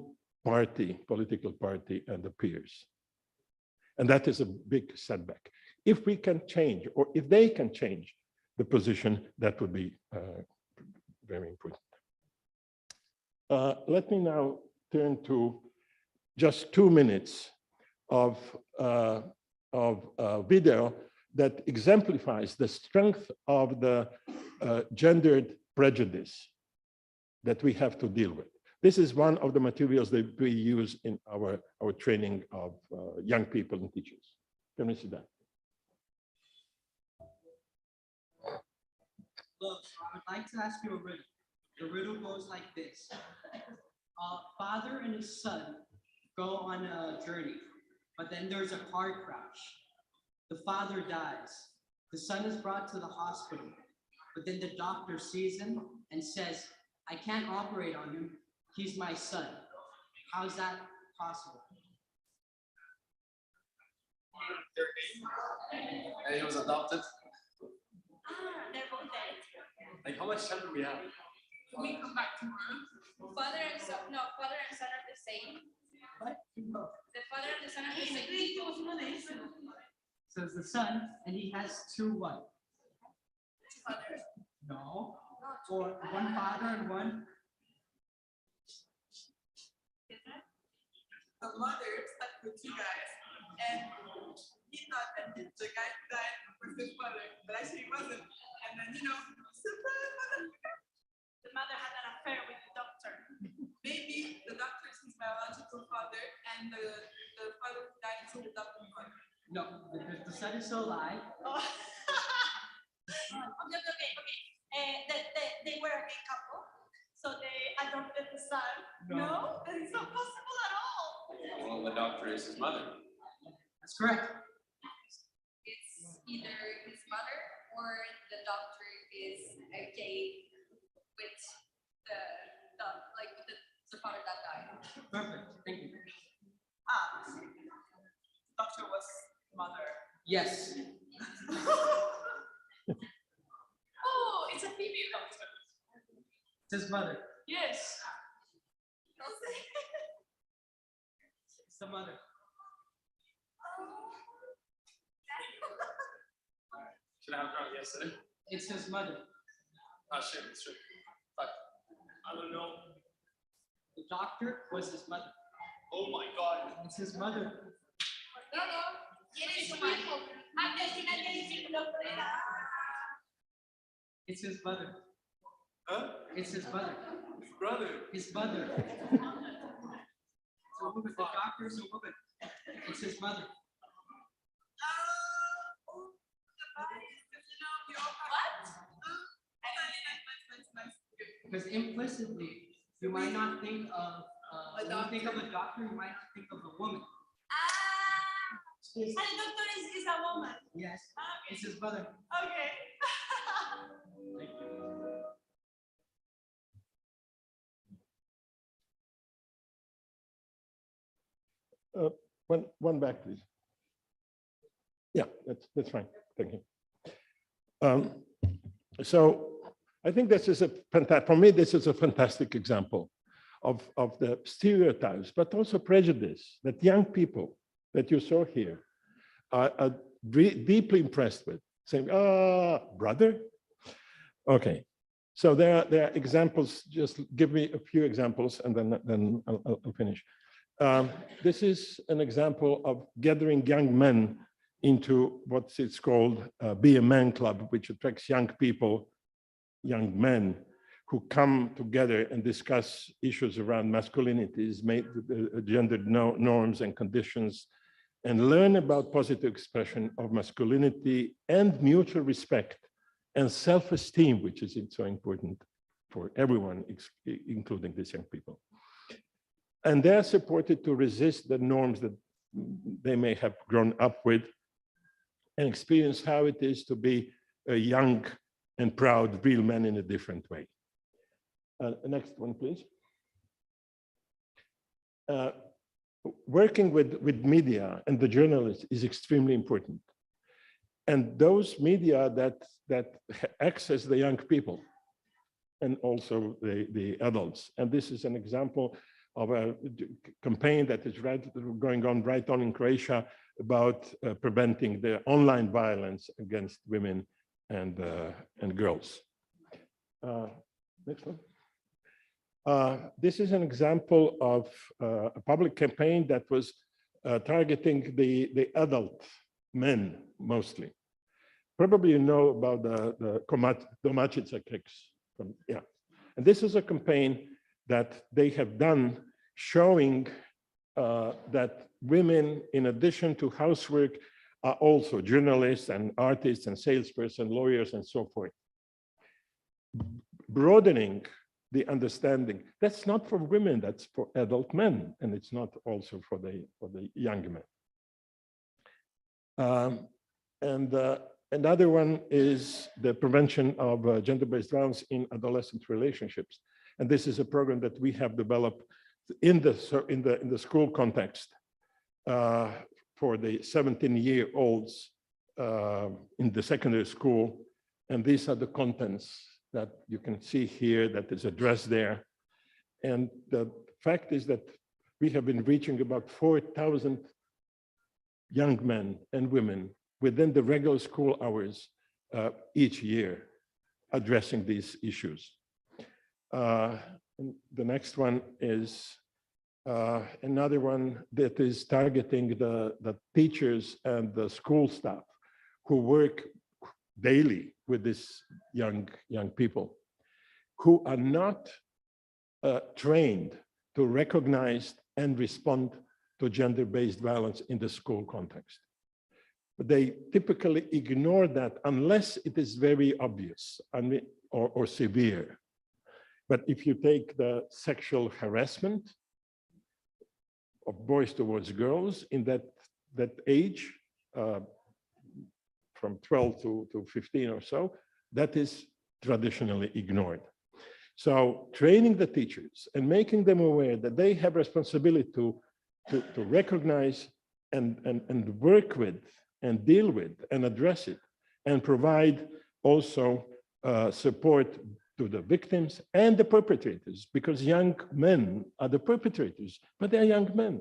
party, political party, and the peers. And that is a big setback. If we can change, or if they can change the position, that would be very important. Let me now turn to just 2 minutes of video that exemplifies the strength of the gendered prejudice that we have to deal with. This is one of the materials that we use in our training of young people and teachers. Can we see that? Look, I would like to ask you a riddle. The riddle goes like this. A father and his son go on a journey, but then there's a car crash. The father dies. The son is brought to the hospital, but then the doctor sees him and says, I can't operate on him. He's my son. How's that possible? And he was adopted. They're both dead. Like, how much time do we have? We come back tomorrow. Father and son, no, father and son are the same. What? The father and the son are the same. So it's the son, and he has two what? Fathers. No. Or one father and one. The mother stuck with two guys, and he thought that the guy who died was his mother, but actually he wasn't. And then, surprise, motherfucker. The mother had an affair with the doctor. Maybe the doctor is his biological father, and the father who died is his adopted father. No, the son is still alive. Oh. Okay. They were a gay couple, so they adopted the son. No, that is not possible at all. Well, the doctor is his mother. That's correct. It's either his mother or the doctor is gay with the father that died. Perfect. Thank you. Doctor was mother. Yes. Oh, it's a female doctor. It's his mother. Yes. It's the mother. Should I have drunk yesterday? It's his mother. Oh shit, it's true. Fuck. I don't know. The doctor was his mother. Oh my god. It's his mother. No. Eres su hijo. Antes que nadie dice doctor era. It's his mother. Huh? It's his mother. His brother. His mother. It's a woman. The doctor is a woman. It's his mother. Because implicitly, you might not think of when you think of a doctor, you might think of a woman. The doctor is a woman. Yes, Okay. it's his mother. Okay. Thank you. One back, please. Yeah, that's fine. Thank you. So I think this is for me, this is a fantastic example of the stereotypes, but also prejudice that young people that you saw here are deeply impressed with, saying, brother? Okay, so there are examples. Just give me a few examples and then I'll finish. This is an example of gathering young men into what it's called Be a Man Club, which attracts young people, young men who come together and discuss issues around masculinities, gendered norms and conditions, and learn about positive expression of masculinity and mutual respect and self-esteem, which is so important for everyone, including these young people. And they are supported to resist the norms that they may have grown up with and experience how it is to be a young and proud real man in a different way. Next one, please. Working with media and the journalists is extremely important. And those media that access the young people and also the adults. And this is an example of a campaign that is going on right on in Croatia about preventing the online violence against women and girls. Next one. This is an example of a public campaign that was targeting the adult men mostly. Probably you know about the Domaćica cakes. Yeah, and this is a campaign that they have done showing that women, in addition to housework, are also journalists and artists and salespersons, lawyers, and so forth. Broadening the understanding. That's not for women, that's for adult men, and it's not also for the young men. Another one is the prevention of gender-based violence in adolescent relationships. And this is a program that we have developed in the school context for the 17-year-olds in the secondary school. And these are the contents that you can see here that is addressed there. And the fact is that we have been reaching about 4,000 young men and women within the regular school hours each year, addressing these issues. The next one is another one that is targeting the teachers and the school staff who work daily with these young people, who are not trained to recognize and respond to gender-based violence in the school context. But they typically ignore that unless it is very obvious or severe. But if you take the sexual harassment of boys towards girls in that age, from 12 to 15 or so, that is traditionally ignored. So training the teachers and making them aware that they have responsibility to recognize and work with and deal with and address it, and provide also support to the victims and the perpetrators, because young men are the perpetrators, but they are young men.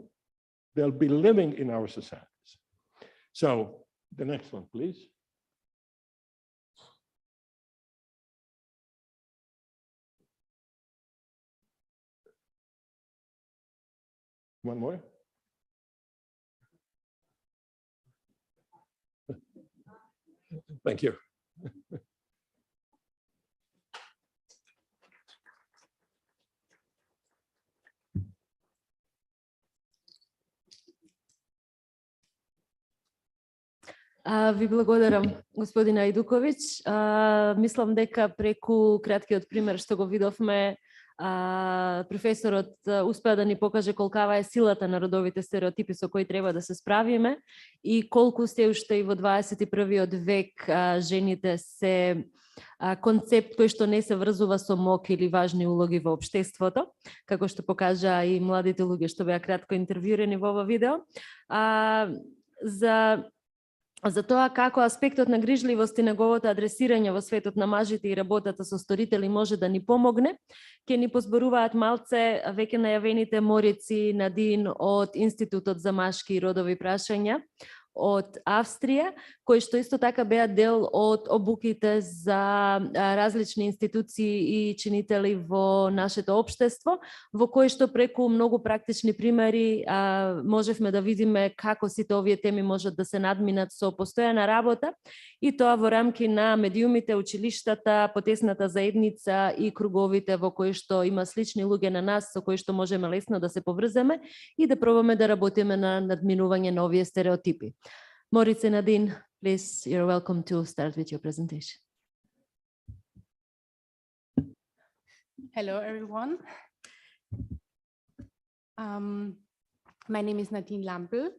They'll be living in our societies. So the next one, please. One more. Thank you. Ви благодарам, господина Ајдуковиќ. Мислам дека преку краткиот пример што го видовме, професорот успеа да ни покаже колкава е силата на родовите стереотипи со кои треба да се справиме и колку се уште и во 21-виот век жените се концепт кој што не се врзува со мок или важни улоги во општеството, како што покажа и младите луѓе што беа кратко интервјуирани во ова видео. За тоа како аспектот на грижливост и неговото адресирање во светот на мажите и работата со сторители може да ни помогне, ќе ни позборуваат малце веќе најавените Морици Надин од Институтот за машки и родови прашања од Австрија, кои што исто така беа дел од обуките за различни институции и чинители во нашето општество, во кои што преку многу практични примери можевме да видиме како сите овие теми можат да се надминат со постојана работа, и тоа во рамки на медиумите, училиштата, потесната заедница и круговите во кои што има слични луѓе на нас, со кои што можеме лесно да се поврземе и да пробаме да работиме на надминување на овие стереотипи. Morice Nadin, please, you're welcome to start with your presentation. Hello, everyone. My name is Nadine Lampel,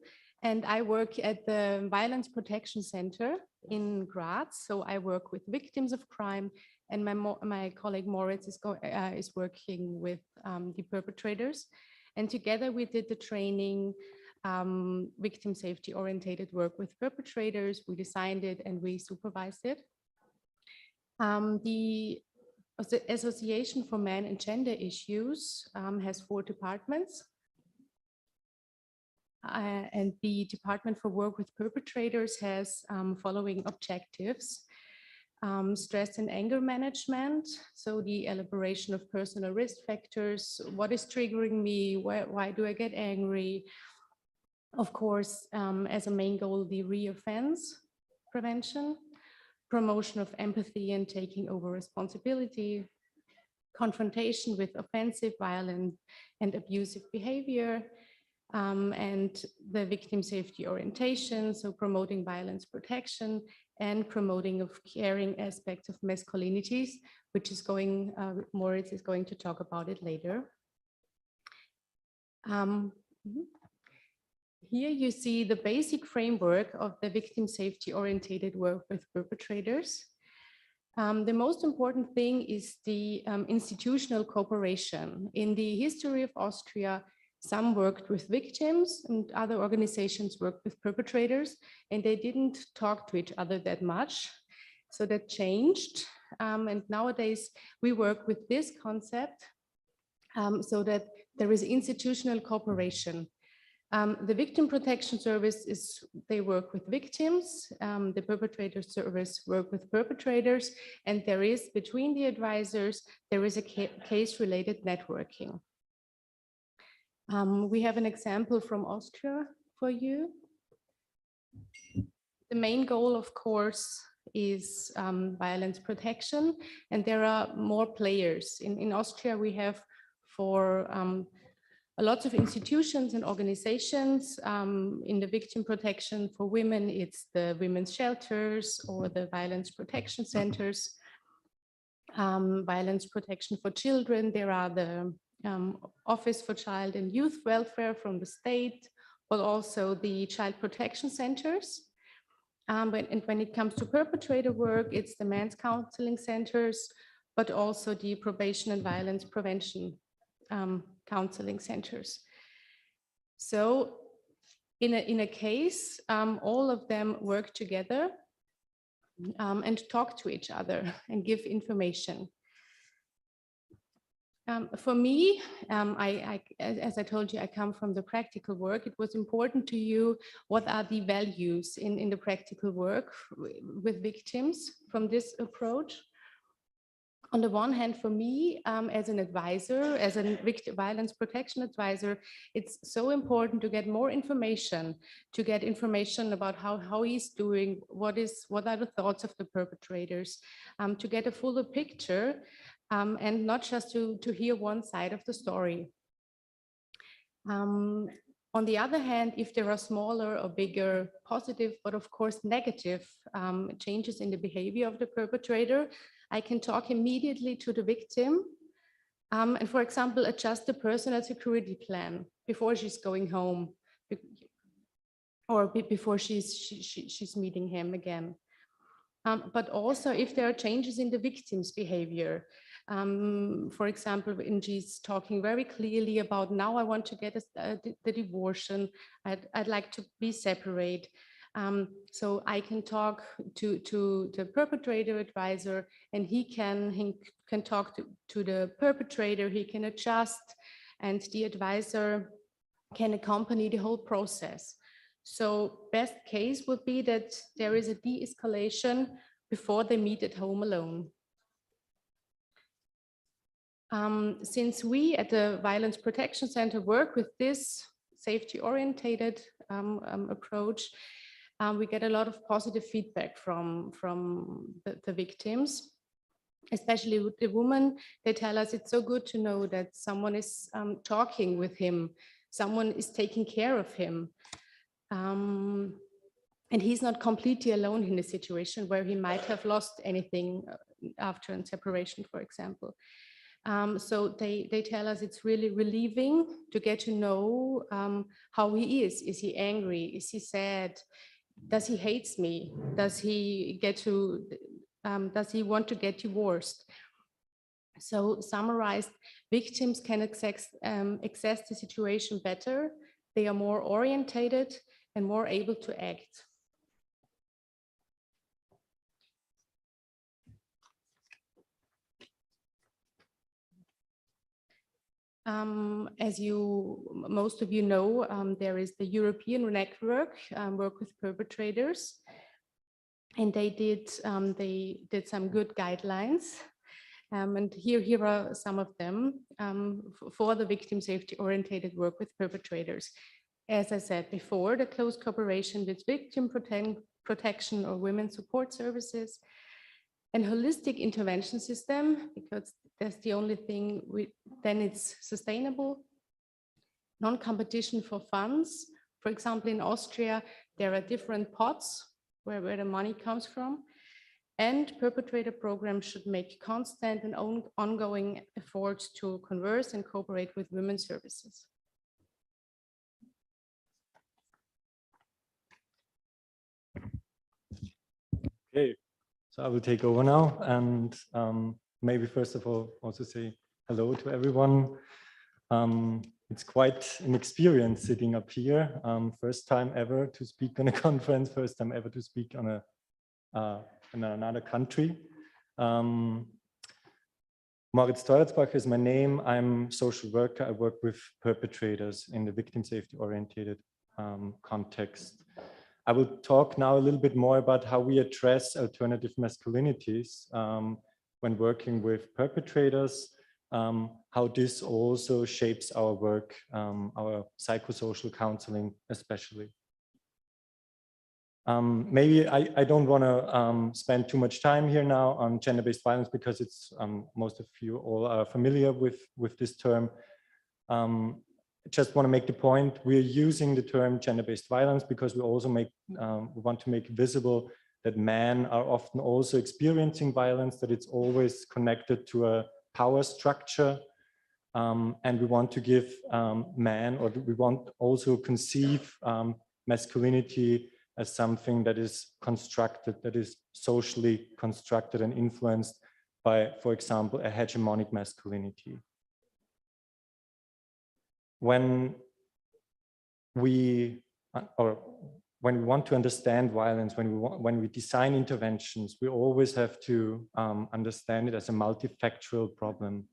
and I work at the Violence Protection Center in Graz. So I work with victims of crime, and my colleague Moritz is working with the perpetrators. And together we did the training, victim safety orientated work with perpetrators. We designed it and we supervised it. The Association for Men and Gender Issues has 4 departments. And the Department for Work with Perpetrators has following objectives: stress and anger management, so the elaboration of personal risk factors, what is triggering me, why do I get angry? Of course, as a main goal, the reoffense prevention, promotion of empathy and taking over responsibility, confrontation with offensive, violent, and abusive behavior, and the victim safety orientation, so promoting violence protection and promoting of caring aspects of masculinities, which is going, Moritz is going to talk about it later. Here you see the basic framework of the victim safety orientated work with perpetrators. The most important thing is the institutional cooperation. In the history of Austria, some worked with victims and other organizations worked with perpetrators, and they didn't talk to each other that much. So that changed. And nowadays we work with this concept so that there is institutional cooperation. The Victim Protection Service they work with victims, the Perpetrator Service work with perpetrators, and there is, between the advisors, there is a case-related networking. We have an example from Austria for you. The main goal, of course, is violence protection, and there are more players. In Austria, we have for lots of institutions and organizations. In the victim protection for women, it's the women's shelters or the violence protection centers. Violence protection for children, there are the Office for Child and Youth Welfare from the state, but also the child protection centers. And when it comes to perpetrator work, it's the men's counseling centers, but also the probation and violence prevention counseling centers. So in a case, all of them work together and talk to each other and give information. For me, as I told you, I come from the practical work. It was important to you, what are the values in the practical work with victims from this approach? On the one hand, for me, as an advisor, as a violence protection advisor, it's so important to get more information, to get information about how he's doing, what are the thoughts of the perpetrators, to get a fuller picture, and not just to hear one side of the story. On the other hand, if there are smaller or bigger positive, but of course negative changes in the behavior of the perpetrator, I can talk immediately to the victim and, for example, adjust the personal security plan before she's going home or before she's meeting him again. But also if there are changes in the victim's behavior, for example, when she's talking very clearly about, now I want to get the divorce, I'd like to be separate. So I can talk to the perpetrator advisor, and he can talk to the perpetrator, he can adjust, and the advisor can accompany the whole process. So best case would be that there is a de-escalation before they meet at home alone. Since we at the Violence Protection Center work with this safety-orientated approach, we get a lot of positive feedback from the victims, especially with the women. They tell us it's so good to know that someone is talking with him, someone is taking care of him. And he's not completely alone in a situation where he might have lost anything after a separation, for example. So they tell us it's really relieving to get to know how he is. Is he angry? Is he sad? Does he hate me? Does he want to get divorced? So summarized, victims can access the situation better. They are more orientated and more able to act. As most of you know, there is the European network, Work with Perpetrators, and they did some good guidelines. And here are some of them for the victim safety oriented work with perpetrators. As I said before, the close cooperation with victim protection or women's support services, and holistic intervention system, because that's the only thing, then it's sustainable. Non-competition for funds. For example, in Austria, there are different pots where the money comes from. And perpetrator programs should make constant and ongoing efforts to converse and cooperate with women's services. Okay, so I will take over now, and maybe first of all also say hello to everyone. It's quite an experience sitting up here. First time ever to speak on a conference, first time ever to speak on in another country. Moritz Teuertsbach is my name. I'm social worker. I work with perpetrators in the victim safety oriented context. I will talk now a little bit more about how we address alternative masculinities when working with perpetrators, how this also shapes our work, our psychosocial counseling especially. Maybe I don't want to spend too much time here now on gender-based violence because it's most of you all are familiar with this term. I just want to make the point, we're using the term gender-based violence because we also we want to make visible that men are often also experiencing violence, that it's always connected to a power structure. And we want to give men, or we want also conceive masculinity as something that is constructed, that is socially constructed and influenced by, for example, a hegemonic masculinity. When we want to understand violence, when we design interventions, we always have to understand it as a multifactorial problem.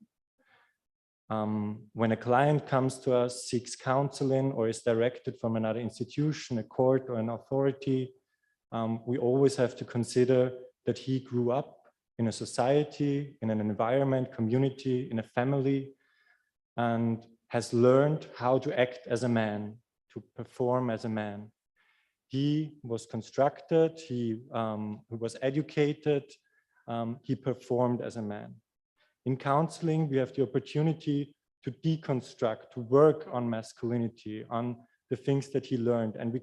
When a client comes to us, seeks counseling, or is directed from another institution, a court or an authority, we always have to consider that he grew up in a society, in an environment, community, in a family, and has learned how to act as a man, to perform as a man. He was constructed, he was educated, he performed as a man. In counseling, we have the opportunity to deconstruct, to work on masculinity, on the things that he learned. And we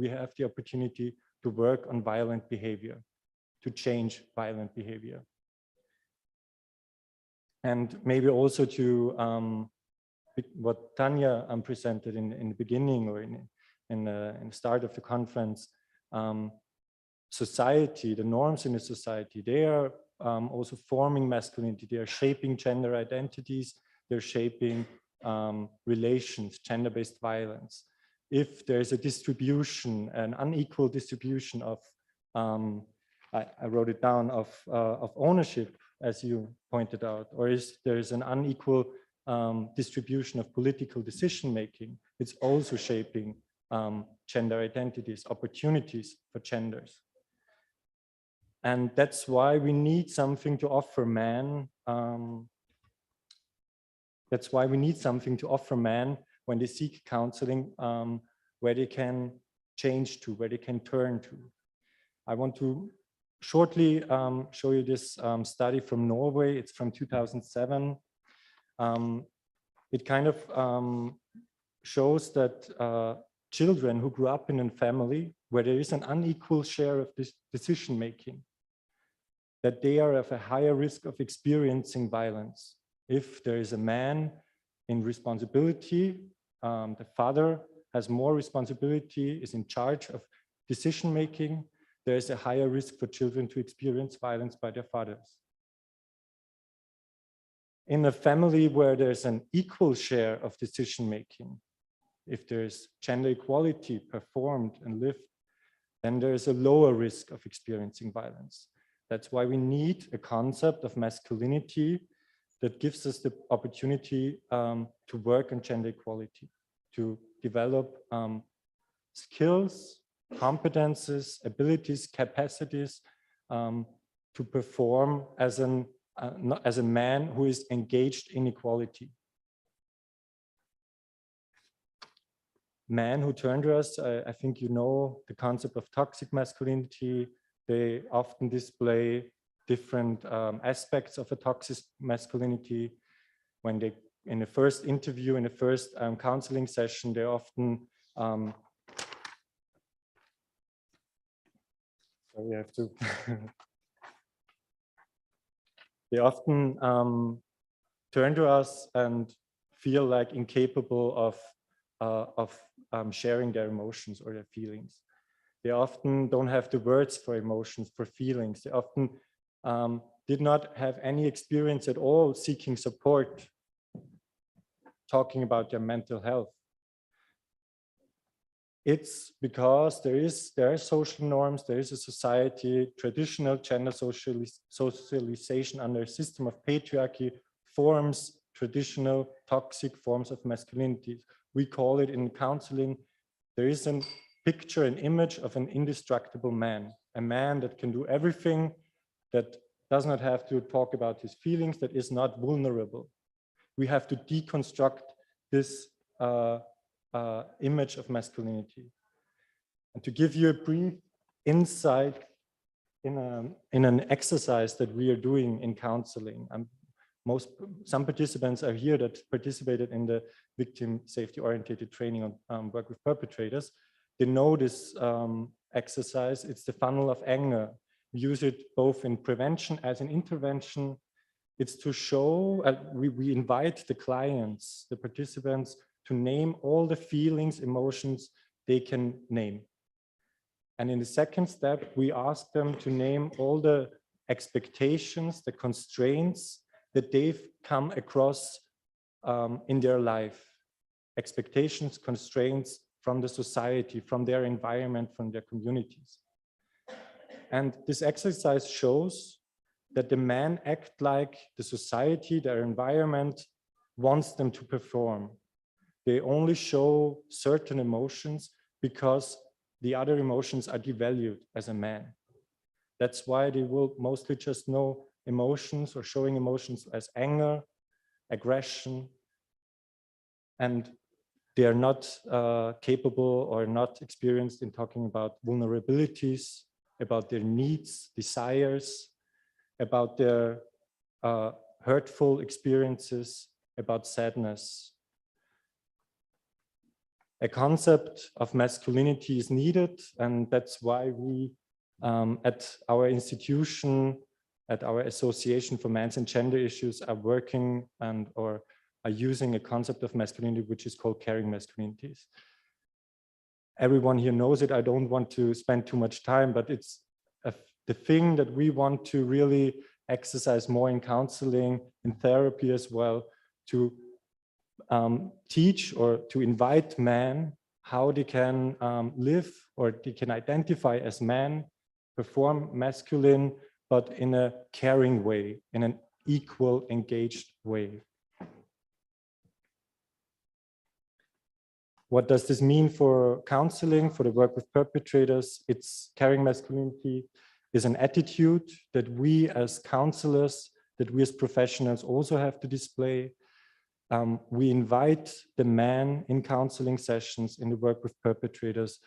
have the opportunity to work on violent behavior, to change violent behavior. And maybe also to what Tanya presented in the beginning or in the start of the conference, society, the norms in the society, they are also forming masculinity, they are shaping gender identities, they're shaping relations, gender-based violence. If there's a distribution, an unequal distribution of, I wrote it down, of ownership, as you pointed out, or there's an unequal distribution of political decision-making, it's also shaping gender identities, opportunities for genders. And that's why we need something to offer men. That's why we need something to offer men when they seek counseling, where they can change to, where they can turn to. I want to shortly show you this study from Norway. It's from 2007. It kind of shows that children who grew up in a family where there is an unequal share of this decision-making, that they are of a higher risk of experiencing violence. If there is a man in responsibility, the father has more responsibility, is in charge of decision-making, there is a higher risk for children to experience violence by their fathers. In a family where there's an equal share of decision-making, if there's gender equality performed and lived, then there is a lower risk of experiencing violence. That's why we need a concept of masculinity that gives us the opportunity to work on gender equality, to develop skills, competences, abilities, capacities to perform as a man who is engaged in equality. Men who turn to us, I think you know the concept of toxic masculinity. They often display different aspects of a toxic masculinity. When they, in the first interview, in the first counseling session, they often sorry, I have to. They often turn to us and feel like incapable of sharing their emotions or their feelings. They often don't have the words for emotions, for feelings. They often did not have any experience at all seeking support, talking about their mental health. It's because there are social norms, there is a society, traditional gender socialization under a system of patriarchy forms traditional toxic forms of masculinity. We call it in counseling, there is a picture, an image of an indestructible man, a man that can do everything, that does not have to talk about his feelings, that is not vulnerable. We have to deconstruct this image of masculinity. And to give you a brief insight in an exercise that we are doing in counseling, some participants are here that participated in the victim safety oriented training on work with perpetrators. They know this exercise. It's the funnel of anger. We use it both in prevention as in intervention. It's to show, we invite the clients, the participants, to name all the feelings, emotions they can name. And in the second step, we ask them to name all the expectations, the constraints that they've come across in their life. Expectations, constraints from the society, from their environment, from their communities. And this exercise shows that the men act like the society, their environment wants them to perform. They only show certain emotions because the other emotions are devalued as a man. That's why they will mostly just know emotions or showing emotions as anger, aggression, and they are not capable or not experienced in talking about vulnerabilities, about their needs, desires, about their hurtful experiences, about sadness. A concept of masculinity is needed, and that's why we at our institution, at our Association for Men's and Gender Issues are working or are using a concept of masculinity which is called caring masculinities. Everyone here knows it. I don't want to spend too much time, but it's the thing that we want to really exercise more in counseling, in therapy as well, to teach or to invite men how they can live or they can identify as men, perform masculine, but in a caring way, in an equal, engaged way. What does this mean for counseling, for the work with perpetrators? It's caring masculinity is an attitude that we as counselors, that we as professionals also have to display. We invite the man in counseling sessions in the work with perpetrators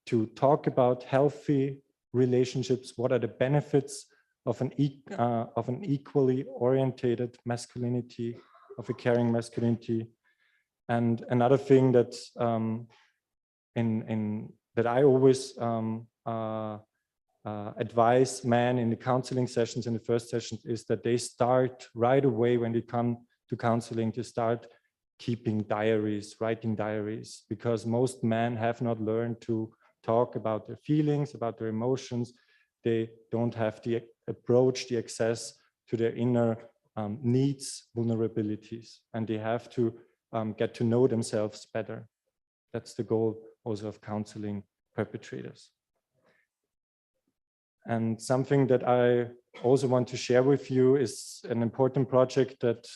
to talk about healthy relationships. What are the benefits of an equally orientated masculinity, of a caring masculinity? And another thing that that I always advise men in the counseling sessions, in the first sessions, is that they start right away when they come to counseling to start keeping diaries, writing diaries, because most men have not learned to talk about their feelings, about their emotions. They don't have the approach, the access to their inner needs, vulnerabilities, and they have to get to know themselves better. That's the goal also of counseling perpetrators. And something that I also want to share with you is an important project that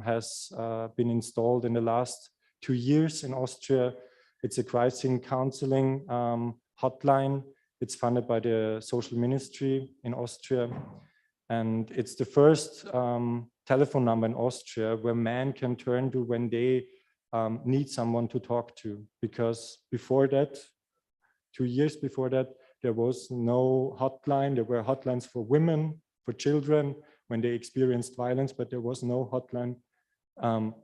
has been installed in the last 2 years in Austria. It's a crisis counseling hotline. It's funded by the social ministry in Austria. And it's the first telephone number in Austria where men can turn to when they need someone to talk to. Because before that, 2 years before that, there was no hotline. There were hotlines for women, for children, when they experienced violence, but there was no hotline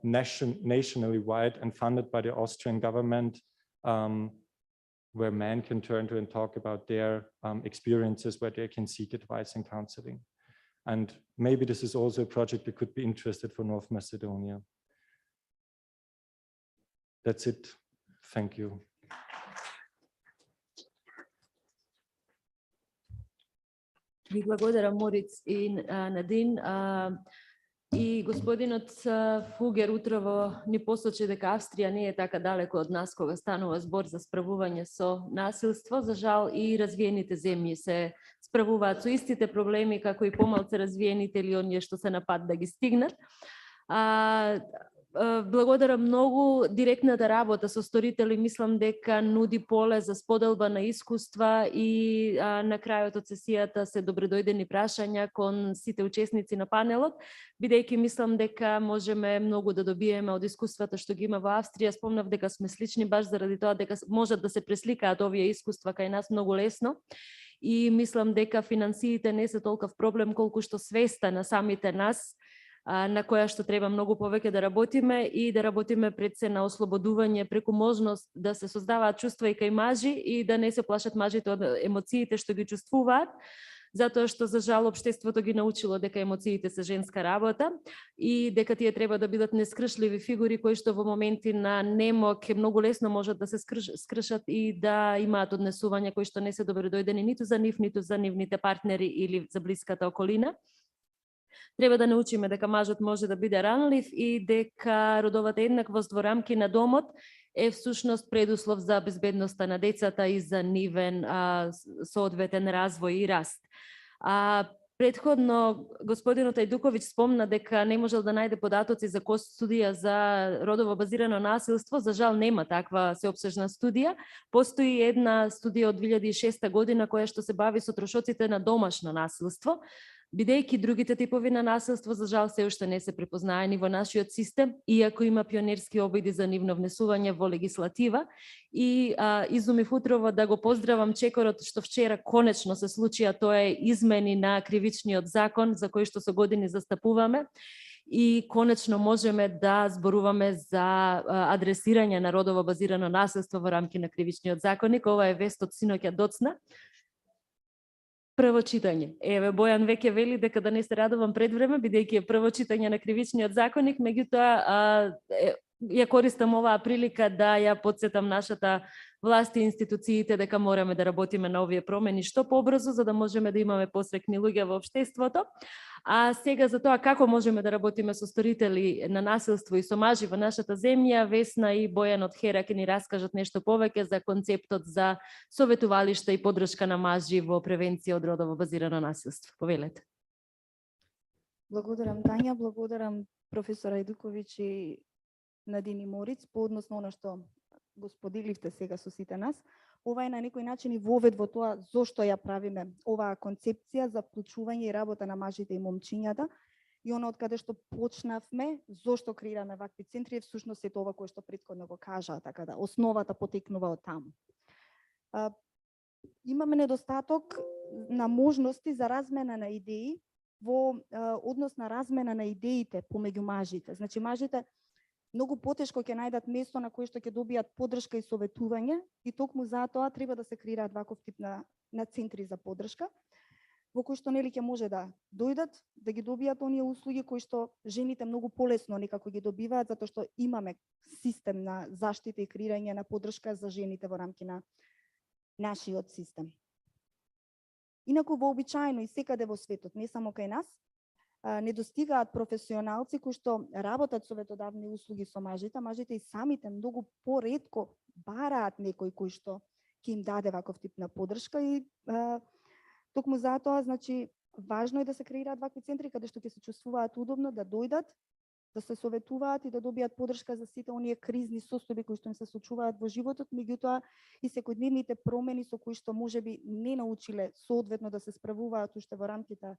nationally wide and funded by the Austrian government, where men can turn to and talk about their experiences, where they can seek advice and counseling. And maybe this is also a project that could be interested for North Macedonia. That's it. Thank you. Ви благодарам, Мориц и Надин. И господинот Фугер утрово ни посочи дека Австрија не е така далеко од нас кога станува збор за справување со насилство. За жал и развиените земји се справуваат со истите проблеми како и помалку развиените или оние што се на пат да ги стигнат. Благодарам многу. Директната работа со сторители мислам дека нуди поле за споделба на искуства и на крајот од сесијата се добредојдени прашања кон сите учесници на панелот, бидејќи мислам дека можеме многу да добиеме од искуствата што ги има во Австрија. Спомнав дека сме слични баш заради тоа дека можат да се пресликаат овие искуства кај нас многу лесно. И мислам дека финансиите не се толков проблем колку што свеста на самите нас, на која што треба многу повеќе да работиме и да работиме пред се на ослободување преку можност да се создаваат чувства и кај мажи и да не се плашат мажите од емоциите што ги чувствуваат, затоа што за жал општеството ги научило дека емоциите се женска работа и дека тие треба да бидат нескршливи фигури кои што во моменти на немок многу лесно можат да се скршат и да имаат однесувања кои што не се добредојдени ниту за нив, ниту за нивните партнери или за блиската околина. Треба да научиме дека мажот може да биде ранлив и дека родовата еднаквост во рамки на домот е всушност предуслов за безбедноста на децата и за нивен соодветен развој и раст. Предходно господинот Ајдуковиќ спомна дека не можел да најде податоци за студија за родово базирано насилство. За жал нема таква сеопсежна студија. Постои една студија од 2006 година која што се бави со трошоците на домашно насилство, бидејќи другите типови на насилство за жал се уште не се препознаени во нашиот систем, иако има пионерски обиди за нивно внесување во легислатива. И изумив утрово да го поздравам чекорот што вчера конечно се случија, тоа е измени на кривичниот закон за кој што со години застапуваме. И конечно можеме да зборуваме за адресирање на родово базирано насилство во рамки на кривичниот законник. Ова е вест од синоќа доцна. Прво читање. Еве, Бојан веќе вели дека да не се радувам пред време, бидејќи е прво читање на кривичниот законник, меѓутоа ја користам оваа прилика да ја потсетам нашата власт и институциите дека мораме да работиме на овие промени што побрзо, за да можеме да имаме посрекни луѓе во општеството. А сега за тоа како можеме да работиме со сторители на насилство и со мажи во нашата земја, Весна и Бојан од Хера ќе ни раскажат нешто повеќе за концептот за советувалишта и поддршка на мажи во превенција од родово базирано насилство. Повелете. Благодарам, Тања, благодарам професор Ајдуковиќ и Надин и Мориц по однос на оно што го споделивте сега со сите нас. Ова е на некој начин и вовед во тоа зошто ја правиме оваа концепција за вклучување и работа на мажите и момчињата. И оно од каде што почнавме, зошто креираме вакви центри, е всушност е тоа кое што претходно го кажа, така да основата потекнува од таму. Имаме недостаток на можности за размена на идеи во однос на размена на идеите помеѓу мажите. Значи мажите многу потешко ќе најдат место на кое што ќе добијат поддршка и советување и токму затоа треба да се креираат ваков тип на центри за поддршка. во кои што нели ќе може да дојдат, да ги добијат оние услуги кои што жените многу полесно некако ги добиваат, затоа што имаме систем на заштита и креирање на поддршка за жените во рамки на нашиот систем. Инаку вообичаено и секаде во светот, не само кај нас, недостигаат професионалци кои што работат советодавни услуги со мажите, мажите и самите многу поретко бараат некој кој што ќе им даде ваков тип на поддршка и токму затоа, значи, важно е да се креираат вакви центри каде што ќе се чувствуваат удобно да дојдат, да се советуваат и да добијат поддршка за сите оние кризни состојби кои што им се случуваат во животот, меѓутоа и секојдневните промени со кои што можеби не научиле соодветно да се справуваат уште во рамките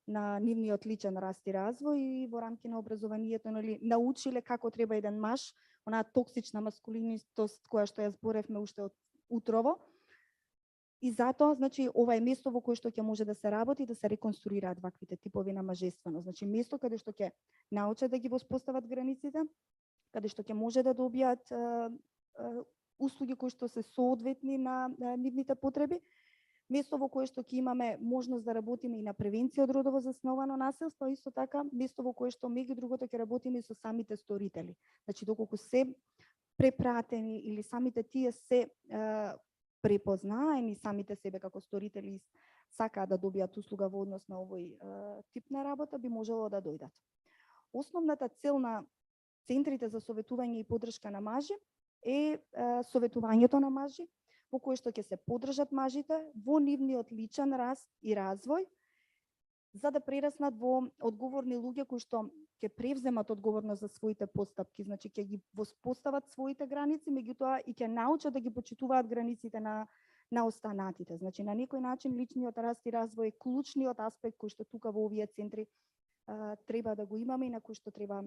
на нивниот личен раст и развој и во рамки на образованието, нели, научиле како треба еден маж, онаа токсична маскулинистост која што ја зборевме уште од утрово. И затоа, значи, ова е место во кое што ќе може да се работи, да се реконструираат ваквите типови на мажествено. Значи, место каде што ќе научат да ги воспостават границите, каде што ќе може да добијат услуги кои што се соодветни на нивните потреби, место во кое што ќе имаме можност да работиме и на превенција од родово засновано насилство, исто така место во кое што меѓу другото ќе работиме и со самите сторители. Значи, доколку се препратени или самите тие се препознаени самите себе како сторители сакаат да добијат услуга во однос на овој тип на работа, би можело да дојдат. Основната цел на центрите за советување и поддршка на мажи е советувањето на мажи, во кое што ќе се поддржат мажите во нивниот личен раст и развој, за да прераснат во одговорни луѓе кои што ќе превземат одговорност за своите постапки, значи ќе ги воспостават своите граници, меѓутоа и ќе научат да ги почитуваат границите на останатите. Значи на некој начин личниот раст и развој е клучниот аспект кој што тука во овие центри треба да го имаме и на кој што треба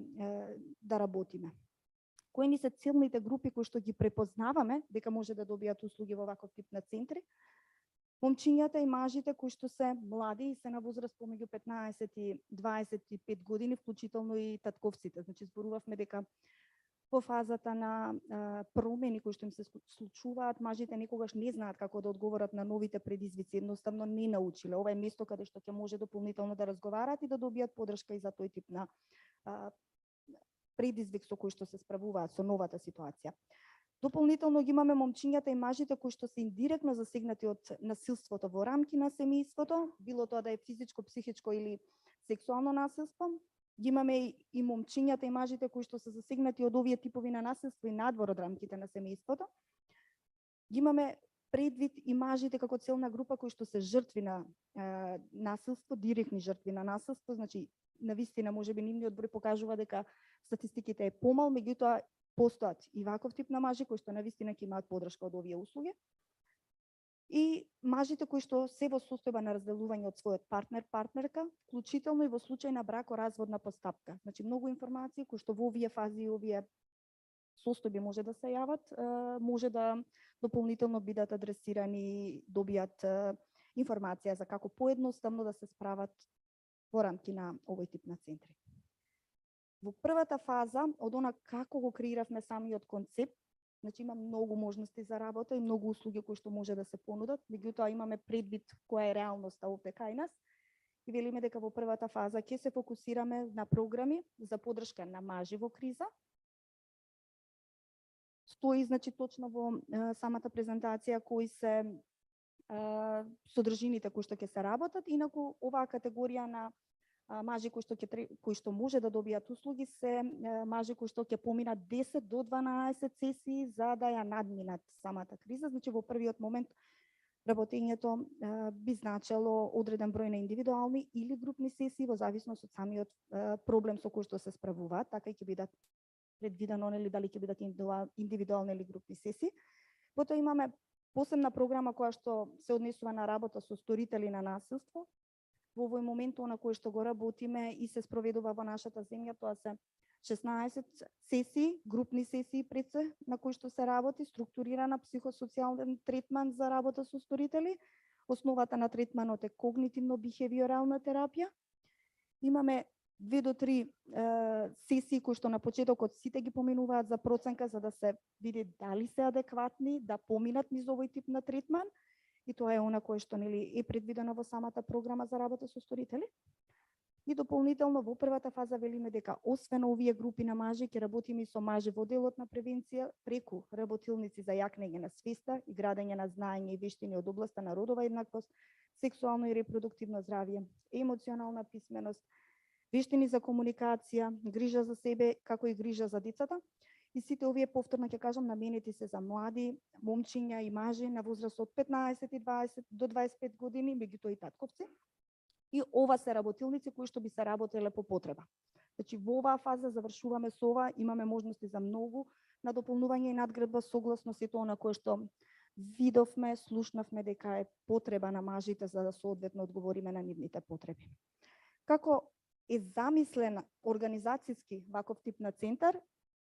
да работиме. Кои ни се целните групи кои што ги препознаваме дека може да добијат услуги во ваков тип на центри? Момчињата и мажите кои што се млади и се на возраст помеѓу 15 и 25 години, вклучително и татковците. Значи зборувавме дека во фазата на промени кои што им се случуваат, мажите некогаш не знаат како да одговорат на новите предизвици, едноставно не научиле. Ова е место каде што ќе може дополнително да разговараат и да добијат поддршка и за тој тип на предизвик со кој што се справуваат со новата ситуација. Дополнително ги имаме момчињата и мажите кои што се индиректно засегнати од насилството во рамки на семејството, било тоа да е физичко, психичко или сексуално насилство. Ги имаме и момчињата и мажите кои што се засегнати од овие типови на насилство и надвор од рамките на семејството. Ги имаме предвид и мажите како целна група кои што се жртви на насилство, директни жртви на насилство, значи навистина можеби нивниот број покажува дека статистиките е помал, меѓутоа постојат и ваков тип на мажи кои што навистина ќе имаат поддршка од овие услуги. И мажите кои што се во состојба на разделување од својот партнер, партнерка, вклучително и во случај на бракоразводна постапка. Значи многу информации кои што во овие фази и овие состојби може да се јават, може да дополнително бидат адресирани и добијат информација за како поедноставно да се справат во рамки на овој тип на центри. Во првата фаза, од она како го креиравме самиот концепт, значи има многу можности за работа и многу услуги кои што може да се понудат, меѓутоа имаме предвид која е реалноста овде кај нас и велиме дека во првата фаза ќе се фокусираме на програми за поддршка на мажи во криза. Стои, значи, точно во самата презентација кои се содржините кои што ќе се работат, инаку оваа категорија на мажи кои што може да добијат услуги се мажи кои што ќе поминат 10 до 12 сесии за да ја надминат самата криза. Значи во првиот момент работењето би значело одреден број на индивидуални или групни сесии во зависност од самиот проблем со кој што се справуваат, така и ќе бидат предвидено нели дали ќе бидат индивидуални или групни сесии. Потоа имаме посебна програма која што се однесува на работа со сторители на насилство. Во овој момент на кој што го работиме и се спроведува во нашата земја, тоа се 16 сесии, групни сесии пред се, на кои што се работи, структурирана психосоцијален третман за работа со сторители. Основата на третманот е когнитивно-бихевиорална терапија. Имаме 2 до 3 сесии кои што на почетокот сите ги поминуваат за проценка за да се види дали се адекватни да поминат низ овој тип на третман. и тоа е она кое што нели е предвидено во самата програма за работа со сторители. И дополнително во првата фаза велиме дека освен овие групи на мажи ќе работиме и со мажи во делот на превенција преку работилници за јакнење на свеста и градење на знаење и вештини од областа на родова еднаквост, сексуално и репродуктивно здравје, емоционална писменост, вештини за комуникација, грижа за себе, како и грижа за децата. И сите овие, повторно ќе кажам, наменети се за млади, момчиња и мажи на возраст од 15 и 20 до 25 години, меѓутоа и татковци. И ова се работилници кои што би се работеле по потреба. Значи, во оваа фаза завршуваме со ова, имаме можности за многу надополнување и надградба согласно сето она кое што видовме, слушнавме дека е потреба на мажите за да соодветно одговориме на нивните потреби. Како е замислен организацијски ваков тип на центар,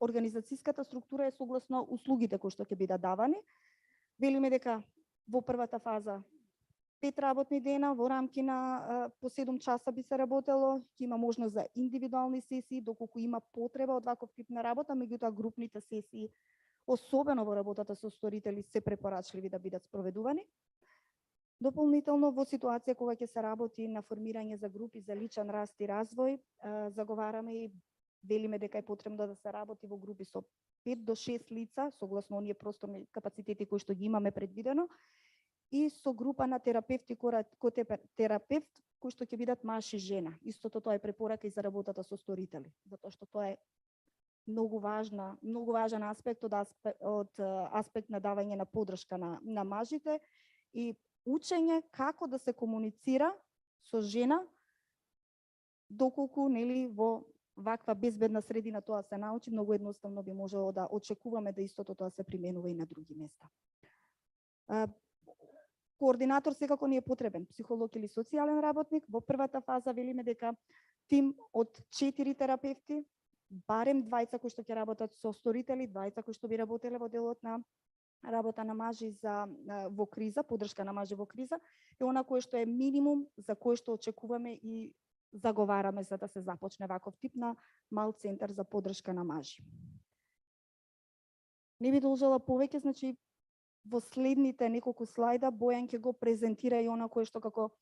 организацијската структура е согласно услугите кои што ќе бидат давани. Велиме дека во првата фаза 5 работни дена во рамки на по 7 часа би се работело, ќе има можност за индивидуални сесии доколку има потреба од ваков тип на работа, меѓутоа групните сесии, особено во работата со сторители, се препорачливи да бидат спроведувани. Дополнително во ситуација кога ќе се работи на формирање за групи за личен раст и развој, заговараме и велиме дека е потребно да се работи во групи со 5 до 6 лица, согласно оние просторни капацитети кои што ги имаме предвидено, и со група на терапевти, терапевт, кои што ќе бидат маж и жена. Истото тоа е препорака и за работата со сторители, затоа што тоа е многу важен аспект од аспект на давање на поддршка на мажите и учење како да се комуницира со жена, доколку нели во ваква безбедна средина тоа се научи, многу едноставно би можело да очекуваме да истото тоа се применува и на други места. Координатор секако не е потребен, психолог или социјален работник. Во првата фаза велиме дека тим од 4 терапевти, барем 2 кои што ќе работат со сторители, 2 кои што би работеле во делот на работа на мажи во криза, поддршка на мажи во криза, е она кое што е минимум за кое што очекуваме и заговараме за да се започне ваков тип на мал центар за поддршка на мажи. Не би должела повеќе, значи во следните неколку слајда Бојан ќе го презентира и она кое што како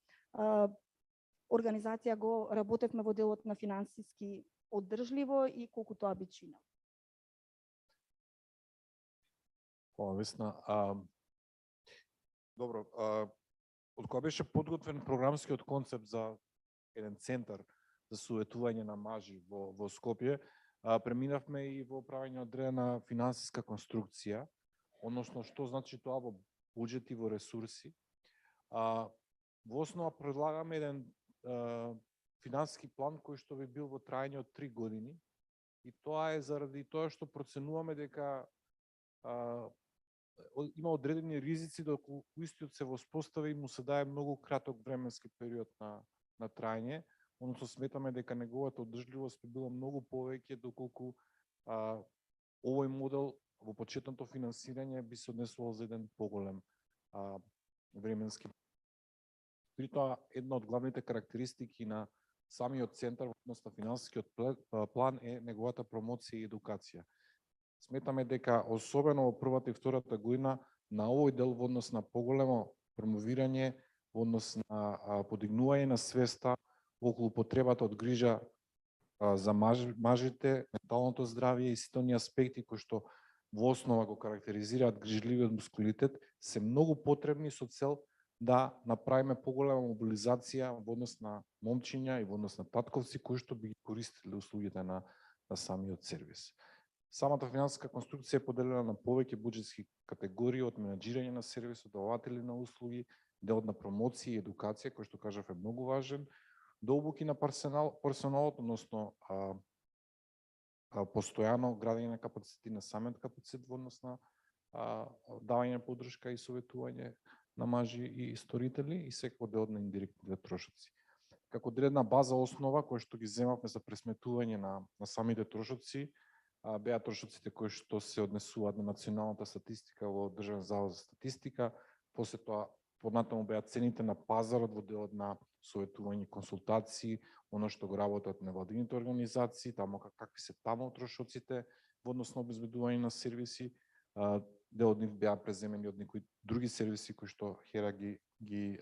организација го работевме во делот на финансиски оддржливо и колку тоа би чинело. Хвала, Весна. Добро, од кога беше подготвен програмскиот концепт за еден центар за советување на мажи во Скопје, преминавме и во правење одредена финансиска конструкција, односно што значи тоа во буџет и во ресурси. Во основа предлагаме еден финансиски план кој што би бил во трајање од 3 години и тоа е заради тоа што проценуваме дека има одредени ризици доколку истиот се воспостави и му се дае многу краток временски период на трајање, односно сметаме дека неговата оддржливост би било многу повеќе доколку овој модел во почетното финансирање би се однесувал за еден поголем временски. При тоа, една од главните карактеристики на самиот центар во однос на финансискиот план е неговата промоција и едукација. Сметаме дека особено во првата и втората година на овој дел во однос на поголемо промовирање, во однос на подигнување на свеста околу потребата од грижа за мажите, менталното здравје и сите оние аспекти кои што во основа го карактеризираат грижливиот мускулитет, се многу потребни со цел да направиме поголема мобилизација во однос на момчиња и во однос на татковци кои што би користеле услугите на самиот сервис. Самата финансиска конструкција е поделена на повеќе буџетски категории од менаџирање на сервисот, даватели на услуги, делот на промоција и едукација, кој што кажав е многу важен, до обуки на персоналот, односно постојано градење на капацитет на самиот капацитет во однос на давање на поддршка и советување на мажи и сторители и секој дел на индиректните трошоци. Како одредна база основа која што ги земавме за пресметување на самите трошоци, беа трошоците кои што се однесуваат на националната статистика во Државен завод за статистика, после тоа поднатаму беа цените на пазарот во делот на советување, консултации, оно што го работат невладините организации, таму какви се таму трошоците во однос на обезбедување на сервиси, дел од нив беа преземени од некои други сервиси кои што Хера ги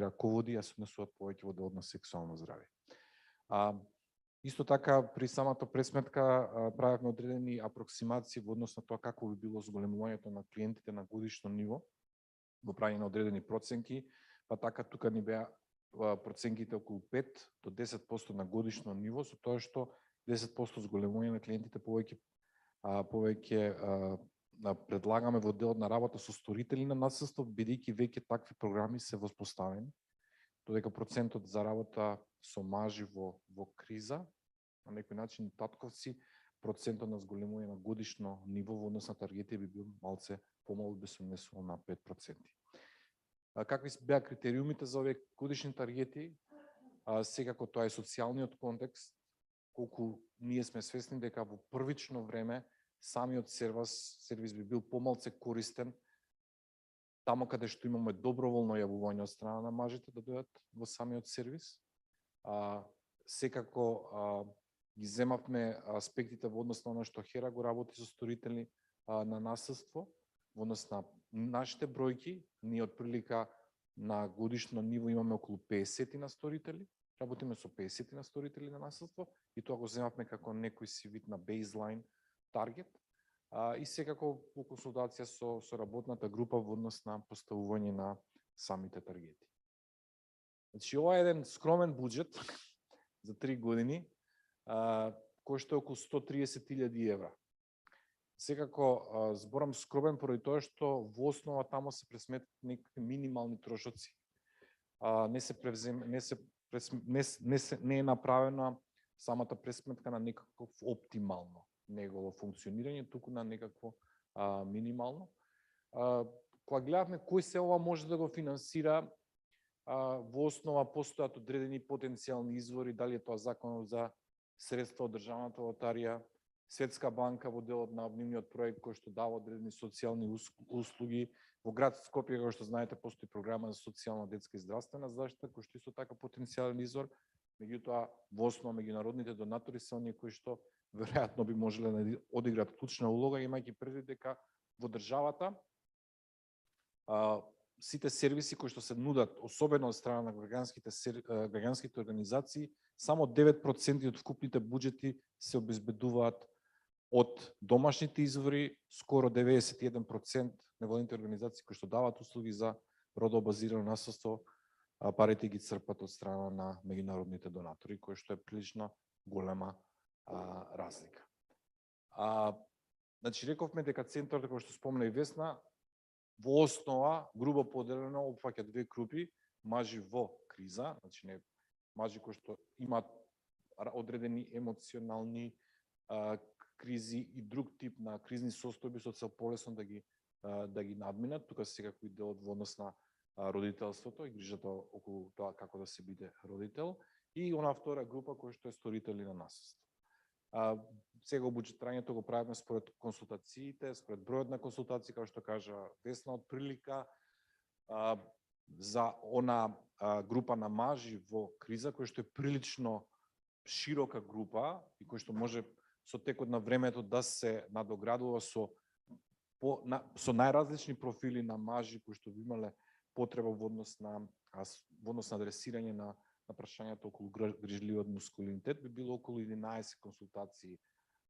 раководи, а се однесуваат повеќе во делот на сексуално здравје. Исто така, при самата пресметка правевме одредени апроксимации во однос на тоа како би било зголемувањето на клиентите на годишно ниво, во правење на одредени проценки, па така тука ни беа проценките околу 5 до 10% на годишно ниво, со тоа што 10% зголемување на клиентите повеќе предлагаме во делот на работа со сторители на насилство, бидејќи веќе такви програми се воспоставени, додека процентот за работа со мажи во криза, на некој начин татковци, процентот на зголемување на годишно ниво во однос на таргети би бил малце помалку, би се однесувал на 5%. Какви беа критериумите за овие годишни таргети? Секако тоа е социјалниот контекст, колку ние сме свесни дека во првично време самиот сервис би бил помалце користен таму каде што имаме доброволно јавување од страна на мажите да дојдат во самиот сервис. Секако ги земавме аспектите во однос на оно што Хера го работи со сторители на насилство, во однос на нашите бројки. Ние од прилика на годишно ниво имаме околу 50 на сторители, работиме со 50 на сторители на насилство и тоа го земавме како некој си вид на бейзлайн таргет, и секако по консултација со работната група во однос на поставување на самите таргети. Значи, ова е еден скромен буџет за 3 години, кој што е околу 130.000 евра. Секако зборам скромен поради тоа што во основа тамо се пресметат некакви минимални трошоци. Не е направена самата пресметка на некакво оптимално негово функционирање, туку на некакво минимално. Кога гледавме кој се ова може да го финансира, во основа постојат одредени потенцијални извори, дали е тоа законот за средства од државната лотарија, Светска банка во делот на обнимниот проект кој што дава одредени социјални услуги. Во град Скопје, како што знаете, постои програма за социјална, детска и здравствена заштита, кој што исто така потенцијален извор. Меѓутоа, во основа меѓународните донатори се оние кои што веројатно би можеле да одиграат клучна улога, имајќи предвид дека во државата сите сервиси кои што се нудат, особено од страна на граѓанските организации, само 9% од вкупните буџети се обезбедуваат од домашните извори, скоро 91% невладините организации кои што даваат услуги за родобазирано насилство, парите ги црпат од страна на меѓународните донатори, кој што е прилично голема разлика. Значи, рековме дека центарот, кој што спомна и Весна, во основа, грубо поделено, опфаќа две групи: мажи во криза, значи не мажи кои што имаат одредени емоционални кризи и друг тип на кризни состојби со цел полесно да ги надминат. Тука секако и делот во однос на родителството и грижата околу тоа како да се биде родител, и она втора група која што е сторители на насилство. Сега обуџетрањето го правиме според консултациите, според бројот на консултации, како што кажа Весна, од прилика за она група на мажи во криза, кој што е прилично широка група и кој што може со текот на времето да се надоградува со најразлични профили на мажи кои што би имале потреба во однос на адресирање на прашањата околу грижливиот мускулинитет. Би било околу 11 консултации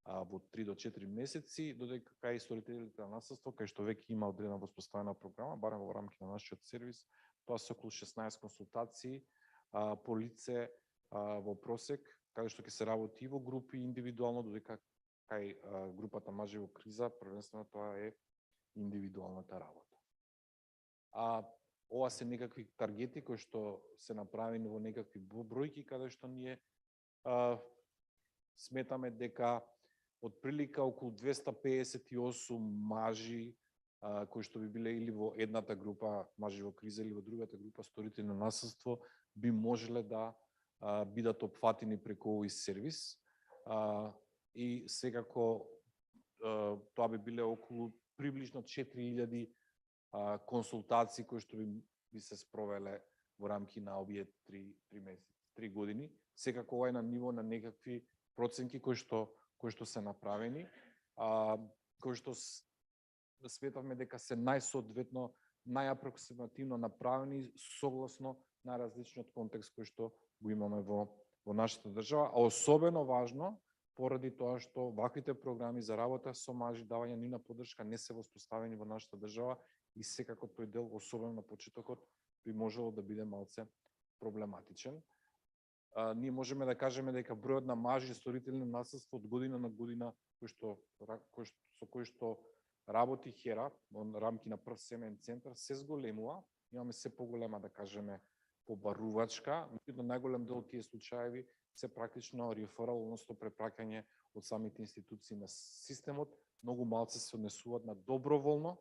во 3 до 4 месеци, додека кај сторителите на насилство, кај што веќе има одредена воспоставена програма, барем во рамки на нашиот сервис, тоа се околу 16 консултации по лице во просек, каде што ќе се работи и во групи индивидуално, додека кај групата мажи во криза, првенствено тоа е индивидуалната работа. Ова се некакви таргети кои што се направени во некакви бројки, каде што ние сметаме дека од прилика околу 258 мажи кои што би биле или во едната група мажи во криза или во другата група сторители на насилство би можеле да бидат опфатени преку овој сервис, и секако тоа би биле околу приближно 4000 консултации кои што би се спровеле во рамки на овие 3 години. Секако ова е на ниво на некакви проценки кои што се направени, кои што сметавме дека се најсоодветно, најапроксимативно направени согласно на различниот контекст кој што го имаме во нашата држава, а особено важно поради тоа што ваквите програми за работа со мажи, давање нивна поддршка не се воспоставени во нашата држава и секако тој дел, особено на почетокот, би можело да биде малце проблематичен. Ние можеме да кажеме дека бројот на мажи сторители на насилство од година на година со кој што работи Хера во рамки на прв семеен центар се зголемува. Имаме се поголема, да кажеме, побарувачка, меѓутоа најголем дел од тие случаеви се практично реферал, односно препраќање од самите институции на системот. Многу малце се однесуваат на доброволно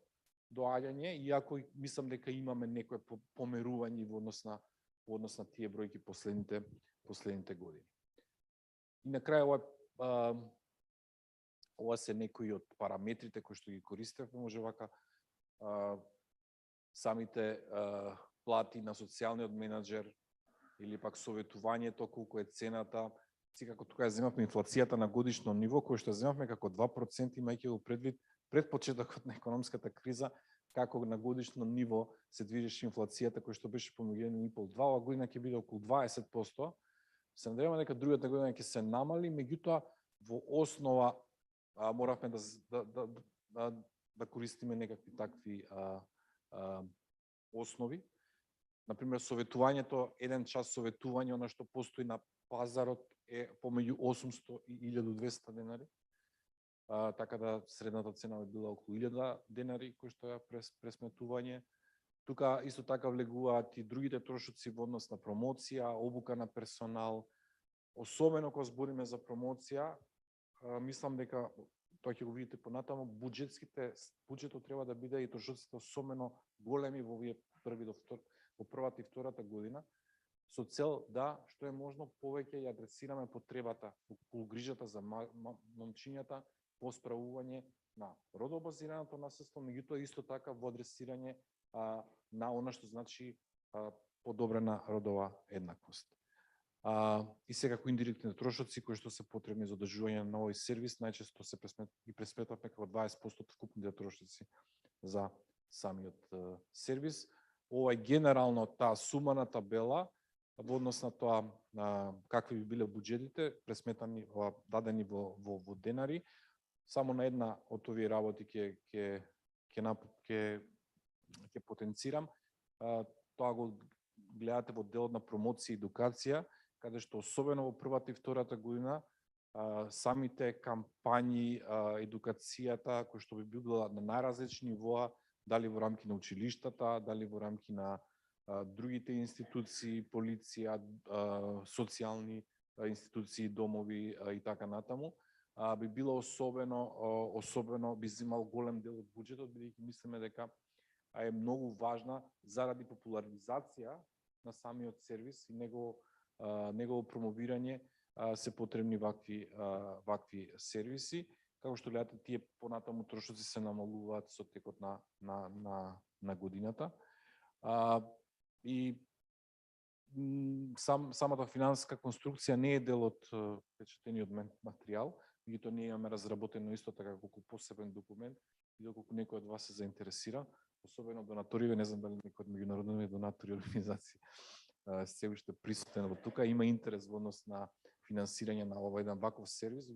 доаѓање, иако мислам дека имаме некое померување во однос на тие бројки последните години. И на крај ова се некои од параметрите кои што ги користевме, може вака самите плати на социјалниот менаџер или пак советувањето колку е цената. Секако тука ја земавме инфлацијата на годишно ниво, кој што земавме како 2%, имајќи го предвид пред почетокот на економската криза, како на годишно ниво се движеше инфлацијата, кој што беше помеѓу 1,5-2, ова година ќе биде околу 20%. Се надеваме дека другата година ќе се намали, меѓутоа во основа моравме да користиме некакви такви основи. Например, советувањето, еден час советување, она што постои на пазарот е помеѓу 800 и 1200 денари. Така да средната цена би била околу 1000 денари, кој што е пресметување. Тука исто така влегуваат и другите трошоци во однос на промоција, обука на персонал. Особено кога збориме за промоција, мислам дека тоа ќе го видите понатаму, буџетот треба да биде и трошоците особено големи во овие во првата и втората година, со цел да, што е можно, повеќе ја адресираме потребата околу грижата за момчињата, по справување на родобазираното насилство, меѓутоа исто така во адресирање на она што значи подобрена родова еднаквост. И секако индиректни трошоци кои што се потребни за одржување на овој сервис, најчесто се пресметавме како 20% од вкупните трошоци за самиот сервис. Ова е генерално таа сума на табела во однос на тоа какви би биле буџетите, пресметани, дадени во денари. Само на една од овие работи ќе потенцирам. Тоа го гледате во делот на промоција и едукација, каде што особено во првата и втората година самите кампањи, едукацијата, кои што би била на најразлични нивоа, дали во рамки на училиштата, дали во рамки на другите институции, полиција, социјални институции, домови и така натаму, би било особено би земал голем дел од буџетот, бидејќи мислиме дека е многу важна заради популаризација на самиот сервис и негово промовирање се потребни вакви сервиси. Како што гледате, тие понатаму трошоци се намалуваат со текот на годината. И самата финансиска конструкција не е дел од печатениот материјал, меѓутоа ние имаме разработено исто така како посебен документ и доколку некој од вас се заинтересира, особено донаториве, не знам дали некој од меѓународни донатори организации се уште присутен во тука, има интерес во однос на финансирање на овој еден ваков сервис, би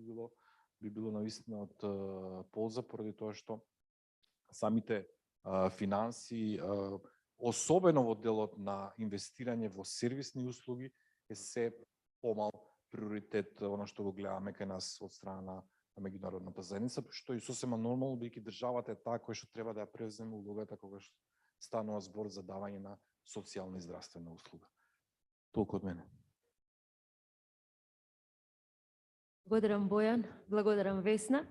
било навистина од полза, поради тоа што самите финанси, особено во делот на инвестирање во сервисни услуги, е се помал приоритет, оно што го гледаме кај нас од страна на меѓународната заедница, што и сосема нормално, бидејќи државата е таа која што треба да ја превземе улогата кога станува збор за давање на социјална и здравствена услуга. Толку од мене. Благодарам, Бојан. Благодарам, Весна.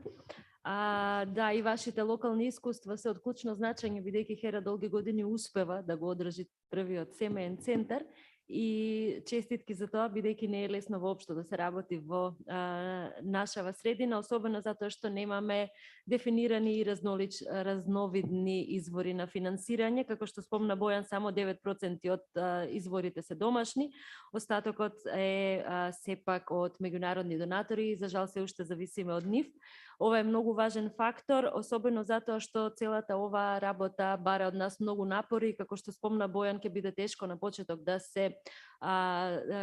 Да, и вашите локални искуства се од клучно значење, бидејќи Хера долги години успева да го одржи првиот семеен центар и честитки за тоа, бидејќи не е лесно воопшто да се работи во нашава средина, особено затоа што немаме дефинирани и разновидни извори на финансирање. Како што спомна Бојан, само 9% од изворите се домашни, остатокот е сепак од меѓународни донатори и за жал се уште зависиме од нив. Ова е многу важен фактор, особено затоа што целата оваа работа бара од нас многу напори, како што спомна Бојан, ќе биде тешко на почеток да се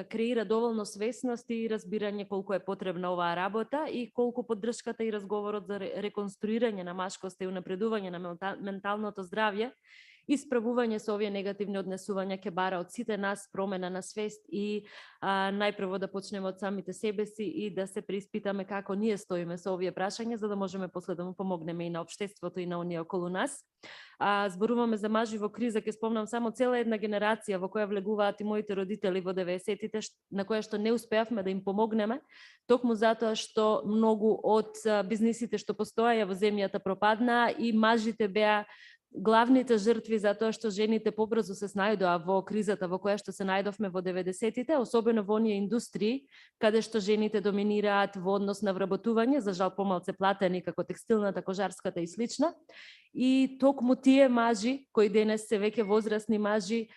креира доволно свесност и разбирање колку е потребна оваа работа и колку поддршката и разговорот за реконструирање на машкост и унапредување на менталното здравје и справување со овие негативни однесувања ќе бара од сите нас промена на свест и најпрво да почнеме од самите себе си и да се преиспитаме како ние стоиме со овие прашања, за да можеме после да му помогнеме и на општеството и на оние околу нас. Зборуваме за мажи во криза, ќе спомнам само цела една генерација во која влегуваат и моите родители во 90-тите, на која што не успеавме да им помогнеме, токму затоа што многу од бизнисите што постоеја во земјата пропаднаа и мажите беа главните жртви затоа што жените побрзо се снајдоа во кризата во која што се најдовме во 90-тите, особено во оние индустрии каде што жените доминираат во однос на вработување, за жал помалце платени како текстилната, кожарската и слична. И токму тие мажи, кои денес се веќе возрастни мажи,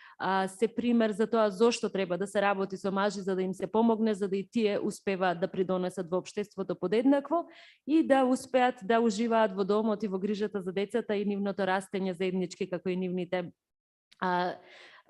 се пример за тоа зошто треба да се работи со мажи, за да им се помогне, за да и тие успеваат да придонесат во општеството подеднакво и да успеат да уживаат во домот и во грижата за децата и нивното растење заеднички како и нивните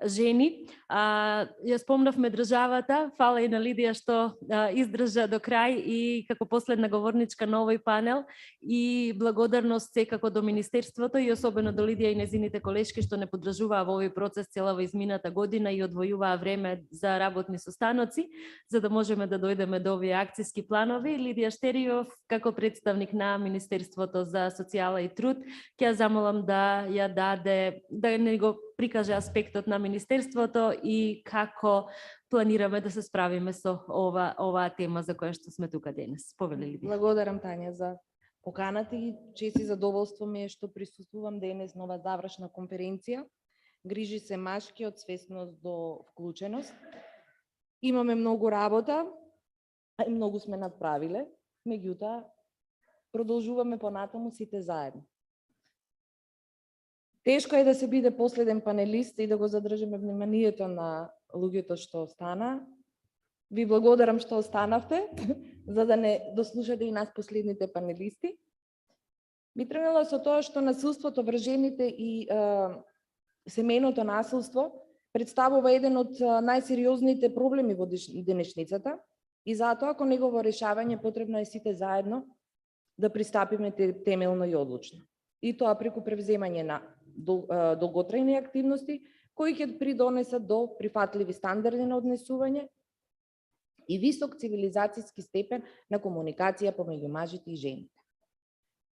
жени. Ја спомнавме државата, фала и на Лидија што издржа до крај и како последна говорничка на овој панел и благодарност секако до Министерството и особено до Лидија и незините колешки што не поддржуваа во овој процес целава измината година и одвојуваа време за работни состаноци, за да можеме да дојдеме до овие акциски планови. Лидија Штеријов, како представник на Министерството за социјала и труд, ќе ја замолам да ја даде, да не го прикаже аспектот на Министерството и како планираме да се справиме со оваа тема за која што сме тука денес. Повели Лидија. Благодарам, Тања, за поканата и чест и задоволство ми е што присуствувам денес на оваа завршна конференција. Грижи се машки од свесност до вклученост. Имаме многу работа, а и многу сме направиле, меѓутоа продолжуваме понатаму сите заедно. Тешко е да се биде последен панелист и да го задржиме вниманието на луѓето што остана. Ви благодарам што останавте, за да не дослушате и нас последните панелисти. Би тргнала со тоа што насилството врз жените и семејното насилство представува еден од најсериозните проблеми во денешницата и затоа кон негово решавање потребно е сите заедно да пристапиме темелно и одлучно. И тоа преку превземање на долготрајни активности кои ќе придонесат до прифатливи стандарди на однесување и висок цивилизацијски степен на комуникација помеѓу мажите и жените.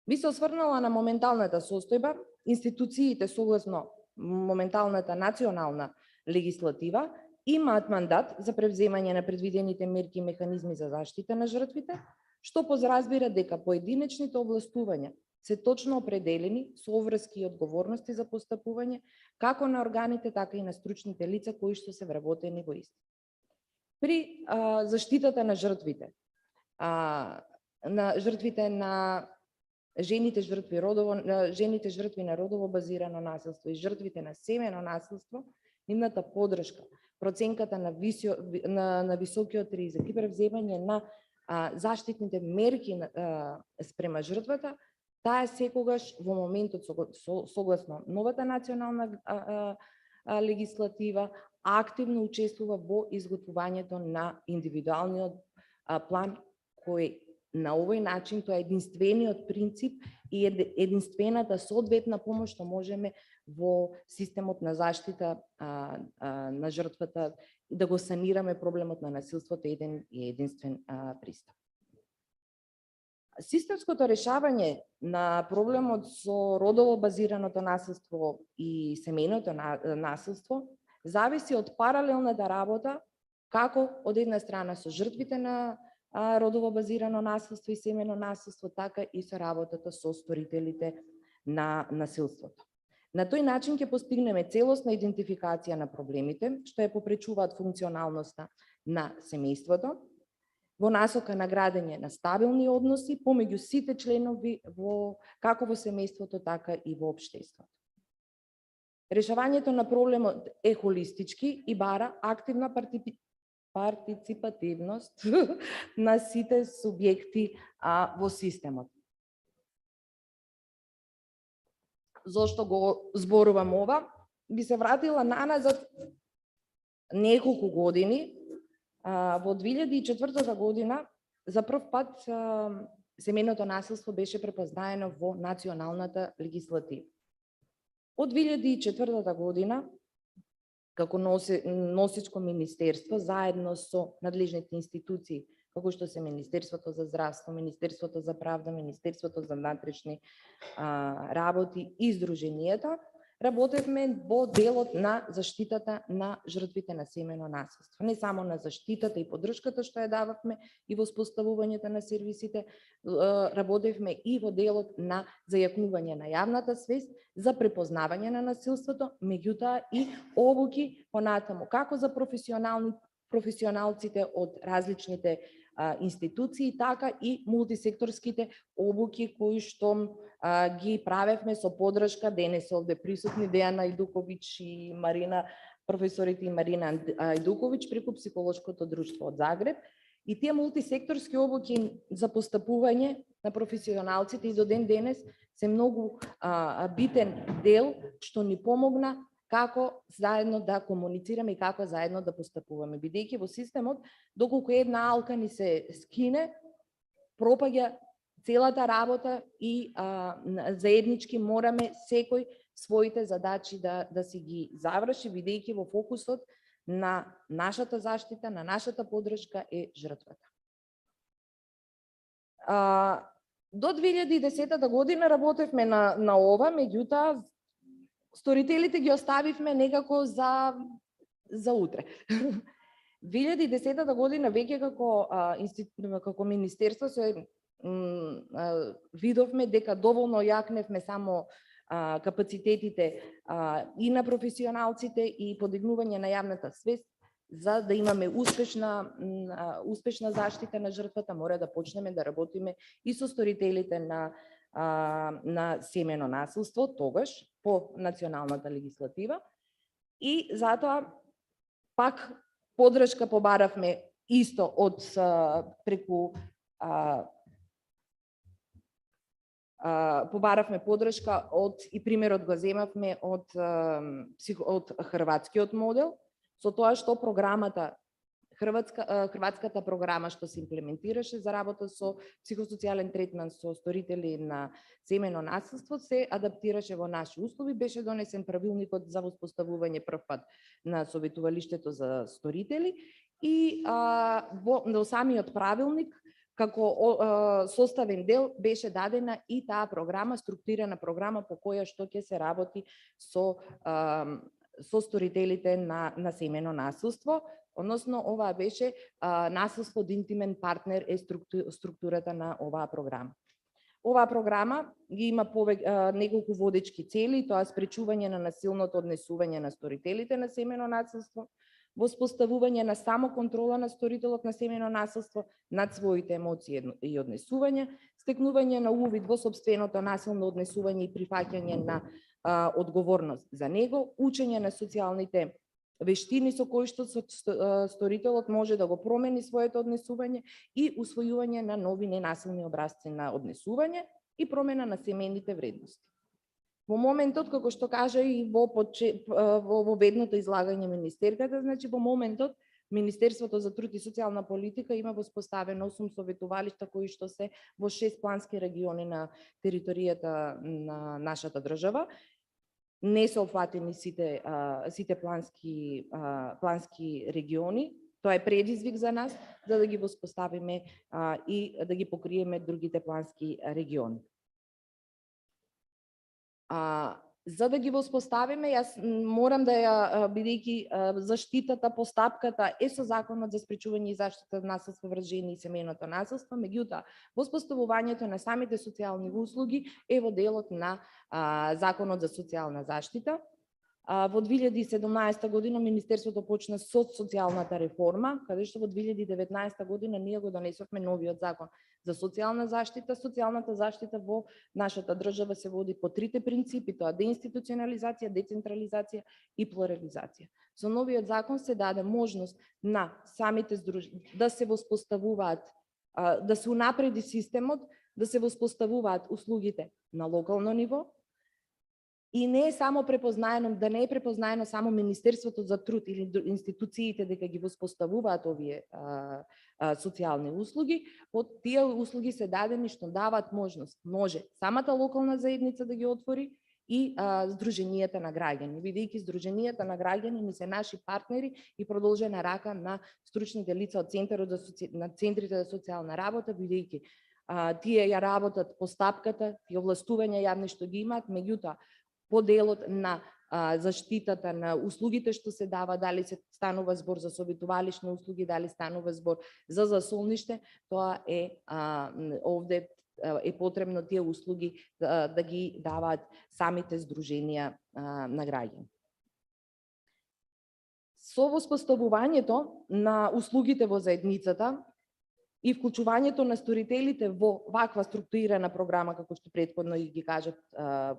Би се осврнала на моменталната состојба, институциите согласно моменталната национална легислатива имаат мандат за превземање на предвидените мерки и механизми за заштита на жртвите, што позразбира дека поединечните овластувања се точно определени со обврски и одговорности за постапување како на органите, така и на стручните лица кои што се вработени во исти. При заштитата на жртвите, на жените жртви на родово базирано насилство и жртвите на семено насилство, нивната поддршка, проценката на високиот ризик и превземање на заштитните мерки спрема жртвата, таа секогаш во моментот согласно новата национална легислатива активно учествува во изготвувањето на индивидуалниот план кој на овој начин тоа е единствениот принцип и единствената соодветна помош што можеме во системот на заштита на жртвата да го санираме проблемот на насилството еден и единствен пристап. Системското решавање на проблемот со родово базираното насилство и семејното насилство зависи од паралелната работа како од една страна со жртвите на родово базирано насилство и семено насилство, така и со работата со сторителите на насилството. На тој начин ќе постигнеме целосна идентификација на проблемите, што ја попречуваат функционалноста на семејството, во насока на градење на стабилни односи помеѓу сите членови како во семејството, така и во општеството. Решавањето на проблемот е холистички и бара активна партиципативност на сите субјекти во системот. Зошто го зборувам ова? Би се вратила наназад неколку години. Во 2004 година за прв пат семејното насилство беше препознаено во националната легислатива. Од 2004 година, како носичко министерство, заедно со надлежните институции, како што се Министерството за здравство, Министерството за правда, Министерството за внатрешни работи и Сдруженијата, работевме во делот на заштитата на жртвите на семејно насилство. Не само на заштитата и поддршката што ја дававме и во споставувањето на сервисите, работевме и во делот на зајакнување на јавната свест за препознавање на насилството, меѓутоа и обуки понатаму како за професионалците од различните институции, така и мултисекторските обуки кои што ги правевме со поддршка, денес овде присутни Дејана Ајдуковиќ и Марина, професорите и Марина Ајдуковиќ преку Психолошкото друштво од Загреб. И тие мултисекторски обуки за постапување на професионалците и до ден денес се многу битен дел што ни помогна како заедно да комуницираме и како заедно да постапуваме. Бидејќи во системот, доколку една алка ни се скине, пропаѓа целата работа и заеднички мораме секој своите задачи да си ги заврши, бидејќи во фокусот на нашата заштита, на нашата поддршка е жртвата. До 2010 година работевме на ова, меѓутоа сторителите ги оставивме некако за утре. 2010 година веќе како министерство се видовме дека доволно јакневме само капацитетите и на професионалците и подигнување на јавната свест. За да имаме успешна заштита на жртвата, мора да почнеме да работиме и со сторителите на семејно насилство, тогаш по националната легислатива. И затоа пак поддршка побаравме исто од преку побаравме поддршка од и примерот го земавме од хрватскиот модел, со тоа што програмата хрватската програма што се имплементираше за работа со психосоцијален третман со сторители на семејно насилство се адаптираше во наши услови, беше донесен правилникот за воспоставување прв пат на советувалиштето за сторители и во самиот правилник како составен дел беше дадена и таа програма, структурирана програма по која што ќе се работи со сторителите на семејно насилство, односно ова беше насилство од интимен партнер е структурата на оваа програма. Оваа програма ги има неколку водечки цели, тоа спречување на насилното однесување на сторителите на семејно насилство, воспоставување на самоконтрола на сторителот на семејно насилство над своите емоции и однесување, стекнување на увид во сопственото насилно однесување и прифаќање на одговорност за него, учење на социјалните вештини со кои што сторителот може да го промени своето однесување и усвојување на нови ненасилни образци на однесување и промена на семејните вредности. Во моментот, како што кажа и во ведното излагање министерката, значи во моментот Министерството за труд и социјална политика има воспоставено 8 советувалишта кои што се во 6 плански региони на територијата на нашата држава. Не се опфатени сите плански региони. Тоа е предизвик за нас, за да ги воспоставиме и да ги покриеме другите плански региони. За да ги воспоставиме, јас морам да ја, бидејќи заштитата, постапката е со Законот за спречување и заштита на насилство врз жени и семејното насилство, меѓутоа, воспоставувањето на самите социјални услуги е во делот на Законот за социјална заштита. Во 2017 година Министерството почна со социјалната реформа, каде што во 2019 година ние го донесовме новиот закон за социјална заштита. Социјалната заштита во нашата држава се води по трите принципи, тоа деинституционализација, децентрализација и плурализација. Со новиот закон се даде можност на самите да се воспоставуваат, да се унапреди системот, да се воспоставуваат услугите на локално ниво, и не е само препознаено, да не е препознаено само Министерството за труд или институциите дека ги воспоставуваат овие социјални услуги, од тие услуги се дадени што даваат можност. Може самата локална заедница да ги отвори и здруженијата на граѓани, бидејќи здруженијата на граѓани ни се наши партнери и продолжена рака на стручните лица од на центрите за социјална работа, бидејќи тие ја работат постапката, тие овластувања јавни што ги имаат, меѓутоа по делот на заштитата на услугите што се дава, дали се станува збор за собитувалишни услуги, дали станува збор за засолниште, тоа е овде е потребно тие услуги да ги даваат самите здруженија на граѓани. Со воспоставувањето на услугите во заедницата и вклучувањето на сторителите во ваква структурирана програма, како што претходно и ги кажат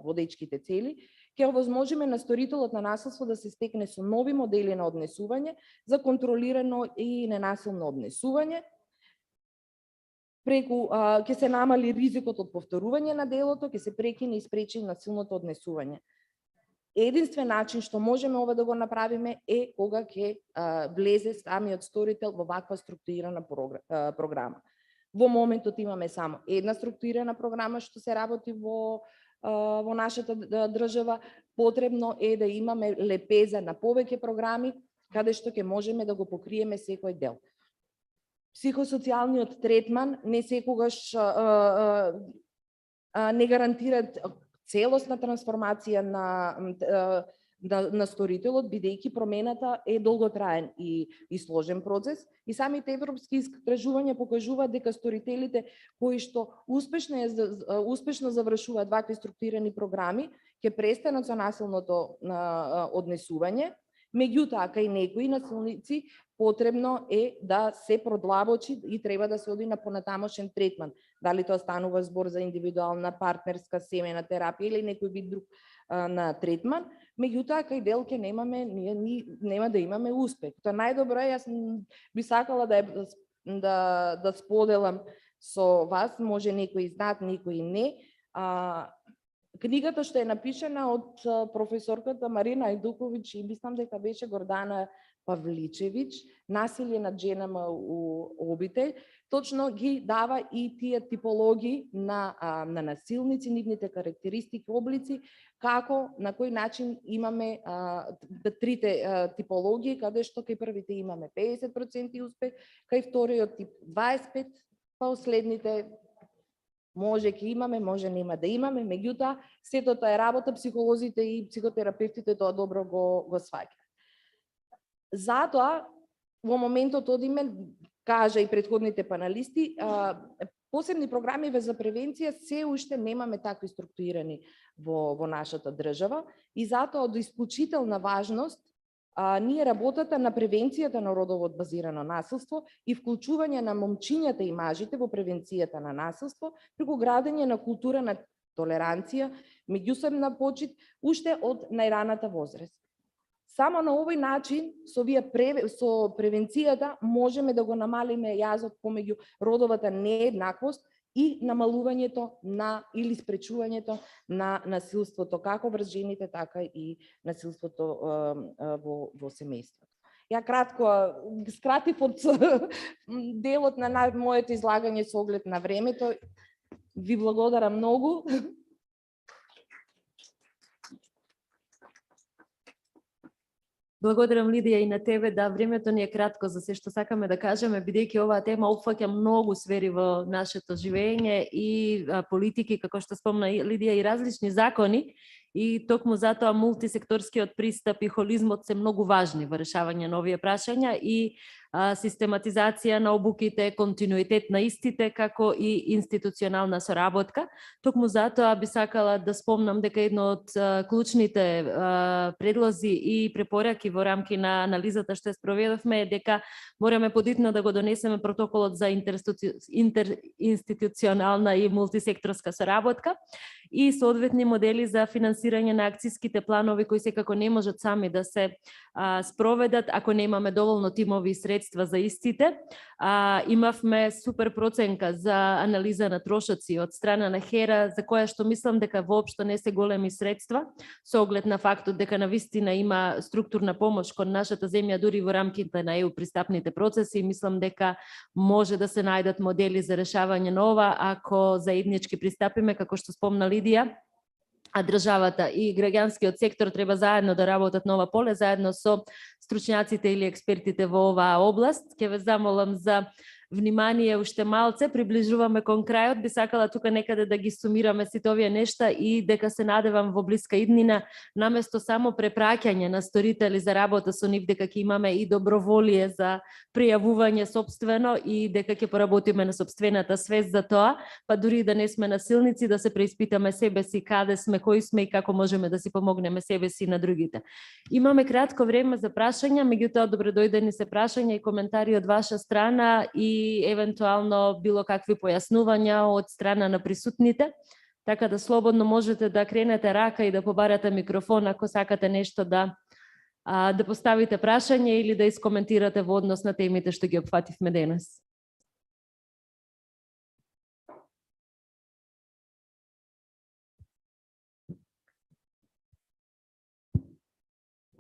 водечките цели, ќе овозможиме на сторителот на насилство да се стекне со нови модели на однесување за контролирано и ненасилно однесување. Преку ќе се намали ризикот од повторување на делото, ќе се прекине и спречи насилното однесување. Единствен начин што можеме ова да го направиме е кога ќе влезе самиот сторител во ваква структурирана програма. Во моментот имаме само една структурирана програма што се работи во нашата држава. Потребно е да имаме лепеза на повеќе програми каде што ќе можеме да го покриеме секој дел. Психосоцијалниот третман не секогаш не гарантира целосна трансформација на сторителот, бидејќи промената е долготраен и сложен процес. И самите европски истражувања покажуваат дека сторителите кои што успешно завршуваат вакви структурирани програми ќе престанат со насилното однесување, меѓутоа кај некои насилници потребно е да се продлабочи и треба да се оди на понатамошен третман. Дали тоа станува збор за индивидуална, партнерска, семејна терапија или некој вид друг на третман, меѓутоа кај дел ќе нема да имаме успех. Тоа најдобро е, јас би сакала да споделам со вас, може некои знаат, некои не. Книгата што е напишана од професорката Марина Ајдуковиќ и мислам дека беше Гордана Павличевиќ, насилие над женама у обитель, точно ги дава и тие типологии на насилници, нивните карактеристики, облици, како, на кој начин имаме трите типологии, каде што кај првите имаме 50% успех, кај вториот тип 25%, па следните може ќе имаме, може нема да имаме, меѓутоа сето тоа е работа, психолозите и психотерапевтите тоа добро го сваќаат. Затоа, во моментот одиме, кажа и претходните паналисти, посебни програми за превенција се уште немаме такви структурирани во нашата држава и затоа од исклучителна важност ние работата на превенцијата на родово базирано насилство и вклучување на момчињата и мажите во превенцијата на насилство преку градење на култура на толеранција, меѓусебна почит уште од најраната возраст. Само на овој начин, со превенцијата, можеме да го намалиме јазот помеѓу родовата нееднаквост и намалувањето или спречувањето на насилството, како врз жените, така и насилството во семејството. Ја кратко скратив од делот на моето излагање со оглед на времето. Ви благодарам многу. Благодарам, Лидија, и на тебе. Да, времето ни е кратко за се што сакаме да кажеме, бидејќи оваа тема опфаќа многу сфери во нашето живење и политики, како што спомна Лидија, и различни закони. И токму затоа мултисекторскиот пристап и холизмот се многу важни во решавање на овие прашања и систематизација на обуките, континуитет на истите, како и институционална соработка. Токму затоа би сакала да спомнам дека едно од клучните предлози и препораки во рамки на анализата што ја спроведовме е дека мораме подитно да го донесеме протоколот за интеринституционална и мултисекторска соработка и соодветни модели за финансирање на акциските планови кои секако не можат сами да се спроведат ако немаме доволно тимови и средства за истите. Имавме супер проценка за анализа на трошоци од страна на HERA, за која што мислам дека воопшто не се големи средства, со оглед на фактот дека навистина има структурна помош кон нашата земја дури во рамките на EU пристапните процеси. Мислам дека може да се најдат модели за решавање на ова ако заеднички пристапиме, како што спомна Лидија, а државата и граѓанскиот сектор треба заедно да работат на ова поле, заедно со стручњаците или експертите во оваа област. Ќе ве замолам за внимание уште малце, приближуваме кон крајот, би сакала тука некаде да ги сумираме сите овие нешта и дека се надевам во блиска иднина, наместо само препраќање на сторители за работа со нив, дека ќе имаме и доброволие за пријавување сопствено и дека ќе поработиме на сопствената свест за тоа, па дури да не сме насилници, да се преиспитаме себе си, каде сме, кои сме и како можеме да си помогнеме себе си и на другите. Имаме кратко време за прашања, меѓутоа добредојдени се прашања и коментари од ваша страна и евентуално било какви појаснувања од страна на присутните. Така да слободно можете да кренете рака и да побарате микрофон ако сакате нешто да поставите прашање или да искоментирате во однос на темите што ги опфативме денес.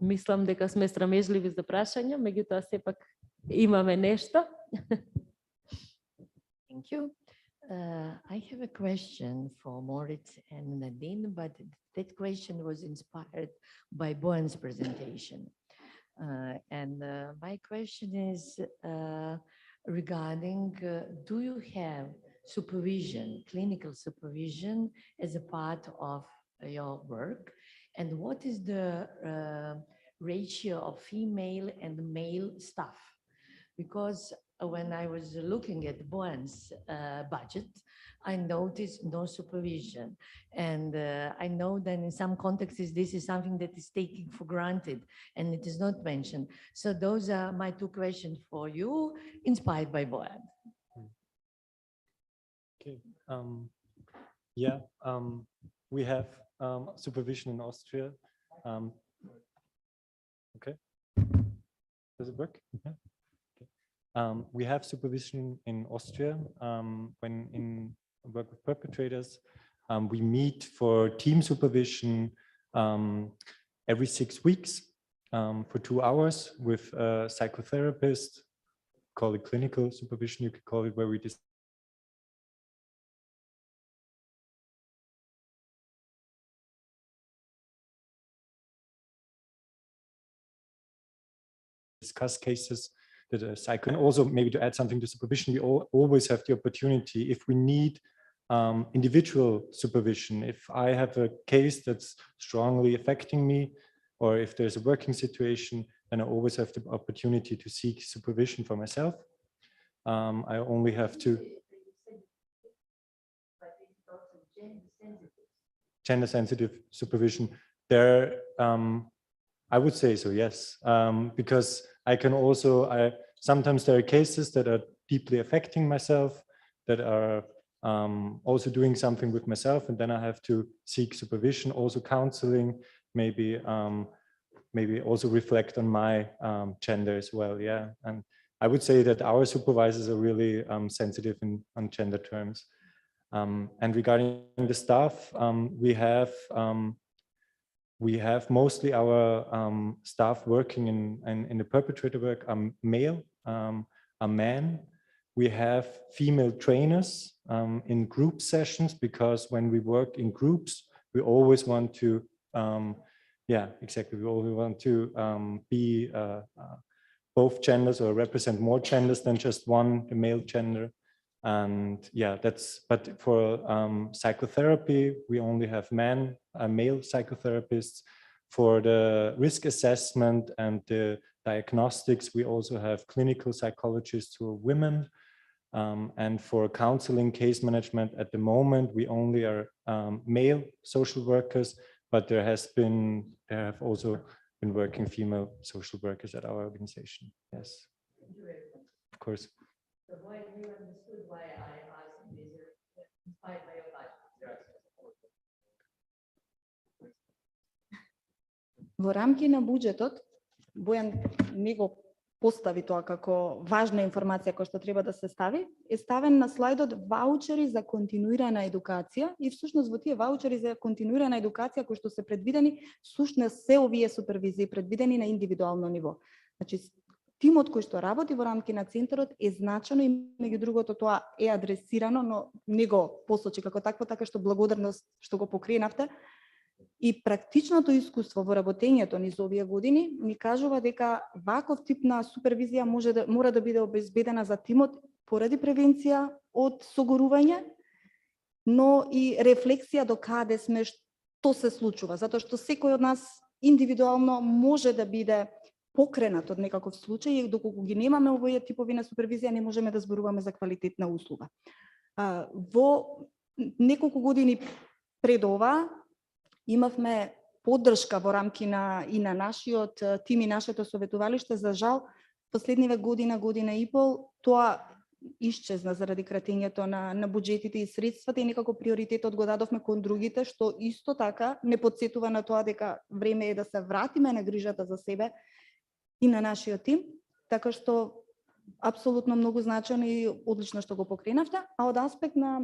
Мислам дека сме срамежливи за прашања, меѓутоа сепак имаме нешто. Thank you. I have a question for Moritz and Nadine, but that question was inspired by Bojan's presentation. My question is regarding, do you have supervision, clinical supervision as a part of your work? And what is the ratio of female and male staff? Because when I was looking at Bojan's budget, I noticed no supervision. And I know that in some contexts, this is something that is taken for granted and it is not mentioned. So those are my two questions for you, inspired by Bojan. Okay. We have supervision in Austria. Okay. Does it work? Yeah. We have supervision in Austria when in work with perpetrators. We meet for team supervision every 6 weeks for 2 hours with a psychotherapist, call it clinical supervision, you could call it, where we discuss cases that are psycho. And also maybe to add something to supervision, we always have the opportunity, if we need individual supervision, if I have a case that's strongly affecting me, or if there's a working situation, then I always have the opportunity to seek supervision for myself. I only have to gender-sensitive supervision. There, I would say so, yes, because I can also, sometimes there are cases that are deeply affecting myself, that are also doing something with myself, and then I have to seek supervision, also counseling, maybe also reflect on my gender as well, yeah. And I would say that our supervisors are really sensitive on gender terms. And regarding the staff, we have mostly our staff working in the perpetrator work are male, are men. We have female trainers in group sessions, because when we work in groups, we always want to, yeah, exactly. We always want to be both genders, or represent more genders than just one, the male gender. And yeah, but for psychotherapy, we only have male psychotherapists. For the risk assessment and the diagnostics, we also have clinical psychologists who are women. And for counseling, case management, at the moment, we only are male social workers, but there have also been working female social workers at our organization. Yes, of course. So why you understood why I asked this inspired by your life? Во рамки на буџетот, Бојан не го постави тоа како важна информација која што треба да се стави, е ставен на слайдот ваучери за континуирана едукација и всушност во тие ваучери за континуирана едукација кои што се предвидени, всушност се овие супервизии предвидени на индивидуално ниво. Значи, тимот кој што работи во рамки на центарот е значено и меѓу другото тоа е адресирано, но не го посочи како такво, така што благодарност што го покренавте. И практичното искуство во работењето низ овие години ми кажува дека ваков тип на супервизија мора да биде обезбедена за тимот поради превенција од согорување, но и рефлексија до каде сме, што се случува, затоа што секој од нас индивидуално може да биде покренат од некаков случај и доколку ги немаме овие типови на супервизија не можеме да зборуваме за квалитетна услуга. Во неколку години пред ова имавме поддршка во рамки на нашиот тим и нашето советувалиште. За жал, последниве година и пол, тоа исчезна заради кратењето на буџетите и средствата и некако приоритетот го дадовме кон другите, што исто така не подсетува на тоа дека време е да се вратиме на грижата за себе и на нашиот тим, така што апсолутно многу значено и одлично што го покренавте. А од аспект на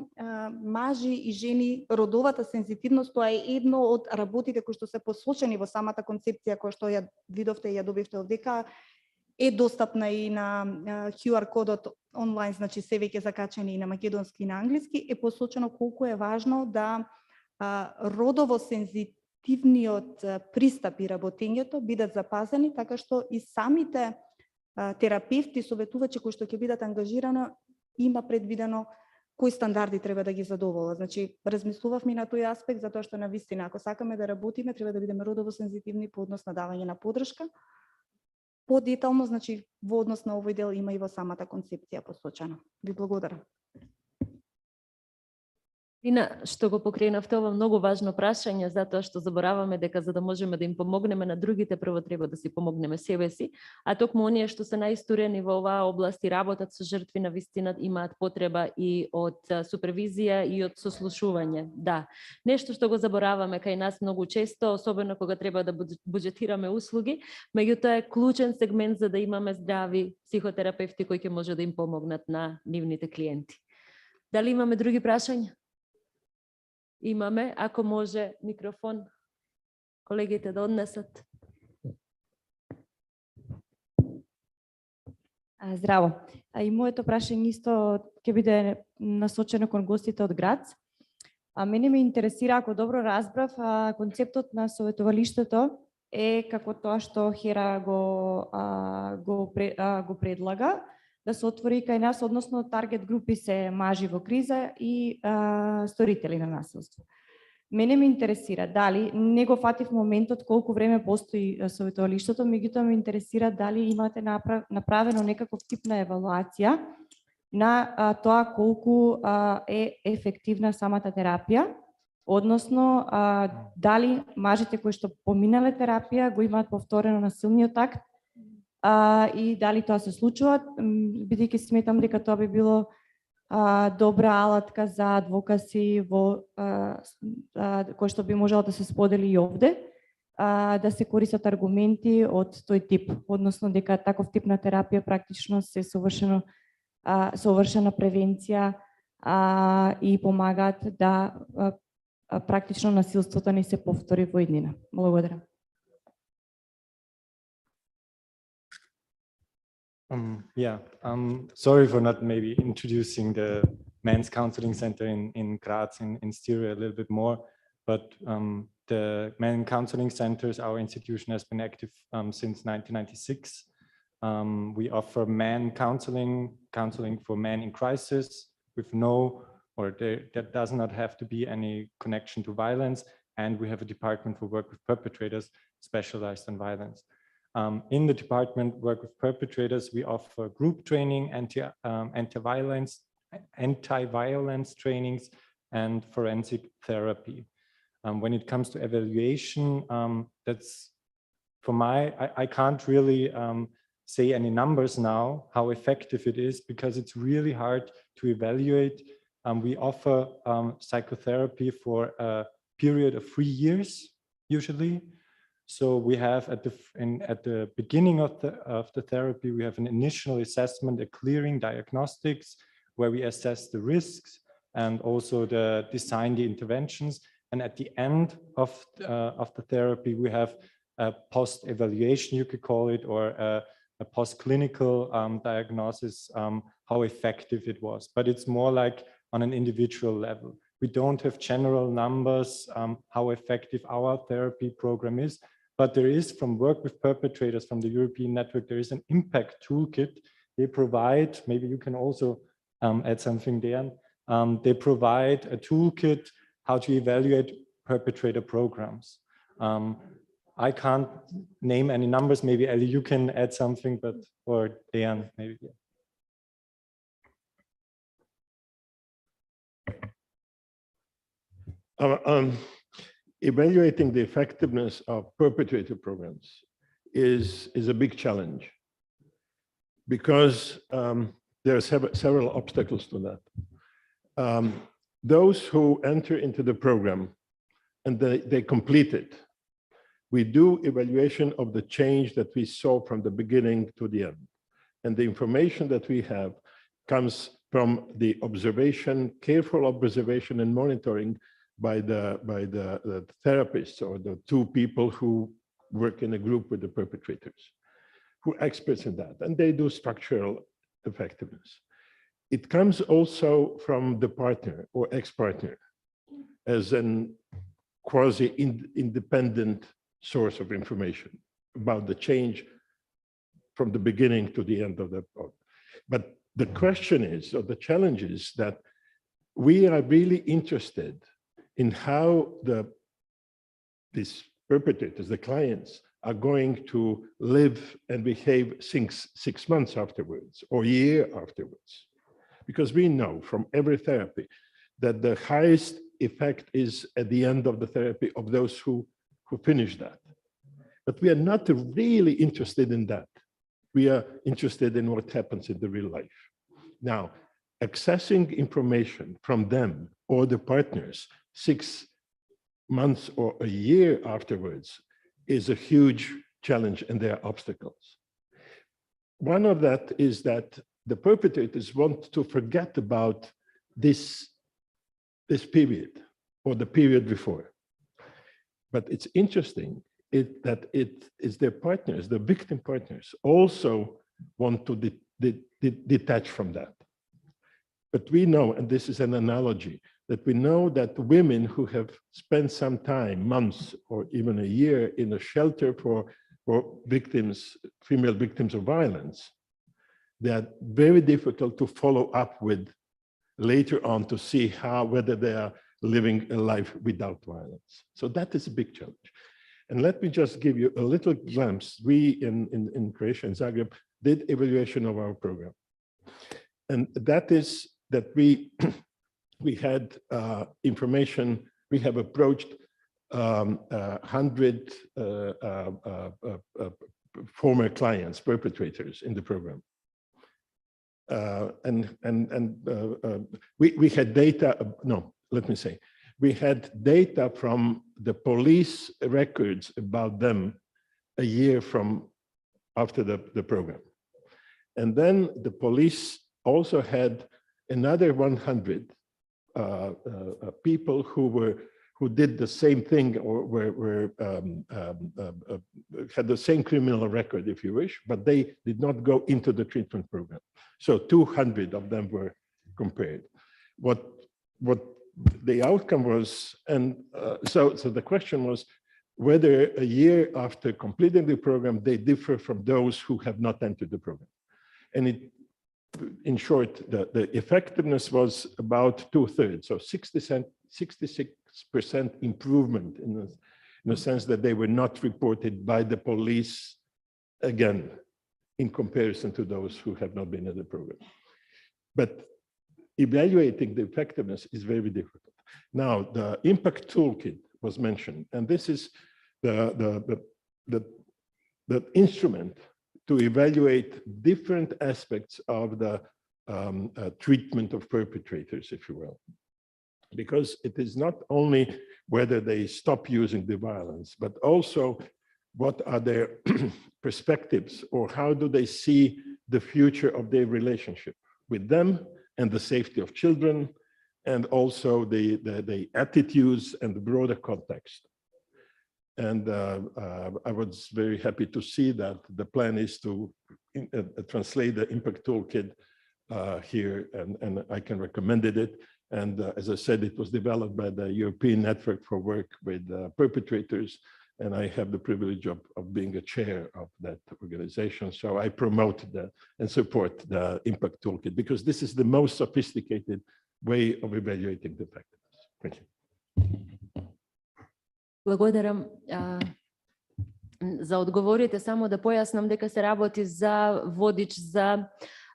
мажи и жени, родовата сензитивност, тоа е едно од работите кои што се посочени во самата концепција која што ја видовте и ја добивте овдека, е достапна и на QR кодот онлайн, значи се веќе закачени и на македонски и на англиски, е посочено колку е важно да родово сензитивниот пристап и работењето бидат запазени, така што и самите терапевти, советувачи кои што ќе бидат ангажирани, има предвидено кои стандарди треба да ги задоволат. Значи, размислувавме на тој аспект, затоа што навистина, ако сакаме да работиме, треба да бидеме родово сензитивни по однос на давање на поддршка. Подетално, значи, во однос на овој дел има и во самата концепција посочено. Ви благодарам. Ина, што го покренавте ова многу важно прашање, затоа што забораваме дека за да можеме да им помогнеме на другите, прво треба да си помогнеме себе си, а токму оние што се најисторени во оваа област и работат со жртви на вистина имаат потреба и од супервизија и од сослушување. Да, нешто што го забораваме кај нас многу често, особено кога треба да буџетираме услуги, меѓутоа е клучен сегмент за да имаме здрави психотерапевти кои ќе може да им помогнат на нивните клиенти. Дали имаме други прашања? Имаме, ако може микрофон, колегите да однесат. Здраво. И моето прашање исто ќе биде насочено кон гостите од Грац. Мене ме интересира, ако добро разбрав, концептот на советувалиштето е како тоа што Хера го предлага, да се отвори кај нас, односно таргет групи се мажи во криза и сторители на насилство. Мене ме интересира дали, не го фатив моментот колку време постои советувалиштето, меѓутоа ме интересира дали имате направено некаков тип на евалуација на тоа колку е ефективна самата терапија, односно дали мажите кои што поминале терапија го имаат повторено насилниот акт, и дали тоа се случува, бидејќи сметам дека тоа би било добра алатка за адвокаси кој што би можело да се сподели и овде, да се користат аргументи од тој тип, односно дека таков тип на терапија практично се совршена превенција и помагаат да практично насилството не се повтори во иднина. Благодарам. Sorry for not maybe introducing the Men's Counseling Center in Graz, in Styria a little bit more, but the Men's Counseling Centers, our institution has been active since 1996. We offer men counseling for men in crisis, with no, or there does not have to be any connection to violence. And we have a department for work with perpetrators specialized in violence. In the department work with perpetrators, we offer group training, anti-violence trainings, and forensic therapy. When it comes to evaluation, that's I can't really say any numbers now, how effective it is, because it's really hard to evaluate. We offer psychotherapy for a period of 3 years, usually. So we have at the beginning of the therapy, we have an initial assessment, a clearing diagnostics, where we assess the risks and also design the interventions. And at the end of the therapy, we have a post-evaluation, you could call it, or a post-clinical diagnosis, how effective it was. But it's more like on an individual level. We don't have general numbers, how effective our therapy program is, but there is, from work with perpetrators from the European network, there is an impact toolkit they provide. Maybe you can also add something there. They provide a toolkit how to evaluate perpetrator programs. I can't name any numbers. Maybe Ellie, you can add something, but or Dan, maybe. Yeah. Evaluating the effectiveness of perpetrator programs is a big challenge, because there are several obstacles to that. Those who enter into the program and they complete it, we do evaluation of the change that we saw from the beginning to the end. And the information that we have comes from the observation, careful observation and monitoring by the therapists, or the two people who work in a group with the perpetrators, who are experts in that, and they do structural effectiveness. It comes also from the partner or ex-partner as an quasi-independent source of information about the change from the beginning to the end of the project. But the question is, or the challenge is, that we are really interested in how these perpetrators, the clients, are going to live and behave 6 months afterwards or a year afterwards. Because we know from every therapy that the highest effect is at the end of the therapy of those who finish that. But we are not really interested in that. We are interested in what happens in the real life. Now, accessing information from them or the partners 6 months or a year afterwards is a huge challenge, and there are obstacles. One of that is that the perpetrators want to forget about this period or the period before. But it's interesting that it is their partners, the victim partners, also want to detach from that. But we know, and this is an analogy, that we know that women who have spent some time, months or even a year, in a shelter for victims, female victims of violence, they are very difficult to follow up with later on to see whether they are living a life without violence. So that is a big challenge. And let me just give you a little glimpse. We in Croatia, in Zagreb, did evaluation of our program. And that is that we had information, we have approached 100 former clients, perpetrators in the program. We had data, no, let me say, we had data from the police records about them a year from after the program. And then the police also had another 100 people who did the same thing, or had the same criminal record, if you wish, but they did not go into the treatment program. So 200 of them were compared. What the outcome was, and so the question was whether a year after completing the program, they differ from those who have not entered the program. And in short, the effectiveness was about 2/3, so 66% improvement in the sense that they were not reported by the police again, in comparison to those who have not been in the program. But evaluating the effectiveness is very difficult. Now, the impact toolkit was mentioned, and this is the instrument to evaluate different aspects of the treatment of perpetrators, if you will. Because it is not only whether they stop using the violence, but also what are their perspectives, or how do they see the future of their relationship with them and the safety of children, and also the attitudes and the broader context. And I was very happy to see that the plan is to translate the impact toolkit here, and I can recommend it. And as I said, it was developed by the European Network for Work with Perpetrators, and I have the privilege of being a chair of that organization. So I promote and support the impact toolkit, because this is the most sophisticated way of evaluating the effectiveness. Thank you. Благодарам за одговорите. Само да појаснам дека се работи за водич за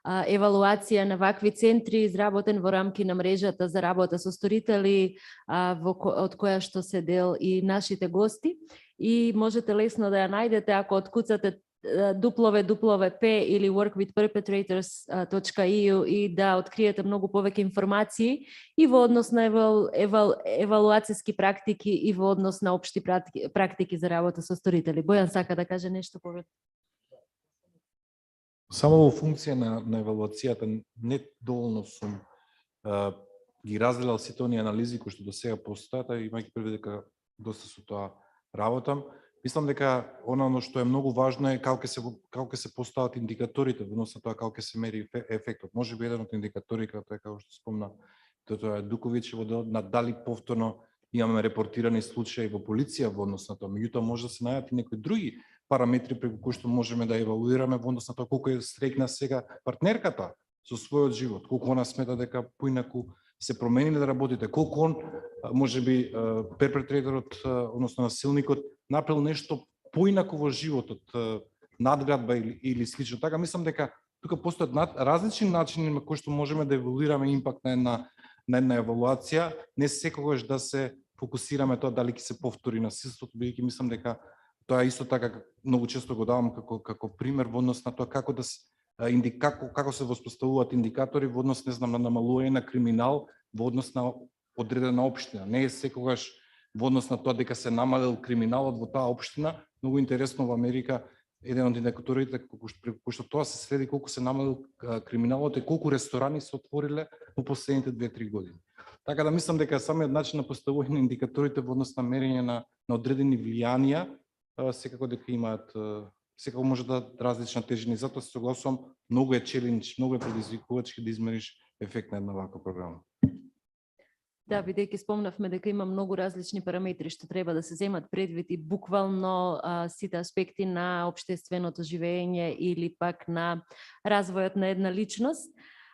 евалуација на вакви центри, изработен во рамки на мрежата за работа со сторители, од која што се дел и нашите гости. И можете лесно да ја најдете ако откуцате www.p или workwithperpetrators.eu и да откриете многу повеќе информации и во однос на евалуацијски практики и во однос на општи практики за работа со сторители. Бојан сака да каже нешто повеќе. Само во функција на евалуацијата не доволно сум ги разделал сите оние анализи кои што до сега постојат, имајќи предвид дека доста со тоа работам. Мислам дека оно што е многу важно е како ќе се постават индикаторите во однос на тоа како ќе се мери ефектот. Можеби еден од индикаторите како што спомна тоа Дуковиќ во делот на дали повторно имаме репортирани случаи во полиција во однос на тоа. Меѓутоа може да се најдат и некои други параметри преку кои што можеме да евалуираме во однос на тоа колку е среќна сега партнерката со својот живот, колку она смета дека поинаку се промениле да работите, колку он можеби перпетраторот, односно насилникот, направил нешто поинаку во животот, надградба или слично. Така мислам дека тука постојат различни начини на кои што можеме да евалуираме импакт на една евалуација, не секогаш да се фокусираме тоа дали ќе се повтори насилството, бидејќи мислам дека тоа исто така многу често го давам како пример во однос на тоа како се воспоставуваат индикатори во однос, не знам, на намалување на криминал во однос на одредена општина. Не е секогаш во однос на тоа дека се намалил криминалот во таа општина. Многу интересно во Америка еден од индикаторите преку што тоа се следи колку се намалил криминалот и колку ресторани се отвориле во последните 2-3 години. Така да мислам дека самиот начин на поставување на индикаторите во однос на мерење на одредени влијанија секако дека имаат, секако може да дадат различна тежина и затоа се согласувам, многу е челендж, многу е предизвикувачки да измериш ефект на една ваква програма. Да, бидејќи спомнавме дека има многу различни параметри што треба да се земат предвид и буквално сите аспекти на општественото живење или пак на развојот на една личност.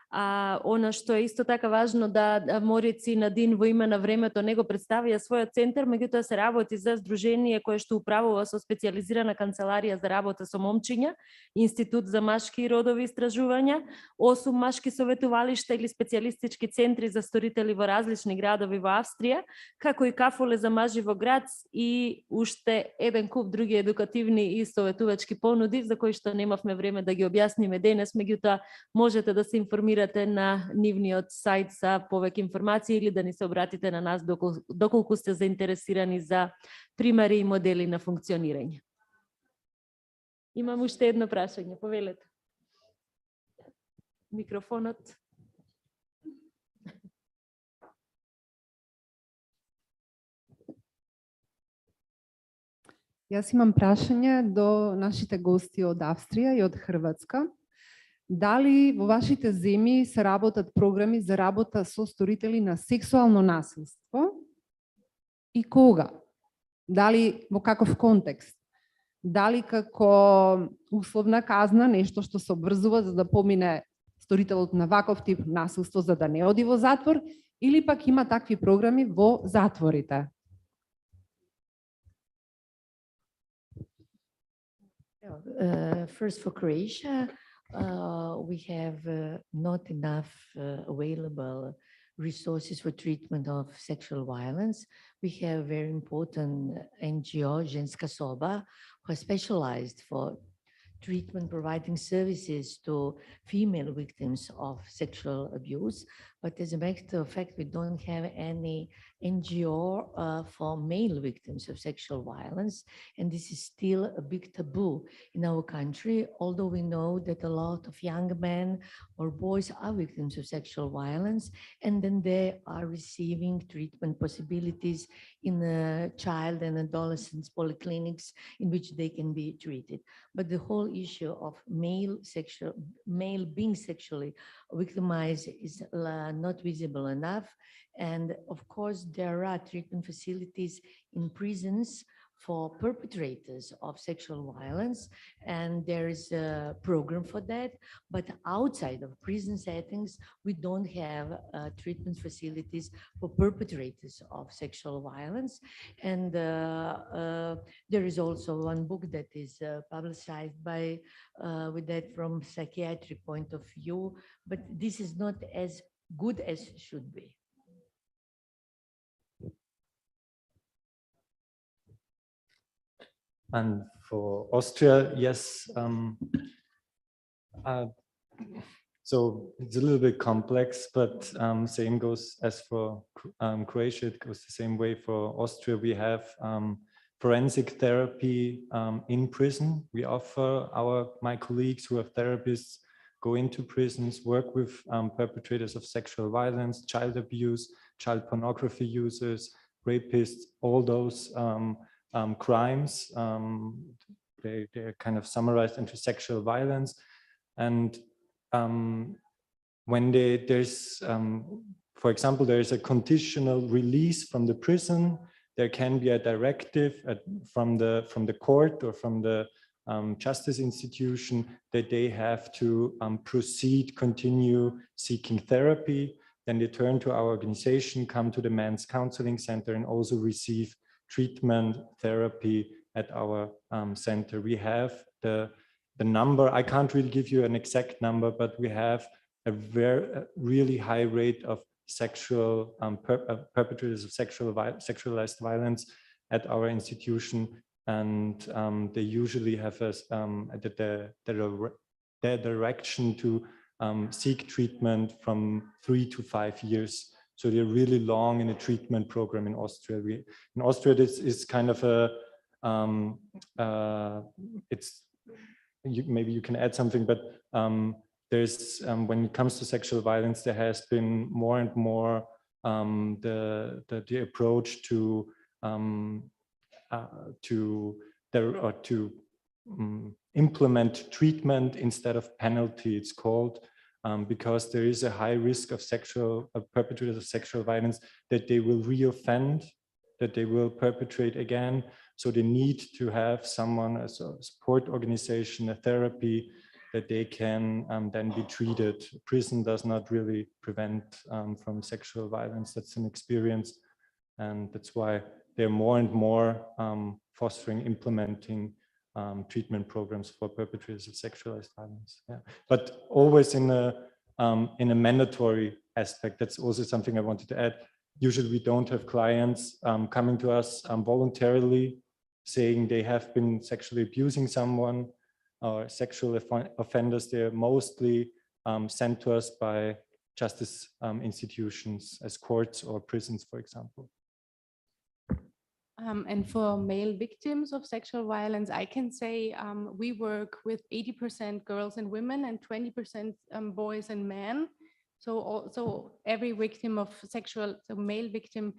Она што е исто така важно да Морици Надин во име на времето не го представија својот центар, меѓутоа се работи за здружение кое што управува со специјализирана канцеларија за работа со момчиња, Институт за машки и родови истражувања, 8 машки советувалишта или специјалистички центри за сторители во различни градови во Австрија, како и кафуле за мажи во Грац и уште еден куп други едукативни и советувачки понуди за кои што немавме време да ги објасниме денес, меѓутоа можете да се информирате на нивниот сајт за повеќе информации или да ни се обратите на нас доколку сте заинтересирани за примери и модели на функционирање. Имам уште едно прашање, повелете. Микрофонот. Јас имам прашање до нашите гости од Австрија и од Хрватска. Дали во вашите земји се работат програми за работа со сторители на сексуално насилство и кога? Дали во каков контекст? Дали како условна казна, нешто што се обврзува за да помине сторителот на ваков тип насилство за да не оди во затвор, или пак има такви програми во затворите? First, for Croatia, we have not enough available resources for treatment of sexual violence. We have very important NGO, Ženska soba, who are specialized for treatment, providing services to female victims of sexual abuse. But as a matter of fact, we don't have any NGO for male victims of sexual violence. And this is still a big taboo in our country, although we know that a lot of young men or boys are victims of sexual violence, and then they are receiving treatment possibilities in child and adolescents polyclinics in which they can be treated. But the whole issue of male being sexually victimized is not visible enough. And of course, there are treatment facilities in prisons for perpetrators of sexual violence, and there is a program for that. But outside of prison settings, we don't have treatment facilities for perpetrators of sexual violence. And there is also one book that is publicized by with that from psychiatric point of view, but this is not as good as should be. And for Austria, yes. So it's a little bit complex, but same goes as for Croatia. It goes the same way for Austria. We have forensic therapy in prison. We offer my colleagues who are therapists go into prisons, work with perpetrators of sexual violence, child abuse, child pornography users, rapists, all those crimes. They're kind of summarized into sexual violence. And when there's, for example, there is a conditional release from the prison, there can be a directive from the court or from the justice institution that they have to continue seeking therapy. Then they turn to our organization, come to the Men's Counseling Center, and also receive treatment therapy at our center. We have the number, I can't really give you an exact number, but we have a really high rate of sexual perpetrators of sexualized violence at our institution, and they usually have the direction to seek treatment from 3 to 5 years. So they're really long in a treatment program in Austria. In Austria, this is kind of a, maybe you can add something, but there's, when it comes to sexual violence, there has been more and more the approach to implement treatment instead of penalty, it's called. Because there is a high risk of perpetrators of sexual violence that they will reoffend, that they will perpetrate again. So they need to have someone as a support organization, a therapy, that they can then be treated. Prison does not really prevent from sexual violence. That's an experience. And that's why they're more and more fostering, implementing treatment programs for perpetrators of sexualized violence. Yeah. But always in a mandatory aspect. That's also something I wanted to add. Usually we don't have clients coming to us voluntarily saying they have been sexually abusing someone or sexual offenders. They're mostly sent to us by justice institutions as courts or prisons, for example. And for male victims of sexual violence, I can say we work with 80% girls and women and 20% boys and men. So every victim of male victim,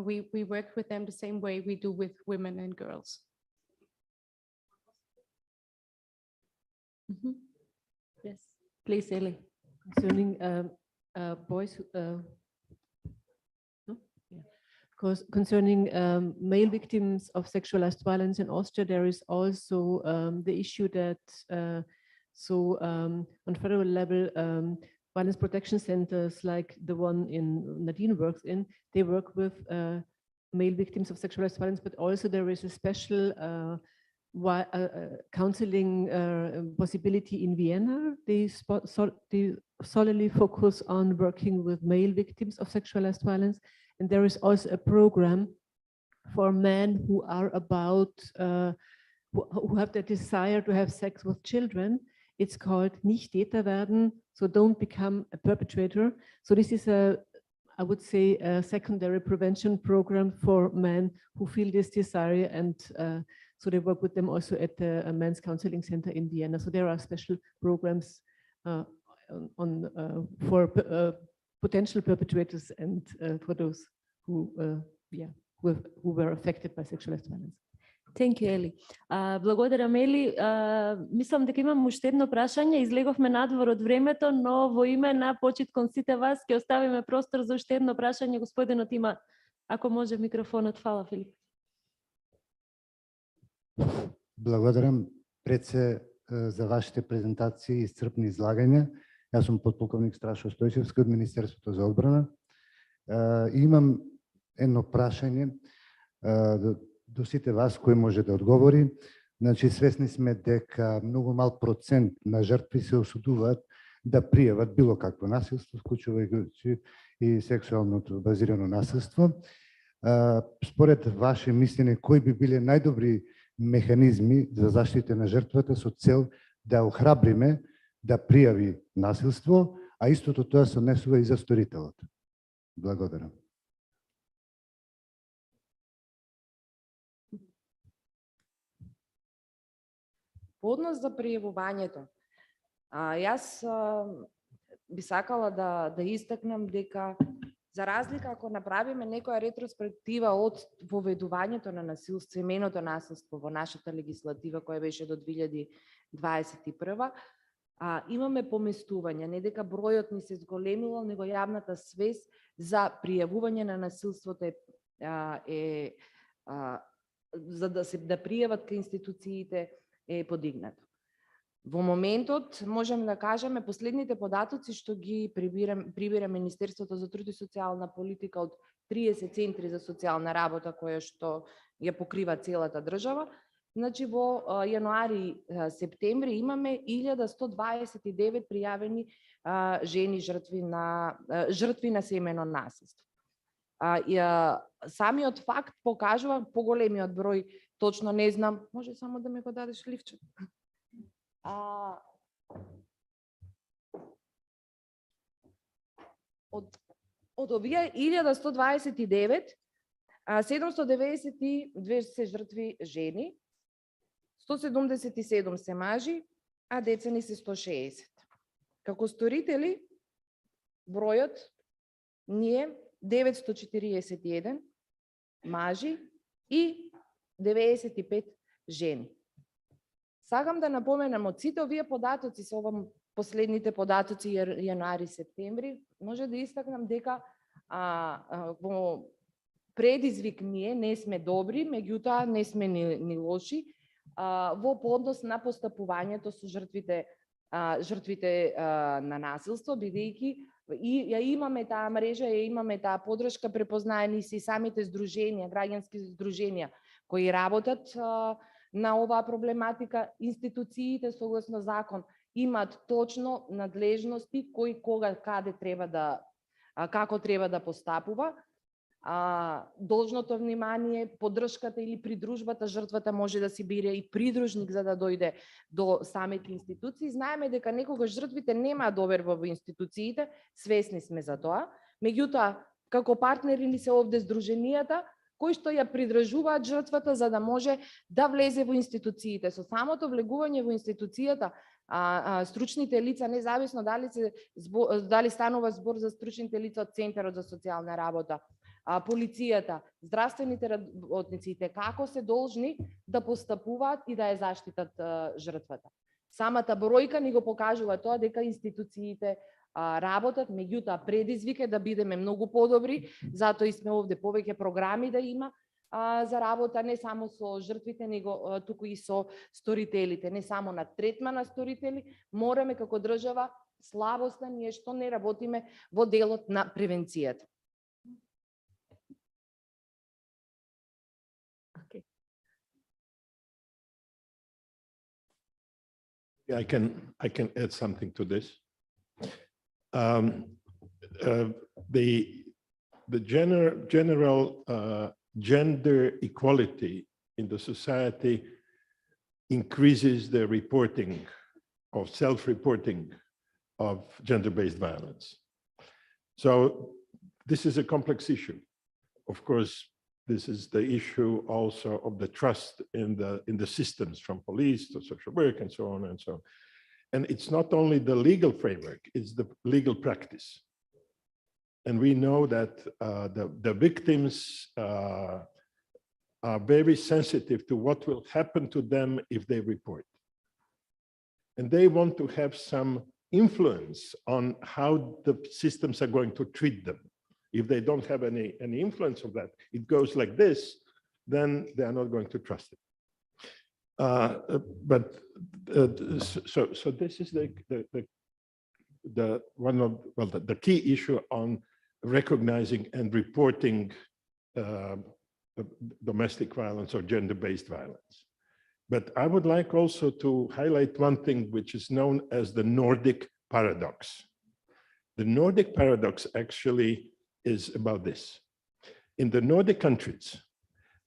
we work with them the same way we do with women and girls. Mm-hmm. Yes, please, Ellie. Concerning boys, concerning male victims of sexualized violence in Austria, there is also the issue that So on federal level, violence protection centers like the one in Nadine works in, they work with male victims of sexualized violence, but also there is a special counseling possibility in Vienna. They solely focus on working with male victims of sexualized violence. And there is also a program for men who are about, who have the desire to have sex with children. It's called Nicht Täter werden, so don't become a perpetrator. So this is I would say, a secondary prevention program for men who feel this desire, and so they work with them also at the Men's Counseling Center in Vienna. So there are special programs for potential perpetrators and for those who were affected by sexualized violence. Thank you, Ели. Благодарам, Ели. Мислам дека имам уште едно прашање. Излеговме надвор од времето, но во име на почит кон сите вас ќе оставиме простор за уште едно прашање. Господинот има, ако може, микрофонот. Фала, Филип. Благодарам, предсе, за вашите презентации и исцрпни излагања. Јас сум подполковник Страшо Стојчевски од Министерството за одбрана. Имам едно прашање до сите вас кој може да одговори. Значи, свесни сме дека многу мал процент на жртви се осудуваат да пријават било какво насилство, вклучувајќи и сексуалното базирано насилство. Според ваше мислење, кои би биле најдобри механизми за заштита на жртвата со цел да охрабриме да пријави насилство, а истото тоа се однесува и за сторителот? Благодарам. По однос за пријавувањето, јас би сакала да истакнам дека за разлика ако направиме некоја ретроспектива од воведувањето на насилство, именото насилство во нашата легислатива која беше до 2021, имаме поместување, не дека бројот ни се зголемило, него јавната свест за пријавување на насилството за да пријават кај институциите е подигнато. Во моментот можеме да кажеме последните податоци што ги прибира Министерството за труд и социјална политика од 30 центри за социјална работа која што ја покрива целата држава. Значи во јануари, септември имаме 1129 пријавени жени жртви на семејно насилство. Самиот факт покажува поголемиот број, точно не знам, може само да ми го дадеш ливче. Од овие 1129, 792 се жртви жени, 177 се мажи, а деца ни се 160. Како сторители, бројот ни е 941 мажи и 95 жени. Сакам да напоменам од сите овие податоци, со овам последните податоци јануари-септември, може да истакнам дека во предизвик ние не сме добри, меѓутоа не сме ни лоши во однос на постапувањето со жртвите на насилство, бидејќи и ја имаме таа мрежа, ја имаме таа подршка, препознаени се и самите здруженија, граѓански здруженија кои работат на оваа проблематика. Институциите согласно закон имаат точно надлежности кој кога каде треба да како треба да постапува. Должното внимание, поддршката или придружбата, жртвата може да си бире и придружник за да дојде до самите институции. Знаеме дека некогаш жртвите немаат доверба во институциите, свесни сме за тоа. Меѓутоа, како партнери ни се овде здруженијата кои што ја придржуваат жртвата за да може да влезе во институциите. Со самото влегување во институцијата, стручните лица, независно дали станува збор за стручните лица од Центарот за социјална работа, полицијата, здравствените работниците, како се должни да постапуваат и да ја заштитат жртвата. Самата бројка ни го покажува тоа дека институциите работат, меѓутоа предизвик е да бидеме многу подобри, затоа и сме овде, повеќе програми да има, за работа не само со жртвите, него туку и со сторителите, не само на третма на сторители, мораме како држава слабоста ние што не работиме во делот на превенцијата. I can add something to this. The general gender equality in the society increases the reporting of self-reporting of gender-based violence. So this is a complex issue. Of course, this is the issue also of the trust in the systems, from police to social work and so on and so on. And it's not only the legal framework, it's the legal practice. And we know that the victims are very sensitive to what will happen to them if they report. And they want to have some influence on how the systems are going to treat them. If they don't have any influence of that, it goes like this, then they are not going to trust it. So this is the key issue on recognizing and reporting domestic violence or gender-based violence. But I would like also to highlight one thing which is known as the Nordic paradox. The Nordic paradox actually is about this. In the Nordic countries,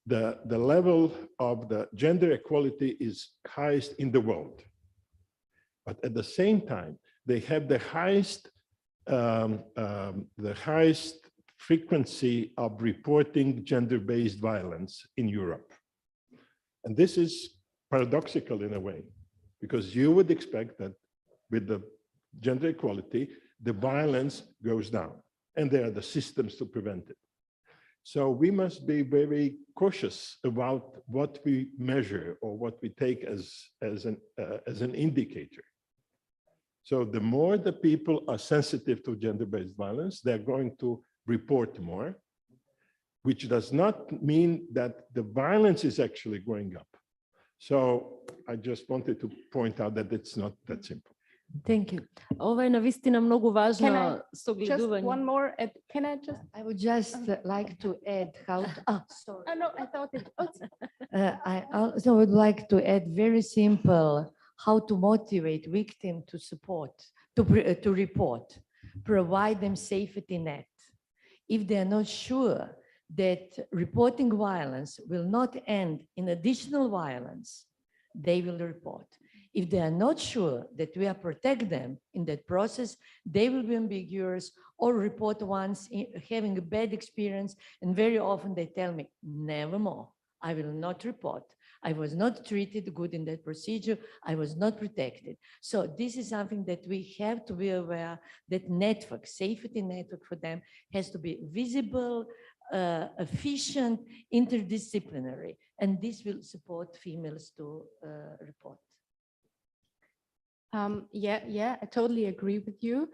the level of the gender equality is highest in the world. But at the same time, they have the highest frequency of reporting gender-based violence in Europe. And this is paradoxical in a way, because you would expect that with the gender equality, the violence goes down, and there are the systems to prevent it. So we must be very cautious about what we measure or what we take as an indicator. So the more the people are sensitive to gender-based violence, they're going to report more, which does not mean that the violence is actually going up. So I just wanted to point out that it's not that simple. Thank you. Ова е навистина многу важно Just согледување. one more, can I just? I would just like to add how to, sorry. Oh, no, I thought it. I also would like to add very simple how to motivate victims to support, to report, provide them safety net. If they are not sure that reporting violence will not end in additional violence, they will report. If they are not sure that we are protect them in that process, they will be ambiguous or report once having a bad experience. And very often they tell me, never more, I will not report. I was not treated good in that procedure. I was not protected. So this is something that we have to be aware that network, safety network for them has to be visible, efficient, interdisciplinary, and this will support females to report. Yeah, I totally agree with you.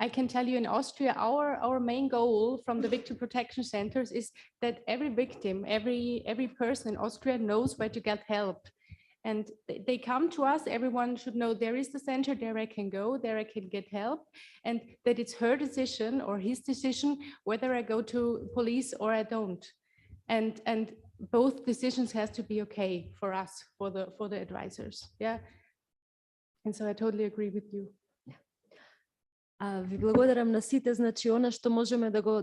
I can tell you in Austria, our main goal from the victim protection centers is that every victim, every person in Austria knows where to get help. And they come to us, everyone should know there is the center, there I can go, there I can get help, and that it's her decision or his decision whether I go to police or I don't. And both decisions has to be okay for us, for the advisors. Yeah. And so I totally agree with you. Ви благодарам на сите, значи она што можеме да го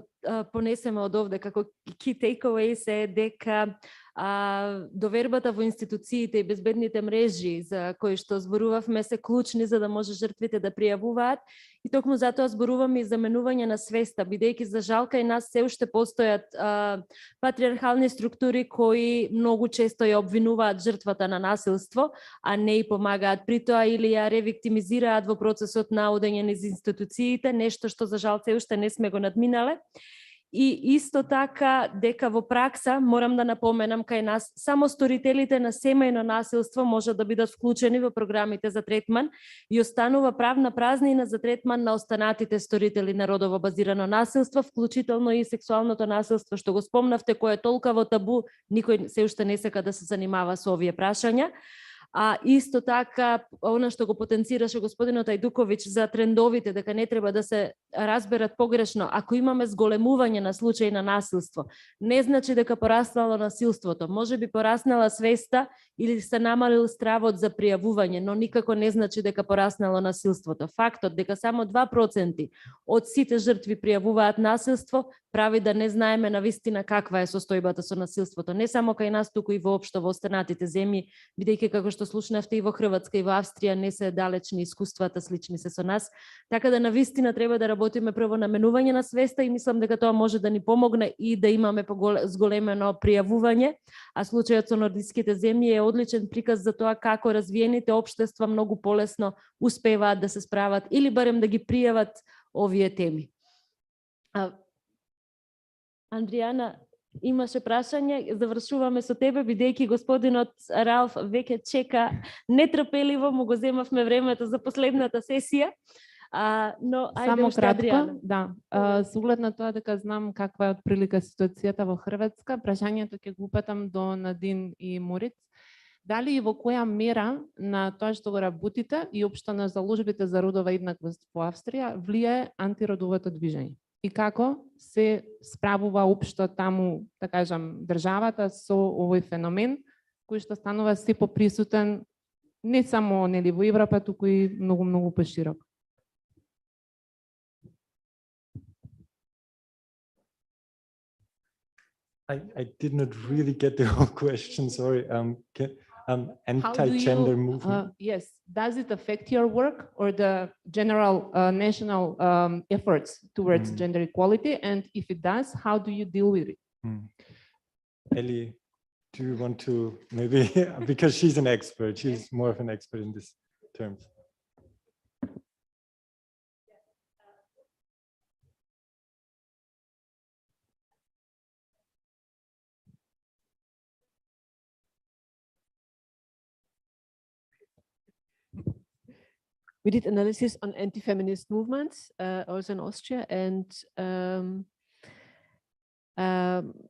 понесеме од овде како key takeaways е дека довербата во институциите и безбедните мрежи за кои што зборувавме се клучни за да може жртвите да пријавуваат и токму затоа зборуваме и за менување на свеста, бидејќи за жал кај нас се уште постојат патриархални структури кои многу често ја обвинуваат жртвата на насилство, а не и помагаат при тоа или ја ревиктимизираат во процесот на одење низ институциите, нешто што за жал се уште не сме го надминале. И исто така дека во пракса, морам да напоменам кај нас, само сторителите на семејно насилство може да бидат вклучени во програмите за третман и останува правна празнина за третман на останатите сторители на родово базирано насилство, вклучително и сексуалното насилство, што го спомнавте, кое е толкаво табу, никој се уште не сака да се занимава со овие прашања. А исто така, она што го потенцираше господинот Ајдуковиќ за трендовите, дека не треба да се разберат погрешно, ако имаме зголемување на случаи на насилство, не значи дека пораснало насилството, може би пораснала свеста или се намалил стравот за пријавување, но никако не значи дека пораснало насилството. Фактот дека само 2% од сите жртви пријавуваат насилство, прави да не знаеме навистина каква е состојбата со насилството, не само кај нас, туку и воопшто во останатите земји, бидејќи како што слушнавте и во Хрватска и во Австрија не се далечни искуствата, слични се со нас. Така да навистина треба да работиме прво на менување на свеста и мислам дека тоа може да ни помогне и да имаме зголемено пријавување, а случајот со нордиските земји е одличен приказ за тоа како развиените општества многу полесно успеваат да се справат или барем да ги пријават овие теми. Андријана, имаше прашање, завршуваме со тебе, бидејќи господинот Ралф веќе чека нетрпеливо, му го земавме времето за последната сесија. Но ајде само уште кратко, Адријана. да. Со оглед на тоа дека знам каква е отприлика ситуацијата во Хрватска, прашањето ќе го упатам до Надин и Мориц. Дали и во која мера на тоа што го работите и општо на заложбите за родова еднаквост во Австрија влијае антиродовото движење? И како се справува општо таму, да кажам, државата со овој феномен, кој што станува се поприсутен не само нели во Европа, туку и многу поширок. I did not really get the whole question, sorry. Anti-gender movement. Yes, does it affect your work or the general national efforts towards gender equality? And if it does, how do you deal with it? Ellie, do you want to maybe, because she's an expert, she's more of an expert in this terms. We did analysis on anti-feminist movements, also in Austria, and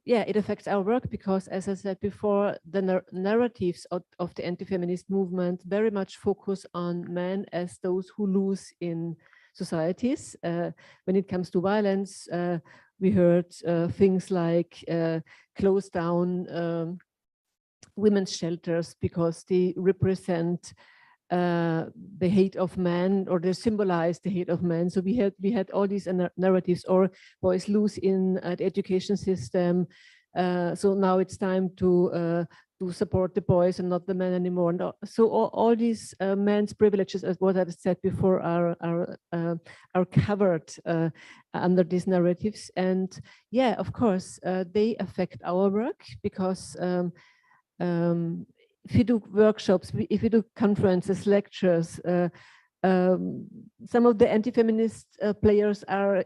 yeah, it affects our work because, as I said before, the narratives of the anti-feminist movement very much focus on men as those who lose in societies. When it comes to violence, we heard things like close down women's shelters because they represent the hate of men, or they symbolize the hate of men. So we had all these narratives, or boys lose in the education system. So now it's time to support the boys and not the men anymore. And so all these men's privileges, as what I've said before, are covered under these narratives. And yeah, of course, they affect our work because if you do workshops, if you do conferences, lectures, some of the anti-feminist players are,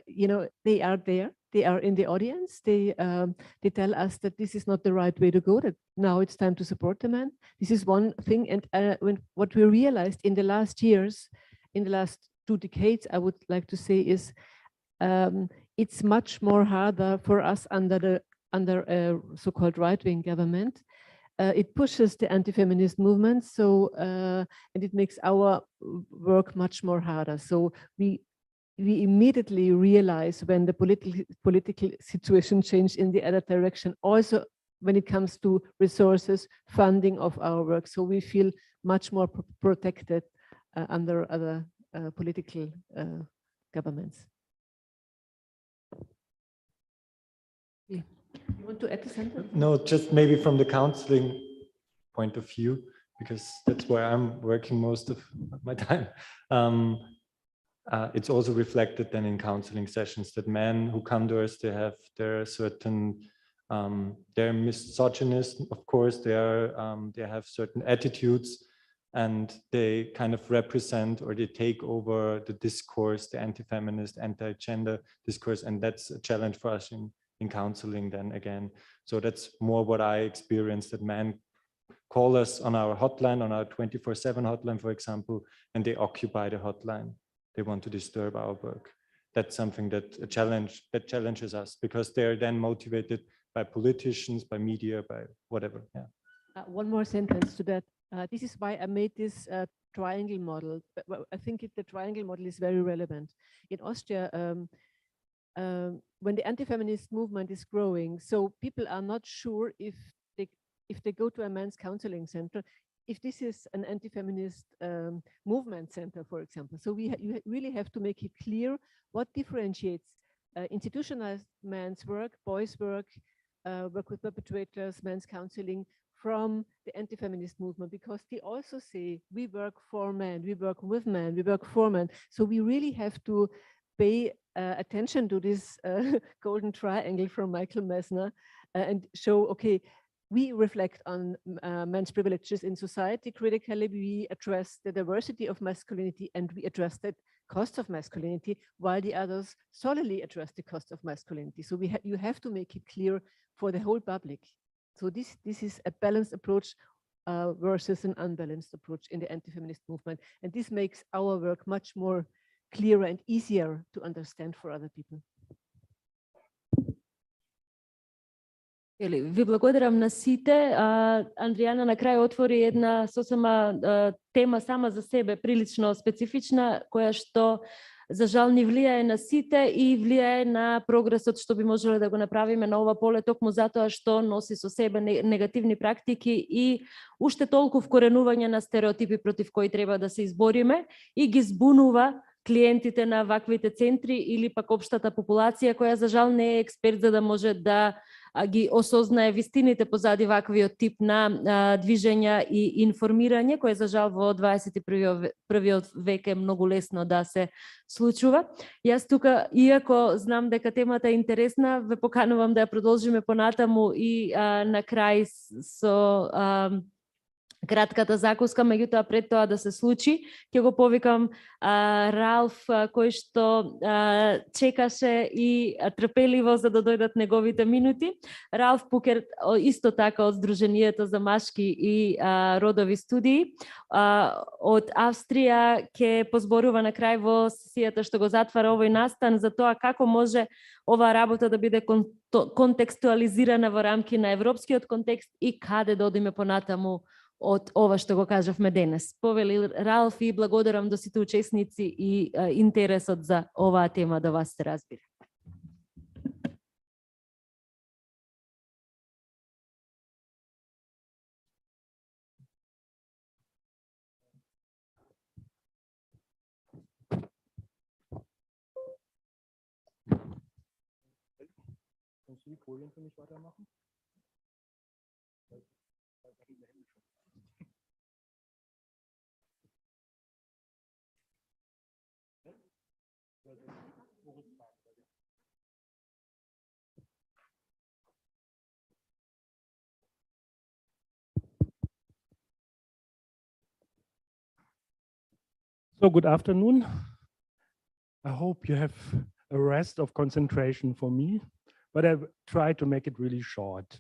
they are there. They are in the audience. They tell us that this is not the right way to go, that now it's time to support the men. This is one thing. And what we realized in the last years, in the last 2 decades, I would like to say is it's much more harder for us under a so-called right-wing government. It pushes the anti-feminist movement, so and it makes our work much more harder. So we immediately realize when the political situation changed in the other direction, also when it comes to resources, funding of our work. So we feel much more protected under other political governments. You want to add a sentence? No, just maybe from the counseling point of view, because that's where I'm working most of my time. It's also reflected then in counseling sessions that men who come to us, they have their certain, they're misogynist, of course, they have certain attitudes, and they kind of represent, or they take over the discourse, the anti-feminist, anti-gender discourse, and that's a challenge for us in in counseling then again. So that's more what I experienced, that men call us on our hotline, on our 24/7 hotline, for example, and they occupy the hotline. They want to disturb our work. That's something that challenges us, because they're then motivated by politicians, by media, by whatever. Yeah. One more sentence to that. This is why I made this triangle model. I think the triangle model is very relevant. In Austria, when the anti-feminist movement is growing, so people are not sure if they go to a men's counseling center, if this is an anti-feminist movement center, for example. So you really have to make it clear what differentiates institutionalized men's work, boys' work, work with perpetrators, men's counseling, from the anti-feminist movement, because they also say we work for men, we work with men, we work for men. So we really have to pay attention to this golden triangle from Michael Messner and show, okay, we reflect on men's privileges in society critically, we address the diversity of masculinity, and we address the cost of masculinity, while the others solely address the cost of masculinity. So you have to make it clear for the whole public. So this is a balanced approach versus an unbalanced approach in the anti-feminist movement. And this makes our work much more clearer and easier to understand for other people. Ви благодарам на сите. Андријана на крај отвори една сосема тема сама за себе, прилично специфична, која што за жал ни влијае на сите и влијае на прогресот што би можеле да го направиме на ова поле, токму затоа што носи со себе негативни практики и уште толку вкоренување на стереотипи против кои треба да се избориме и ги збунува клиентите на ваквите центри или пак општата популација која за жал не е експерт за да може да ги осознае вистините позади ваквиот тип на движења и информирање, кое за жал во 21. век е многу лесно да се случува. Јас тука, иако знам дека темата е интересна, ве поканувам да ја продолжиме понатаму и на крај со кратката закуска, меѓутоа пред тоа да се случи, ќе го повикам Ралф, кој што чекаше и трпеливо за да дојдат неговите минути. Ралф Пукер, исто така од Сдруженијето за машки и родови студии, од Австрија, ќе позборува на крај во сесијата што го затвара овој настан за тоа како може оваа работа да биде контекстуализирана во рамки на европскиот контекст и каде да одиме понатаму од ова што го кажавме денес. Повели Ралф и благодарам до сите учесници и интересот за оваа тема да вас се разбира. Kannst du die Folien für mich weitermachen? So, good afternoon. I hope you have a rest of concentration for me, but I try to make it really short.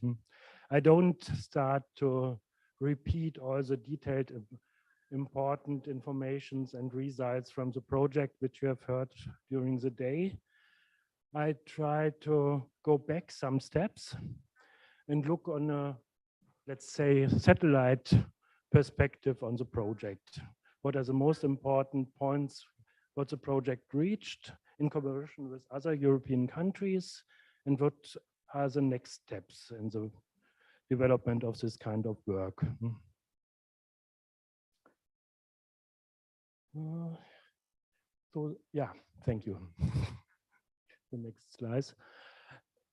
I don't start to repeat all the detailed important informations and results from the project which you have heard during the day. I try to go back some steps and look on a, let's say, satellite perspective on the project. What are the most important points, what the project reached in collaboration with other European countries, and what are the next steps in the development of this kind of work. So yeah, thank you. The next slide.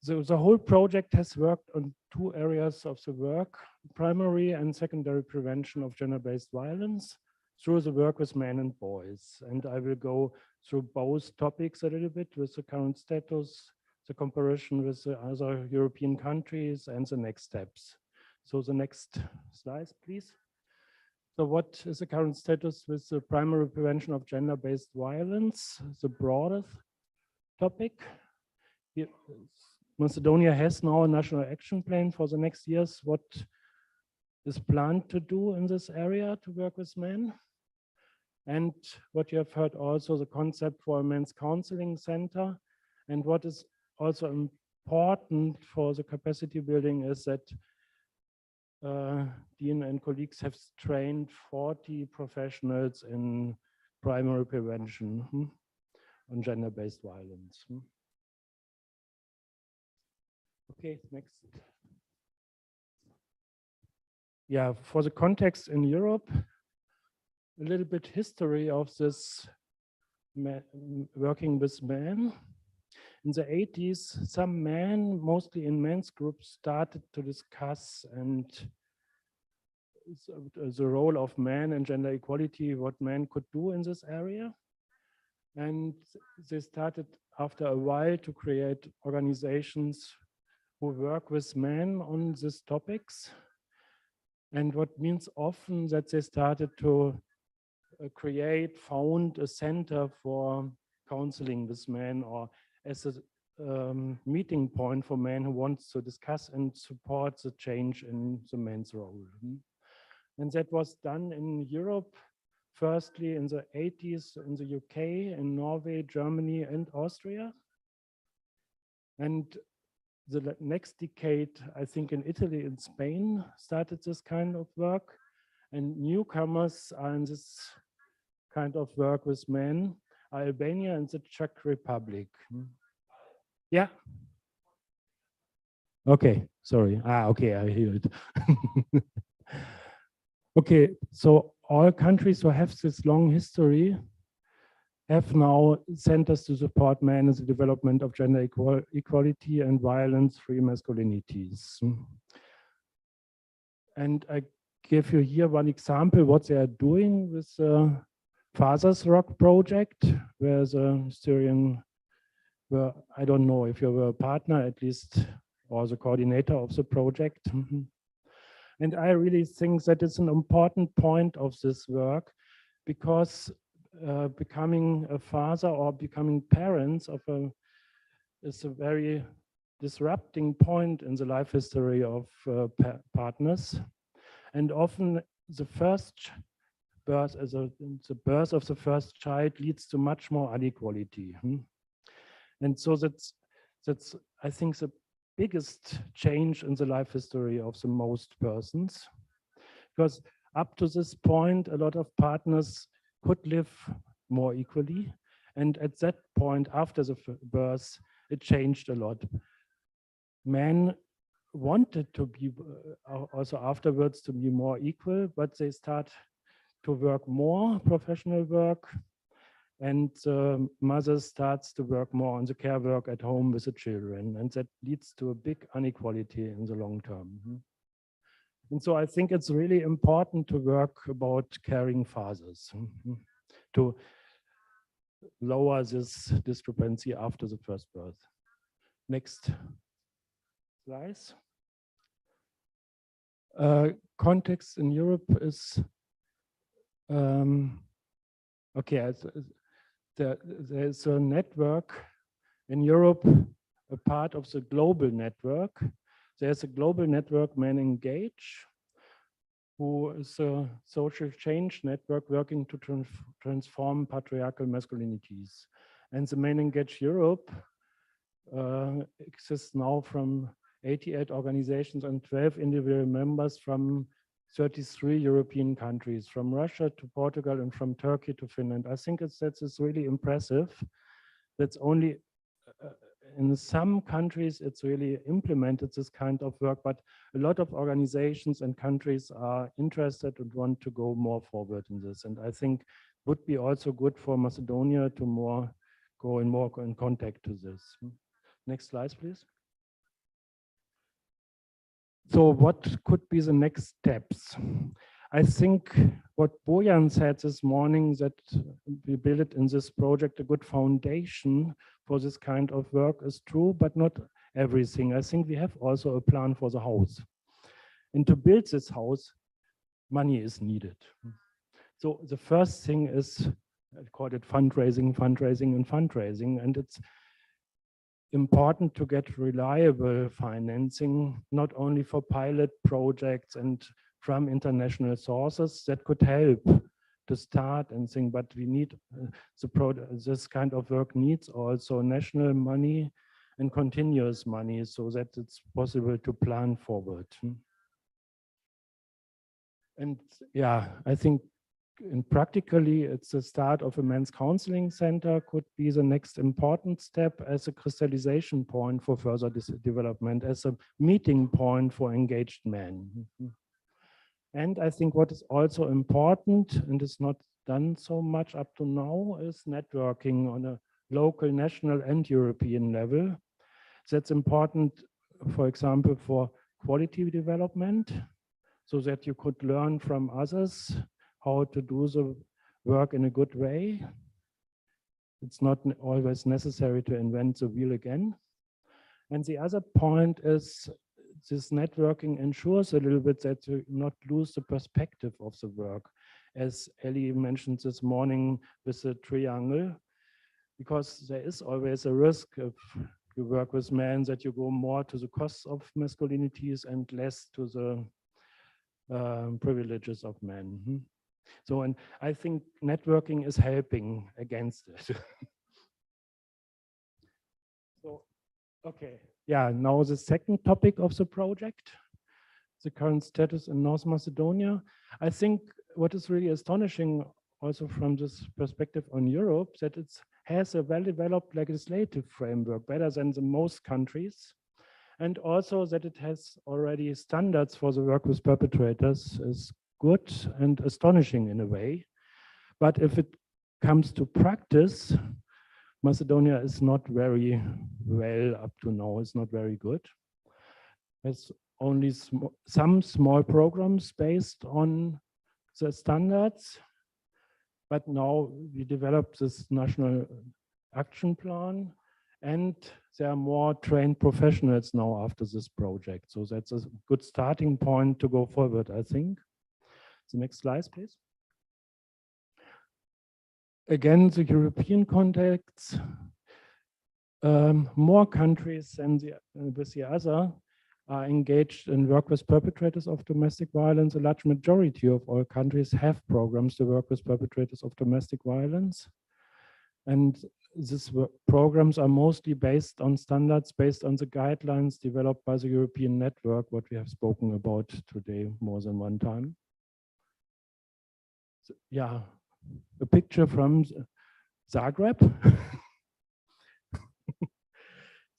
So the whole project has worked on two areas of the work: primary and secondary prevention of gender-based violence through the work with men and boys. And I will go through both topics a little bit with the current status, the comparison with the other European countries, and the next steps. So the next slide, please. So what is the current status with the primary prevention of gender-based violence, the broader topic? Macedonia has now a national action plan for the next years. What is planned to do in this area to work with men? And what you have heard also, the concept for a men's counseling center. And what is also important for the capacity building is that Dean and colleagues have trained 40 professionals in primary prevention on gender-based violence. Okay, next. Yeah, for the context in Europe, a little bit history of this working with men. In the 80s, some men, mostly in men's groups, started to discuss and the role of men and gender equality, what men could do in this area. And they started after a while to create organizations who work with men on these topics. And what means often that they started to found a center for counseling with men, or as a meeting point for men who wants to discuss and support the change in the men's role. And that was done in Europe, firstly in the 80s in the UK, in Norway, Germany, and Austria. And the next decade, I think in Italy and Spain, started this kind of work. And newcomers are in this kind of work with men, Albania and the Czech Republic. Yeah. Okay, sorry. Okay, I hear it. Okay, so all countries who have this long history have now centers to support men in the development of gender equality and violence-free masculinities. And I give you here one example what they are doing with the Fathers Rock project, where the Syrian, I don't know if you were a partner at least, or the coordinator of the project. And I really think that it's an important point of this work, because becoming a father or becoming parents of is a very disrupting point in the life history of partners. And often the first birth, the birth of the first child leads to much more inequality. And so that's I think the biggest change in the life history of the most persons, because up to this point, a lot of partners could live more equally. And at that point, after the birth, it changed a lot. Men wanted to be also afterwards to be more equal, but they start to work more professional work, and mother starts to work more on the care work at home with the children, and that leads to a big inequality in the long term. And so I think it's really important to work about caring fathers to lower this discrepancy after the first birth. Next slide. Context in Europe is okay. There's a network in Europe, a part of the global network. There's a global network, Men Engage, who is a social change network working to transform patriarchal masculinities. And the Men Engage Europe exists now from 88 organizations and 12 individual members from 33 European countries, from Russia to Portugal and from Turkey to Finland. I think that's really impressive. That's only in some countries it's really implemented this kind of work, but a lot of organizations and countries are interested and want to go more forward in this. And I think it would be also good for Macedonia to go in contact to this. Next slide, please. So what could be the next steps? I think what Bojan said this morning, that we built in this project a good foundation for this kind of work, is true, but not everything. I think we have also a plan for the house. And to build this house, money is needed. So the first thing is, I call it fundraising, fundraising, and fundraising. And important to get reliable financing, not only for pilot projects and from international sources that could help to start and think, but we need this kind of work needs also national money and continuous money so that it's possible to plan forward. And yeah, I think practically it's the start of a men's counseling center could be the next important step as a crystallization point for further development, as a meeting point for engaged men. And I think what is also important and is not done so much up to now is networking on a local, national and European level. That's important, for example, for quality development, so that you could learn from others how to do the work in a good way. It's not always necessary to invent the wheel again. And the other point is this networking ensures a little bit that you not lose the perspective of the work. As Ellie mentioned this morning with the triangle, because there is always a risk if you work with men that you go more to the costs of masculinities and less to the privileges of men. So, and I think networking is helping against it. So, okay, yeah, now the second topic of the project, the current status in North Macedonia. I think what is really astonishing also from this perspective on Europe, that it has a well-developed legislative framework, better than the most countries. And also that it has already standards for the work with perpetrators is good and astonishing in a way. But if it comes to practice, Macedonia is not very well up to now, it's not very good. There's only some small programs based on the standards, but now we developed this national action plan and there are more trained professionals now after this project. So that's a good starting point to go forward, I think. The next slide, please. Again, the European context, more countries than with the other are engaged in work with perpetrators of domestic violence. A large majority of all countries have programs to work with perpetrators of domestic violence. And these programs are mostly based on standards, based on the guidelines developed by the European network, what we have spoken about today more than one time. So, yeah, a picture from Zagreb.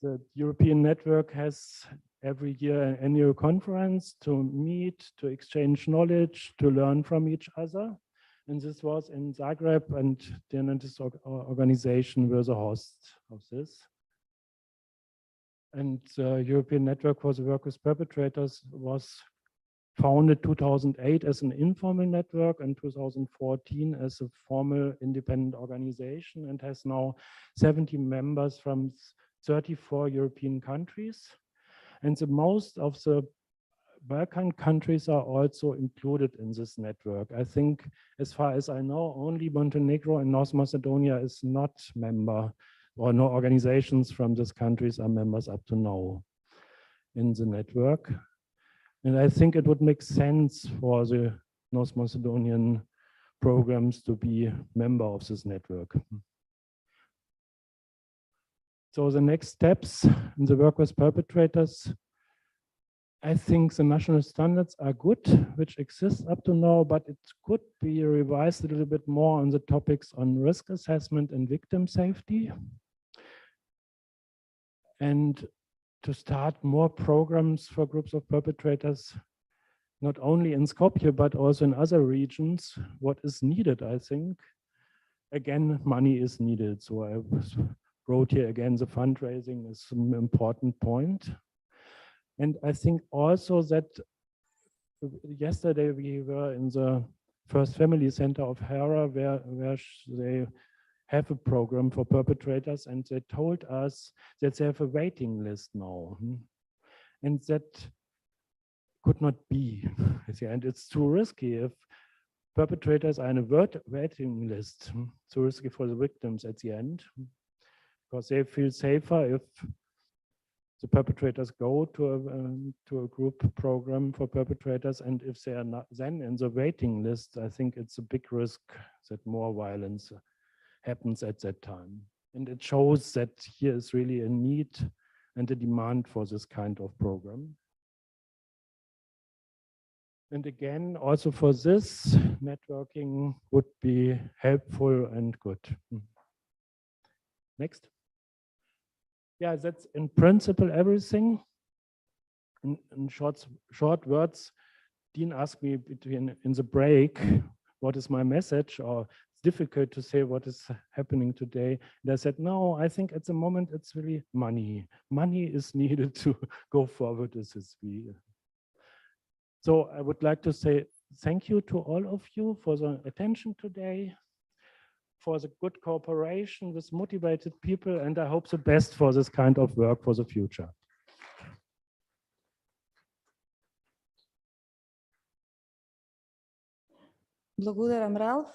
The European network has every year an annual conference to meet, to exchange knowledge, to learn from each other. And this was in Zagreb, and the Nantes organization was the host of this. And the European Network for the Work with Perpetrators was founded 2008 as an informal network and 2014 as a formal independent organization, and has now 70 members from 34 European countries. And the most of the Balkan countries are also included in this network. I think, as far as I know, only Montenegro and North Macedonia is not member, or no organizations from these countries are members up to now in the network. And I think it would make sense for the North Macedonian programs to be member of this network. So the next steps in the work with perpetrators, I think the national standards are good, which exist up to now, but it could be revised a little bit more on the topics on risk assessment and victim safety. And to start more programs for groups of perpetrators, not only in Skopje, but also in other regions. What is needed, I think, again, money is needed. So I wrote here again, the fundraising is an important point. And I think also that yesterday we were in the First Family Center of Hera, where they have a program for perpetrators, and they told us that they have a waiting list now. And that could not be. And it's too risky if perpetrators are in a waiting list. Too risky for the victims at the end, because they feel safer if the perpetrators go to a group program for perpetrators, and if they are not then in the waiting list, I think it's a big risk that more violence happens at that time. And it shows that here is really a need and a demand for this kind of program. And again, also for this, networking would be helpful and good. Next. Yeah, that's in principle everything. In short words, Dean asked me in the break, what is my message? Or it's difficult to say what is happening today. And I said, no, I think at the moment it's really money. Money is needed to go forward with this. So I would like to say thank you to all of you for the attention today, for the good cooperation with motivated people, and I hope the best for this kind of work for the future. Благодарам, Ралф.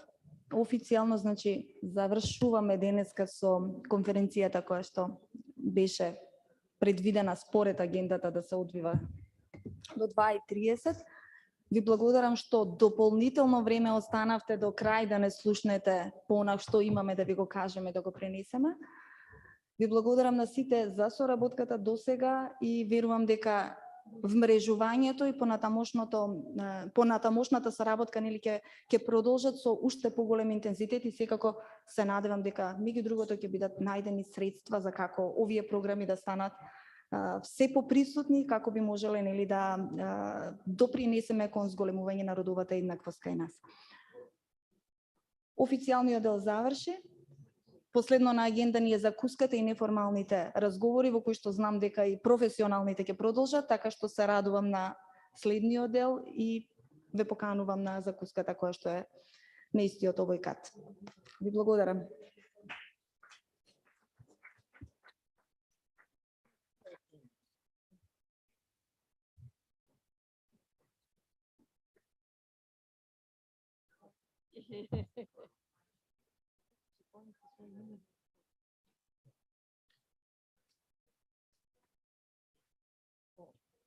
Официјално, значи, завршуваме денеска со конференцијата која што беше предвидена според агендата да се одвива до 2:30. Ви благодарам што дополнително време останавте до крај да не слушнете по она што имаме да ви го кажеме, да го пренесеме. Ви благодарам на сите за соработката до сега и верувам дека вмрежувањето и понатамошната соработка нели ќе продолжат со уште поголем интензитет и секако се надевам дека меѓу другото ќе бидат најдени средства за како овие програми да станат все поприсутни, како би можеле нели да допринесеме кон зголемување на родовата еднаквост кај нас. Официјалниот дел заврши. Последно на агенда ни е закуската и неформалните разговори, во кои што знам дека и професионалните ќе продолжат, така што се радувам на следниот дел и ве поканувам на закуската која што е на истиот овој кат. Ви благодарам.